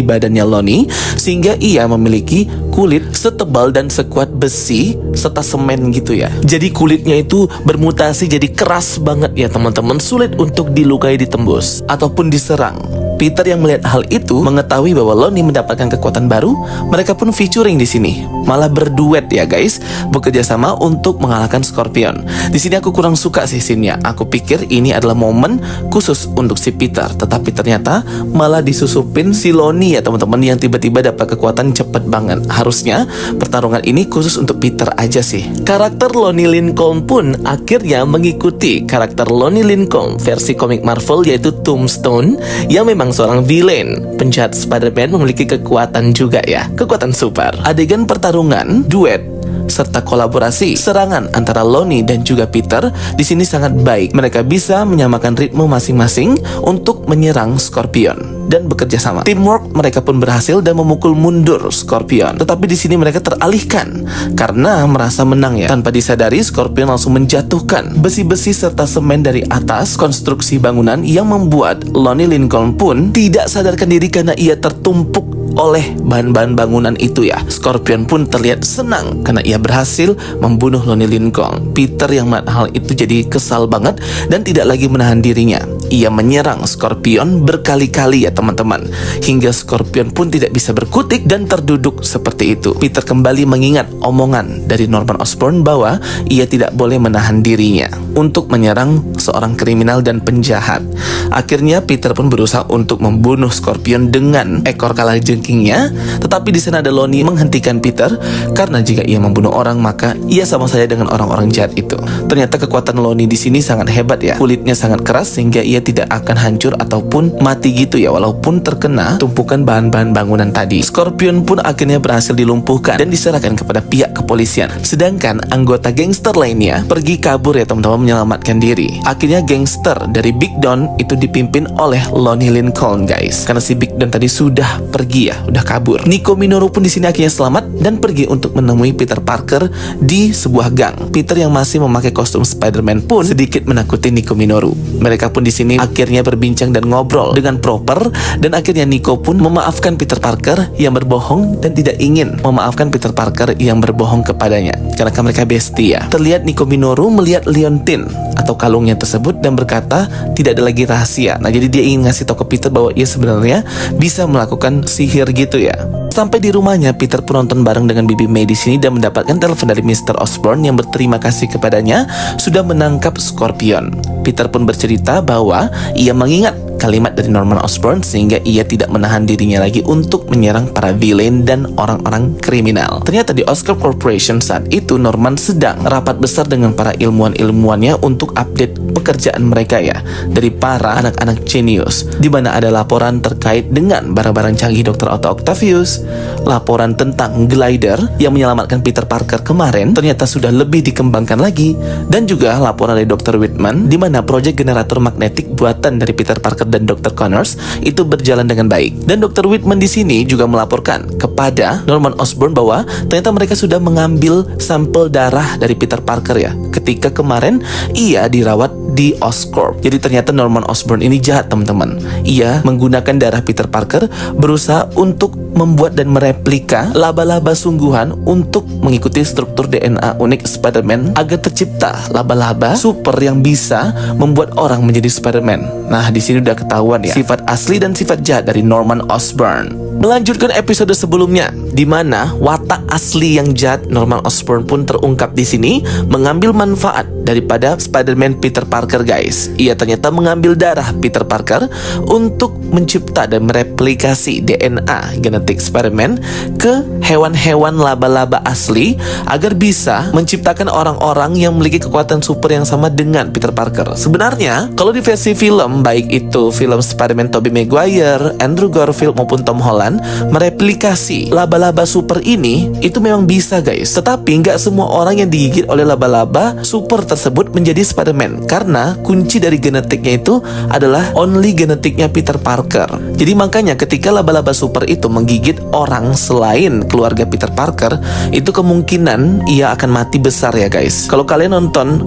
A: badannya Lonnie sehingga ia memiliki kulit setebal dan sekuat besi serta semen gitu ya. Jadi kulitnya itu bermutasi jadi keras banget ya teman-teman, sulit untuk dilukai, ditembus ataupun diserang. Peter yang melihat hal itu mengetahui bahwa Lonnie mendapatkan kekuatan baru. Mereka pun featuring di sini, malah berduet ya guys, bekerja sama untuk mengalahkan Scorpion. Di sini aku kurang suka sih scene-nya. Aku pikir ini adalah momen khusus untuk si Peter, tetapi ternyata malah disusupin si Lonnie ya teman-teman, yang tiba-tiba dapat kekuatan cepet banget. Harusnya pertarungan ini khusus untuk Peter aja sih. Karakter Lonnie Lincoln pun akhirnya mengikuti karakter Lonnie Lincoln versi komik Marvel, yaitu Tombstone, yang memang seorang villain penjahat Spider-Man, memiliki kekuatan juga ya, kekuatan super. Adegan pertarungan, duet serta kolaborasi serangan antara Lonnie dan juga Peter di sini sangat baik. Mereka bisa menyamakan ritme masing-masing untuk menyerang Scorpion dan bekerja sama. Teamwork mereka pun berhasil dan memukul mundur Scorpion. Tetapi di sini mereka teralihkan karena merasa menang ya. Tanpa disadari, Scorpion langsung menjatuhkan besi-besi serta semen dari atas konstruksi bangunan yang membuat Lonnie Lincoln pun tidak sadarkan diri karena ia tertumpuk oleh bahan-bahan bangunan itu ya. Scorpion pun terlihat senang karena ia berhasil membunuh Lonnie Lincoln. Peter yang melihat hal itu jadi kesal banget dan tidak lagi menahan dirinya. Ia menyerang Scorpion berkali-kali ya teman-teman, hingga Scorpion pun tidak bisa berkutik dan terduduk seperti itu. Peter kembali mengingat omongan dari Norman Osborn bahwa ia tidak boleh menahan dirinya untuk menyerang seorang kriminal dan penjahat. Akhirnya Peter pun berusaha untuk membunuh Scorpion dengan ekor kalajengkingnya, tetapi di sana ada Lonnie menghentikan Peter karena jika ia membunuh orang maka ia sama saja dengan orang-orang jahat itu. Ternyata kekuatan Lonnie di sini sangat hebat ya. Kulitnya sangat keras sehingga ia tidak akan hancur ataupun mati gitu ya, walaupun terkena tumpukan bahan-bahan bangunan tadi. Scorpion pun akhirnya berhasil dilumpuhkan dan diserahkan kepada pihak kepolisian. Sedangkan anggota gangster lainnya pergi kabur ya teman-teman, menyelamatkan diri. Akhirnya gangster dari Big Don itu dipimpin oleh Lonnie Lincoln guys, karena si Big Don tadi sudah pergi ya, udah kabur. Nico Minoru pun di sini akhirnya selamat dan pergi untuk menemui Peter Parker di sebuah gang. Peter yang masih memakai kostum Spider-Man pun sedikit menakuti Nico Minoru. Mereka pun di sini akhirnya berbincang dan ngobrol dengan proper, dan akhirnya Nico pun memaafkan Peter Parker yang berbohong dan tidak ingin memaafkan Peter Parker yang berbohong kepadanya karena mereka bestie ya. Terlihat Nico Minoru melihat liontin atau kalungnya tersebut dan berkata tidak ada lagi rahasia. Nah, jadi dia ingin ngasih tahu ke Peter bahwa ia sebenarnya bisa melakukan sihir gitu ya. Sampai di rumahnya, Peter pun nonton bareng dengan Bibi May di sini dan mendapatkan telepon dari Mr. Osborn yang berterima kasih kepadanya sudah menangkap Scorpion. Peter pun bercerita bahwa ia mengingat kalimat dari Norman Osborn sehingga ia tidak menahan dirinya lagi untuk menyerang para villain dan orang-orang kriminal. Ternyata di Oscorp Corporation saat itu Norman sedang rapat besar dengan para ilmuwan-ilmuwannya untuk update pekerjaan mereka ya, dari para anak-anak genius, di mana ada laporan terkait dengan barang-barang canggih Dr. Otto Octavius, laporan tentang glider yang menyelamatkan Peter Parker kemarin ternyata sudah lebih dikembangkan lagi, dan juga laporan dari Dr. Whitman di mana proyek generator magnetik buatan dari Peter Parker dan Dr. Connors itu berjalan dengan baik. Dan Dr. Whitman di sini juga melaporkan kepada Norman Osborn bahwa ternyata mereka sudah mengambil sampel darah dari Peter Parker ya, ketika kemarin ia dirawat di Oscorp. Jadi ternyata Norman Osborn ini jahat teman-teman. Ia menggunakan darah Peter Parker berusaha untuk membuat dan mereplika laba-laba sungguhan untuk mengikuti struktur DNA unik Spider-Man agar tercipta laba-laba super yang bisa membuat orang menjadi Spider-Man. Nah, di sini udah ketahuan ya sifat asli dan sifat jahat dari Norman Osborn. Melanjutkan episode sebelumnya, di mana watak asli yang jahat Norman Osborn pun terungkap di sini, mengambil manfaat daripada Spider-Man Peter Parker, guys. Ia ternyata mengambil darah Peter Parker untuk mencipta dan mereplikasi DNA genetik Spider-Man ke hewan-hewan laba-laba asli agar bisa menciptakan orang-orang yang memiliki kekuatan super yang sama dengan Peter Parker. Sebenarnya, kalau di versi film, baik itu film Spider-Man Tobey Maguire, Andrew Garfield maupun Tom Holland, mereplikasi laba-laba super ini itu memang bisa, guys. Tetapi nggak semua orang yang digigit oleh laba-laba super tersebut menjadi Spider-Man, karena kunci dari genetiknya itu adalah only genetiknya Peter Parker. Jadi makanya ketika laba-laba super itu menggigit orang selain keluarga Peter Parker, itu kemungkinan ia akan mati besar ya, guys. Kalau kalian nonton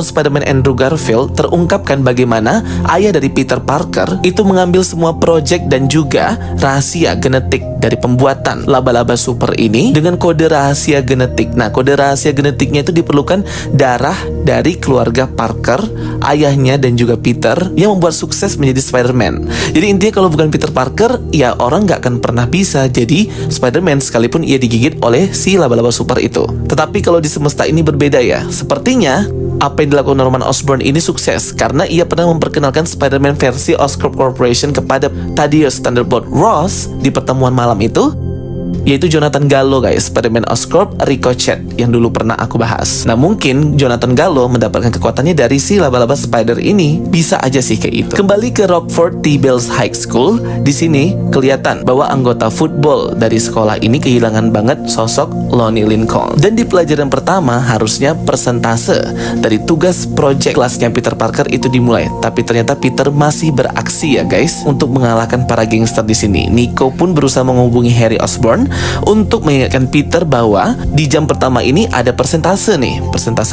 A: Spider-Man Andrew Garfield, terungkapkan bagaimana ayah dari Peter Parker itu mengambil semua project dan juga rahasia genetik dari pembuatan laba-laba super ini dengan kode rahasia genetik. Nah, kode rahasia genetiknya itu diperlukan darah dari keluarga Parker, ayahnya dan juga Peter, yang membuat sukses menjadi Spider-Man. Jadi intinya kalau bukan Peter Parker, ya orang nggak akan pernah bisa jadi Spider-Man sekalipun ia digigit oleh si laba-laba super itu. Tetapi kalau di semesta ini berbeda ya. Sepertinya apa yang dilakukan Norman Osborn ini sukses karena ia pernah memperkenalkan Spider-Man versi Oscorp Corporation kepada Thaddeus Thunderbolt Ross di pertemuan malam itu, yaitu Jonathan Gallo, guys, Spider-Man Oscorp Ricochet yang dulu pernah aku bahas. Nah, mungkin Jonathan Gallo mendapatkan kekuatannya dari si laba-laba spider ini. Bisa aja sih kayak itu. Kembali ke Rockford T. Bells High School, di sini kelihatan bahwa anggota football dari sekolah ini kehilangan banget sosok Lonnie Lincoln. Dan di pelajaran pertama harusnya persentase dari tugas project kelasnya Peter Parker itu dimulai, tapi ternyata Peter masih beraksi ya, guys, untuk mengalahkan para gangster di sini. Nico pun berusaha menghubungi Harry Osborn untuk mengingatkan Peter bahwa di jam pertama ini ada persentase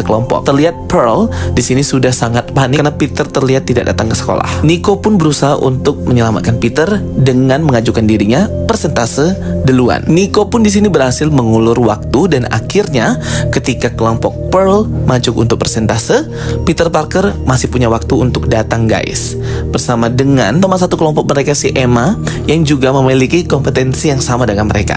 A: kelompok. Terlihat Pearl di sini sudah sangat panik karena Peter terlihat tidak datang ke sekolah. Nico pun berusaha untuk menyelamatkan Peter dengan mengajukan dirinya persentase duluan. Nico pun di sini berhasil mengulur waktu dan akhirnya ketika kelompok Pearl maju untuk persentase, Peter Parker masih punya waktu untuk datang, guys. Bersama dengan teman satu kelompok mereka, si Emma, yang juga memiliki kompetensi yang sama dengan mereka.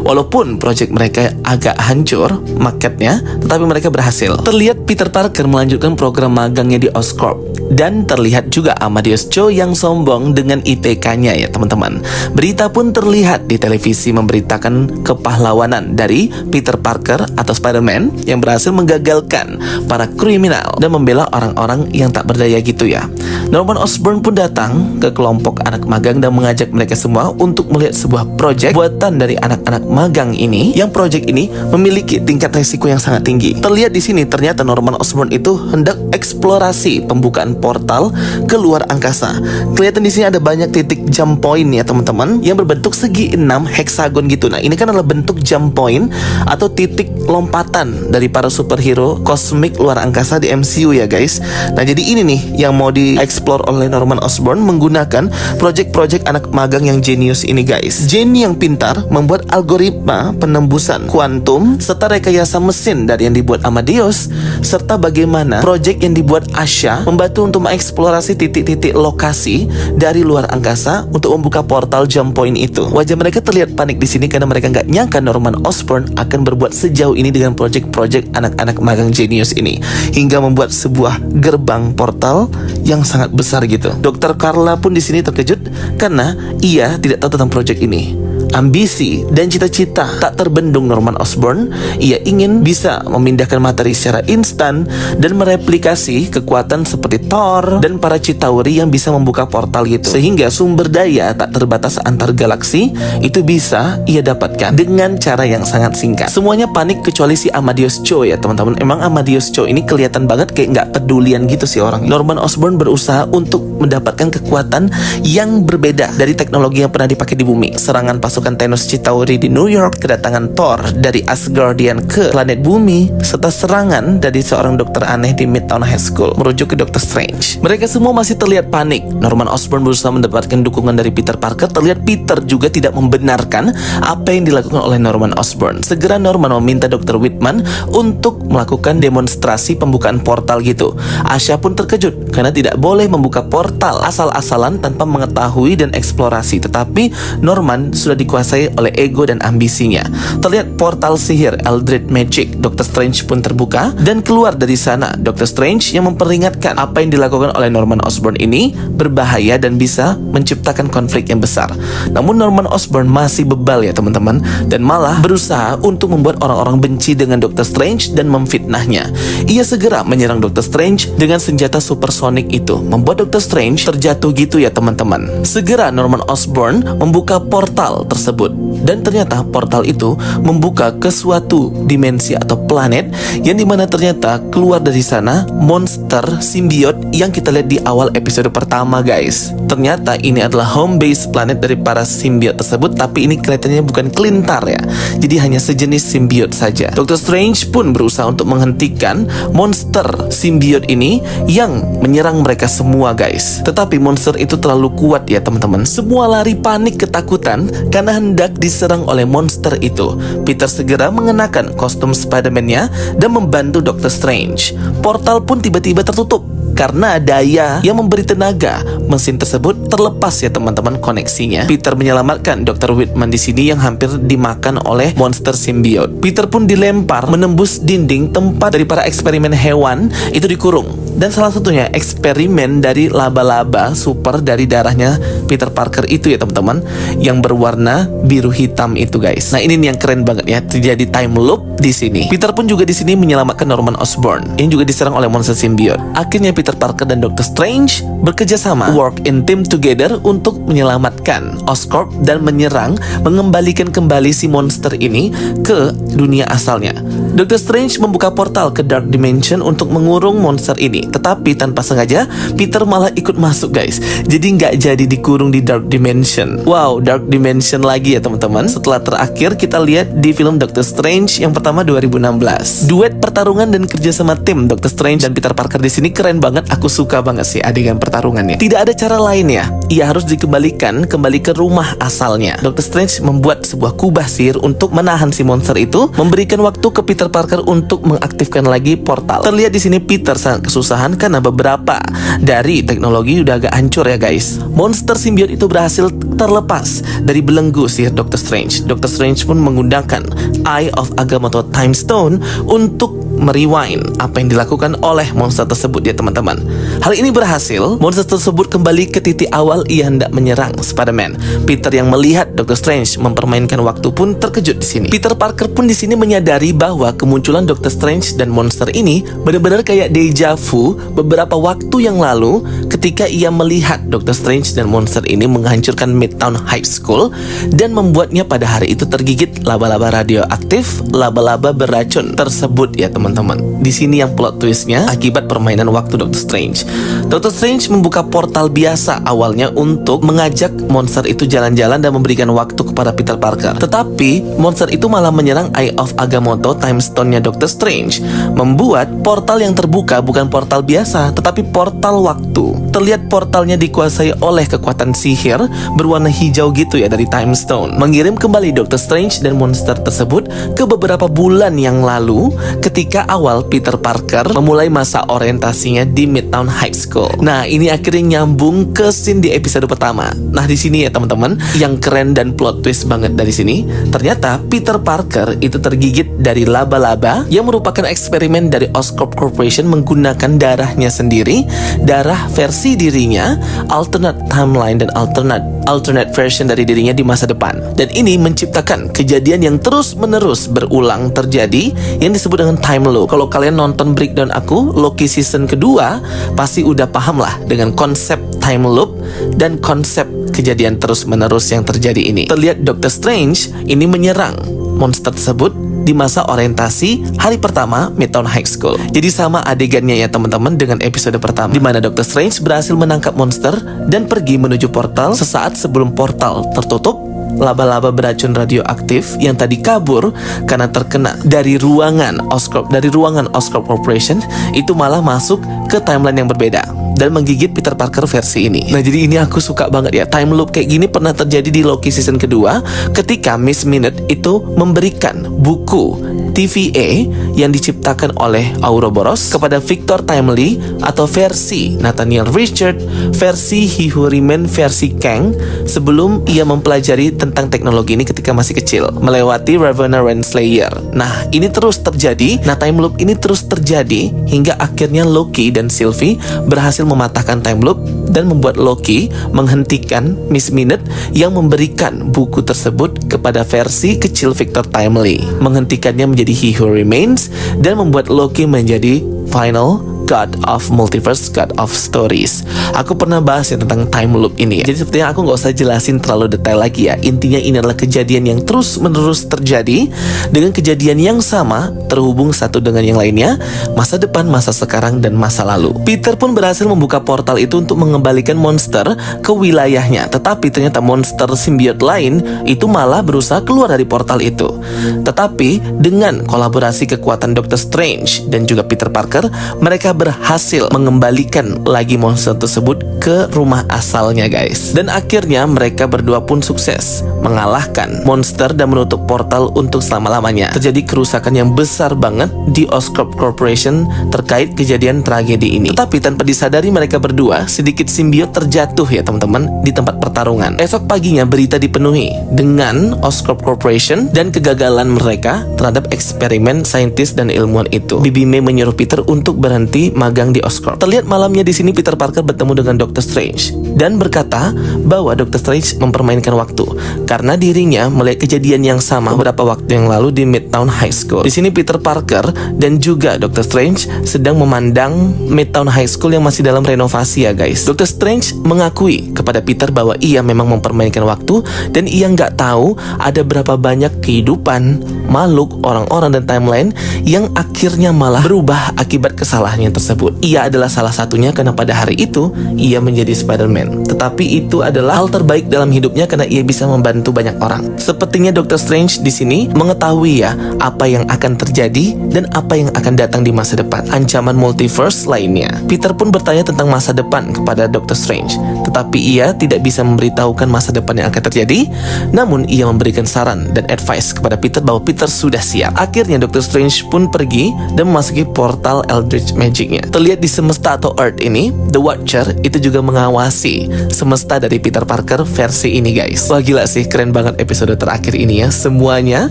A: Walaupun proyek mereka agak hancur marketnya, tetapi mereka berhasil. Terlihat Peter Parker melanjutkan program magangnya di Oscorp. Dan terlihat juga Amadeus Cho yang sombong dengan IPK-nya ya, teman-teman. Berita pun terlihat di televisi memberitakan kepahlawanan dari Peter Parker atau Spider-Man yang berhasil menggagalkan para kriminal dan membela orang-orang yang tak berdaya gitu ya. Norman Osborn pun datang ke kelompok anak magang dan mengajak mereka semua untuk melihat sebuah proyek buatan dari anak-anak magang ini, yang proyek ini memiliki tingkat resiko yang sangat tinggi. Terlihat di sini ternyata Norman Osborn itu hendak eksplorasi pembukaan portal ke luar angkasa. Kelihatan di sini ada banyak titik jump point ya, teman-teman, yang berbentuk segi 6 heksagon gitu. Nah, ini kan adalah bentuk jump point atau titik lompatan dari para superhero kosmik luar angkasa di MCU ya, guys. Nah, jadi ini nih yang mau dieksplor oleh Norman Osborn menggunakan project-project anak magang yang genius ini, guys. Jenny yang pintar membuat algoritma penembusan kuantum serta rekayasa mesin dari yang dibuat Amadeus, serta bagaimana project yang dibuat Asha membantu untuk mengeksplorasi titik-titik lokasi dari luar angkasa untuk membuka portal jump point itu. Wajah mereka terlihat panik di sini karena mereka nggak nyangka Norman Osborn akan berbuat sejauh ini dengan project-project anak-anak magang genius ini, hingga membuat sebuah gerbang portal yang sangat besar gitu. Dr. Carla pun di sini terkejut karena ia tidak tahu tentang project ini. Ambisi dan cita-cita tak terbendung Norman Osborn. Ia ingin bisa memindahkan materi secara instan dan mereplikasi kekuatan seperti Thor dan para Chitauri yang bisa membuka portal gitu, sehingga sumber daya tak terbatas antar galaksi itu bisa ia dapatkan dengan cara yang sangat singkat. Semuanya panik kecuali si Amadeus Cho ya, teman-teman. Emang Amadeus Cho ini kelihatan banget kayak nggak pedulian gitu sih orang. Norman Osborn berusaha untuk mendapatkan kekuatan yang berbeda dari teknologi yang pernah dipakai di bumi. Serangan pasukan pasukan Thanos Chitauri di New York, kedatangan Thor dari Asgardian ke planet bumi, serta serangan dari seorang dokter aneh di Midtown High School merujuk ke Doctor Strange. Mereka semua masih terlihat panik. Norman Osborn berusaha mendapatkan dukungan dari Peter Parker. Terlihat Peter juga tidak membenarkan apa yang dilakukan oleh Norman Osborn. Segera Norman meminta Dr. Whitman untuk melakukan demonstrasi pembukaan portal gitu. Asha pun terkejut karena tidak boleh membuka portal asal-asalan tanpa mengetahui dan eksplorasi. Tetapi Norman sudah dikuasai oleh ego dan ambisinya. Terlihat portal sihir Eldritch Magic. Dr. Strange pun terbuka dan keluar dari sana. Dr. Strange yang memperingatkan apa yang dilakukan oleh Norman Osborn ini berbahaya dan bisa menciptakan konflik yang besar. Namun Norman Osborn masih bebal ya teman-teman, dan malah berusaha untuk membuat orang-orang benci dengan Dr. Strange dan memfitnahnya. Ia segera menyerang Dr. Strange dengan senjata supersonik itu, membuat Dr. Strange terjatuh gitu ya teman-teman. Segera Norman Osborn membuka portal tersebut, dan ternyata portal itu membuka ke suatu dimensi atau planet yang dimana ternyata keluar dari sana monster simbiot yang kita lihat di awal episode pertama guys. Ternyata ini adalah home base planet dari para simbiot tersebut, tapi ini kelihatannya bukan kelintar ya, jadi hanya sejenis simbiot saja. Dr. Strange pun berusaha untuk menghentikan monster simbiot ini yang menyerang mereka semua guys. Tetapi monster itu terlalu kuat ya teman-teman. Semua lari panik ketakutan karena hendak diserang oleh monster itu. Peter segera mengenakan kostum Spider-Man-nya dan membantu Dr. Strange. Portal pun tiba-tiba tertutup karena daya yang memberi tenaga mesin tersebut terlepas ya teman-teman koneksinya. Peter menyelamatkan Dr. Whitman di sini yang hampir dimakan oleh monster simbiot. Peter pun dilempar menembus dinding tempat dari para eksperimen hewan itu dikurung. Dan salah satunya eksperimen dari laba-laba super dari darahnya Peter Parker itu ya teman-teman, yang berwarna biru hitam itu guys. Nah ini nih yang keren banget ya, terjadi time loop di sini. Peter pun juga di sini menyelamatkan Norman Osborn yang juga diserang oleh monster simbiot. Akhirnya Peter Parker dan Dr. Strange bekerja sama, work in team together untuk menyelamatkan Oscorp dan mengembalikan kembali si monster ini ke dunia asalnya. Dr. Strange membuka portal ke Dark Dimension untuk mengurung monster ini, tetapi tanpa sengaja Peter malah ikut masuk guys. Jadi nggak jadi dikurung di Dark Dimension. Wow, Dark Dimension lagi ya teman-teman. Setelah terakhir kita lihat di film Doctor Strange yang pertama 2016. Duet pertarungan dan kerjasama tim Doctor Strange dan Peter Parker di sini keren banget. Aku suka banget sih adegan pertarungannya. Tidak ada cara lain ya. Ia harus dikembalikan kembali ke rumah asalnya. Doctor Strange membuat sebuah kubah sihir untuk menahan si monster itu, memberikan waktu ke Peter Parker untuk mengaktifkan lagi portal. Terlihat di sini Peter sangat kesusahan karena beberapa dari teknologi udah agak hancur ya guys. Monster simbiot itu berhasil terlepas dari belenggu sihir Doctor Strange. Doctor Strange pun menggunakan Eye of Agamotto Time Stone untuk merewind apa yang dilakukan oleh monster tersebut ya teman-teman. Hal ini berhasil. Monster tersebut kembali ke titik awal ia hendak menyerang Spider-Man. Peter yang melihat Doctor Strange mempermainkan waktu pun terkejut di sini. Peter Parker pun di sini menyadari bahwa kemunculan Doctor Strange dan monster ini benar-benar kayak deja vu beberapa waktu yang lalu ketika ia melihat Doctor Strange dan monster ini menghancurkan Midtown High School dan membuatnya pada hari itu tergigit laba-laba radioaktif, laba-laba beracun tersebut ya teman-teman. Di sini yang plot twistnya akibat permainan waktu Doctor Strange. Doctor Strange membuka portal biasa awalnya untuk mengajak monster itu jalan-jalan dan memberikan waktu kepada Peter Parker. Tetapi monster itu malah menyerang Eye of Agamotto Time Stone-nya Doctor Strange, membuat portal yang terbuka bukan portal biasa, tetapi portal waktu. Terlihat portalnya dikuasai oleh kekuatan sihir berwarna hijau gitu ya dari Time Stone, mengirim kembali Doctor Strange dan monster tersebut ke beberapa bulan yang lalu ketika awal Peter Parker memulai masa orientasinya di Midtown High School. Nah, ini akhirnya nyambung ke scene di episode pertama. Nah, di sini ya teman-teman, yang keren dan plot twist banget dari sini, ternyata Peter Parker itu tergigit dari laba-laba yang merupakan eksperimen dari Oscorp Corporation menggunakan darahnya sendiri, darah versi dirinya, alternate timeline dan alternate version dari dirinya di masa depan. Dan ini menciptakan kejadian yang terus-menerus berulang terjadi yang disebut dengan time loop. Kalau kalian nonton breakdown aku Loki season kedua, pasti udah paham lah dengan konsep time loop dan konsep kejadian terus-menerus yang terjadi ini. Terlihat Doctor Strange ini menyerang monster tersebut di masa orientasi hari pertama Midtown High School. Jadi sama adegannya ya teman-teman dengan episode pertama, di mana Doctor Strange berhasil menangkap monster dan pergi menuju portal sesaat sebelum portal tertutup. laba-laba beracun radioaktif yang tadi kabur karena terkena dari ruangan Oscorp Corporation itu malah masuk ke timeline yang berbeda dan menggigit Peter Parker versi ini. Nah, jadi ini aku suka banget ya. Time loop kayak gini pernah terjadi di Loki season kedua ketika Miss Minute itu memberikan buku TVA yang diciptakan oleh Ouroboros kepada Victor Timely atau versi Nathaniel Richard, versi He Who Remains, versi Kang sebelum ia mempelajari tentang teknologi ini ketika masih kecil melewati Ravenna Renslayer. Nah, ini terus terjadi. Nah, time loop ini terus terjadi hingga akhirnya Loki dan Sylvie berhasil mematahkan time loop dan membuat Loki menghentikan Miss Minute yang memberikan buku tersebut kepada versi kecil Victor Timely, menghentikannya menjadi He Who Remains dan membuat Loki menjadi final God of Multiverse, God of Stories. Aku pernah bahas ya tentang time loop ini ya. Jadi sepertinya aku nggak usah jelasin terlalu detail lagi ya. Intinya ini adalah kejadian yang terus-menerus terjadi dengan kejadian yang sama terhubung satu dengan yang lainnya, masa depan, masa sekarang, dan masa lalu. Peter pun berhasil membuka portal itu untuk mengembalikan monster ke wilayahnya. Tetapi ternyata monster simbiot lain itu malah berusaha keluar dari portal itu. Tetapi dengan kolaborasi kekuatan Doctor Strange dan juga Peter Parker, mereka berhasil mengembalikan lagi monster tersebut ke rumah asalnya, guys. Dan akhirnya mereka berdua pun sukses mengalahkan monster dan menutup portal untuk selama-lamanya. Terjadi kerusakan yang besar banget di Oscorp Corporation terkait kejadian tragedi ini. Tetapi tanpa disadari mereka berdua sedikit simbiot terjatuh ya teman-teman di tempat pertarungan. Esok paginya berita dipenuhi dengan Oscorp Corporation dan kegagalan mereka terhadap eksperimen saintis dan ilmuwan itu. Bibi May menyuruh Peter untuk berhenti magang di Oscorp. Terlihat malamnya di sini Peter Parker bertemu dengan Doctor Strange dan berkata bahwa Doctor Strange mempermainkan waktu karena dirinya melihat kejadian yang sama beberapa waktu yang lalu di Midtown High School. Di sini Peter Parker dan juga Doctor Strange sedang memandang Midtown High School yang masih dalam renovasi ya, guys. Doctor Strange mengakui kepada Peter bahwa ia memang mempermainkan waktu dan ia nggak tahu ada berapa banyak kehidupan, makhluk, orang-orang dan timeline yang akhirnya malah berubah akibat kesalahannya tersebut. Ia adalah salah satunya karena pada hari itu ia menjadi Spider-Man. Tetapi itu adalah hal terbaik dalam hidupnya karena ia bisa membantu banyak orang. Sepertinya Doctor Strange di sini mengetahui ya apa yang akan terjadi dan apa yang akan datang di masa depan, ancaman multiverse lainnya. Peter pun bertanya tentang masa depan kepada Doctor Strange, tetapi ia tidak bisa memberitahukan masa depan yang akan terjadi. Namun ia memberikan saran dan advice kepada Peter bahwa Peter sudah siap. Akhirnya Doctor Strange pun pergi dan memasuki portal Eldritch Magic-nya. Terlihat di semesta atau Earth ini, The Watcher itu juga mengawasi semesta dari Peter Parker versi ini, guys. Wah, gila sih, keren banget episode terakhir ini ya. Semuanya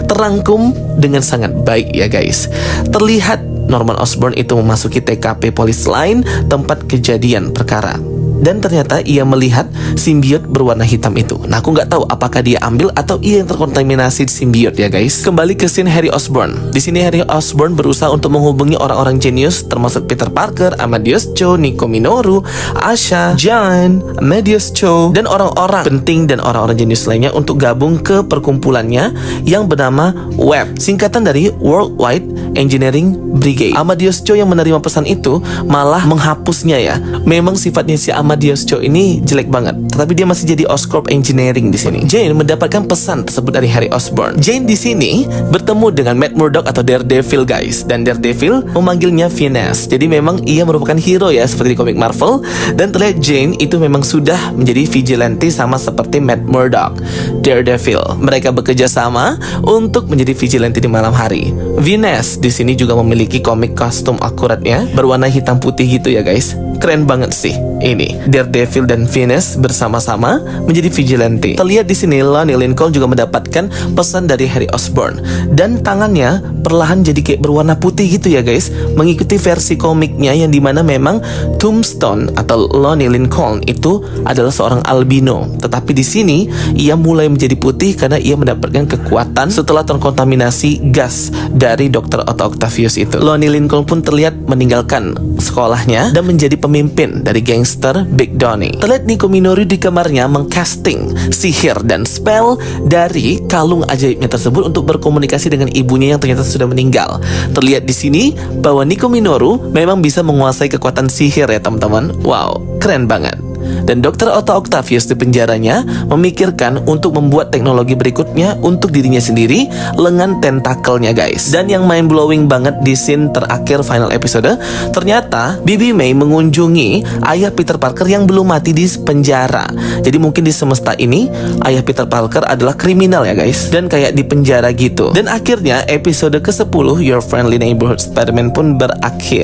A: terangkum dengan sangat baik ya, guys. Terlihat Norman Osborn itu memasuki TKP Police Line, tempat kejadian perkara. Dan ternyata ia melihat simbiot berwarna hitam itu. Nah, aku nggak tahu apakah dia ambil atau ia yang terkontaminasi simbiot ya, guys. Kembali ke scene Harry Osborn. Di sini Harry Osborn berusaha untuk menghubungi orang-orang jenius termasuk Peter Parker, Amadeus Cho, Nico Minoru, Asha, John, Amadeus Cho, dan orang-orang penting dan orang-orang jenius lainnya untuk gabung ke perkumpulannya yang bernama WEB, singkatan dari Worldwide Engineering Brigade. Amadeus Cho yang menerima pesan itu malah menghapusnya ya. Memang sifatnya si Amadeus Cho ini jelek banget, tetapi dia masih jadi Oscorp Engineering di sini. Jane mendapatkan pesan tersebut dari Harry Osborn. Jane di sini bertemu dengan Matt Murdock atau Daredevil, guys, dan Daredevil memanggilnya Finesse. Jadi memang ia merupakan hero ya seperti di komik Marvel, dan terlihat Jane itu memang sudah menjadi vigilante sama seperti Matt Murdock, Daredevil. Mereka bekerja sama untuk menjadi vigilante di malam hari. Finesse di sini juga memiliki komik kostum akuratnya berwarna hitam putih gitu ya, guys. Keren banget sih ini. Daredevil dan Finesse bersama-sama menjadi vigilante. Terlihat di sini Lonnie Lincoln juga mendapatkan pesan dari Harry Osborn dan tangannya perlahan jadi kayak berwarna putih gitu ya, guys, mengikuti versi komiknya yang dimana memang Tombstone atau Lonnie Lincoln itu adalah seorang albino. Tetapi di sini ia mulai menjadi putih karena ia mendapatkan kekuatan setelah terkontaminasi gas dari Dr. Otto Octavius itu. Lonnie Lincoln pun terlihat meninggalkan sekolahnya dan menjadi pemimpin dari gangster Big Donnie. Terlihat Nico Minoru di kamarnya mengcasting sihir dan spell dari kalung ajaibnya tersebut untuk berkomunikasi dengan ibunya yang ternyata sudah meninggal. Terlihat di sini bahwa Nico Minoru memang bisa menguasai kekuatan sihir ya, teman-teman. Wow, keren banget. Dan Dr. Otto Octavius di penjaranya memikirkan untuk membuat teknologi berikutnya untuk dirinya sendiri, lengan tentakelnya guys. Dan yang mind blowing banget di scene terakhir final episode, ternyata Bibi May mengunjungi ayah Peter Parker yang belum mati di penjara. Jadi mungkin di semesta ini ayah Peter Parker adalah kriminal ya guys, dan kayak di penjara gitu. Dan akhirnya episode ke-10 Your Friendly Neighborhood Spider-Man pun berakhir.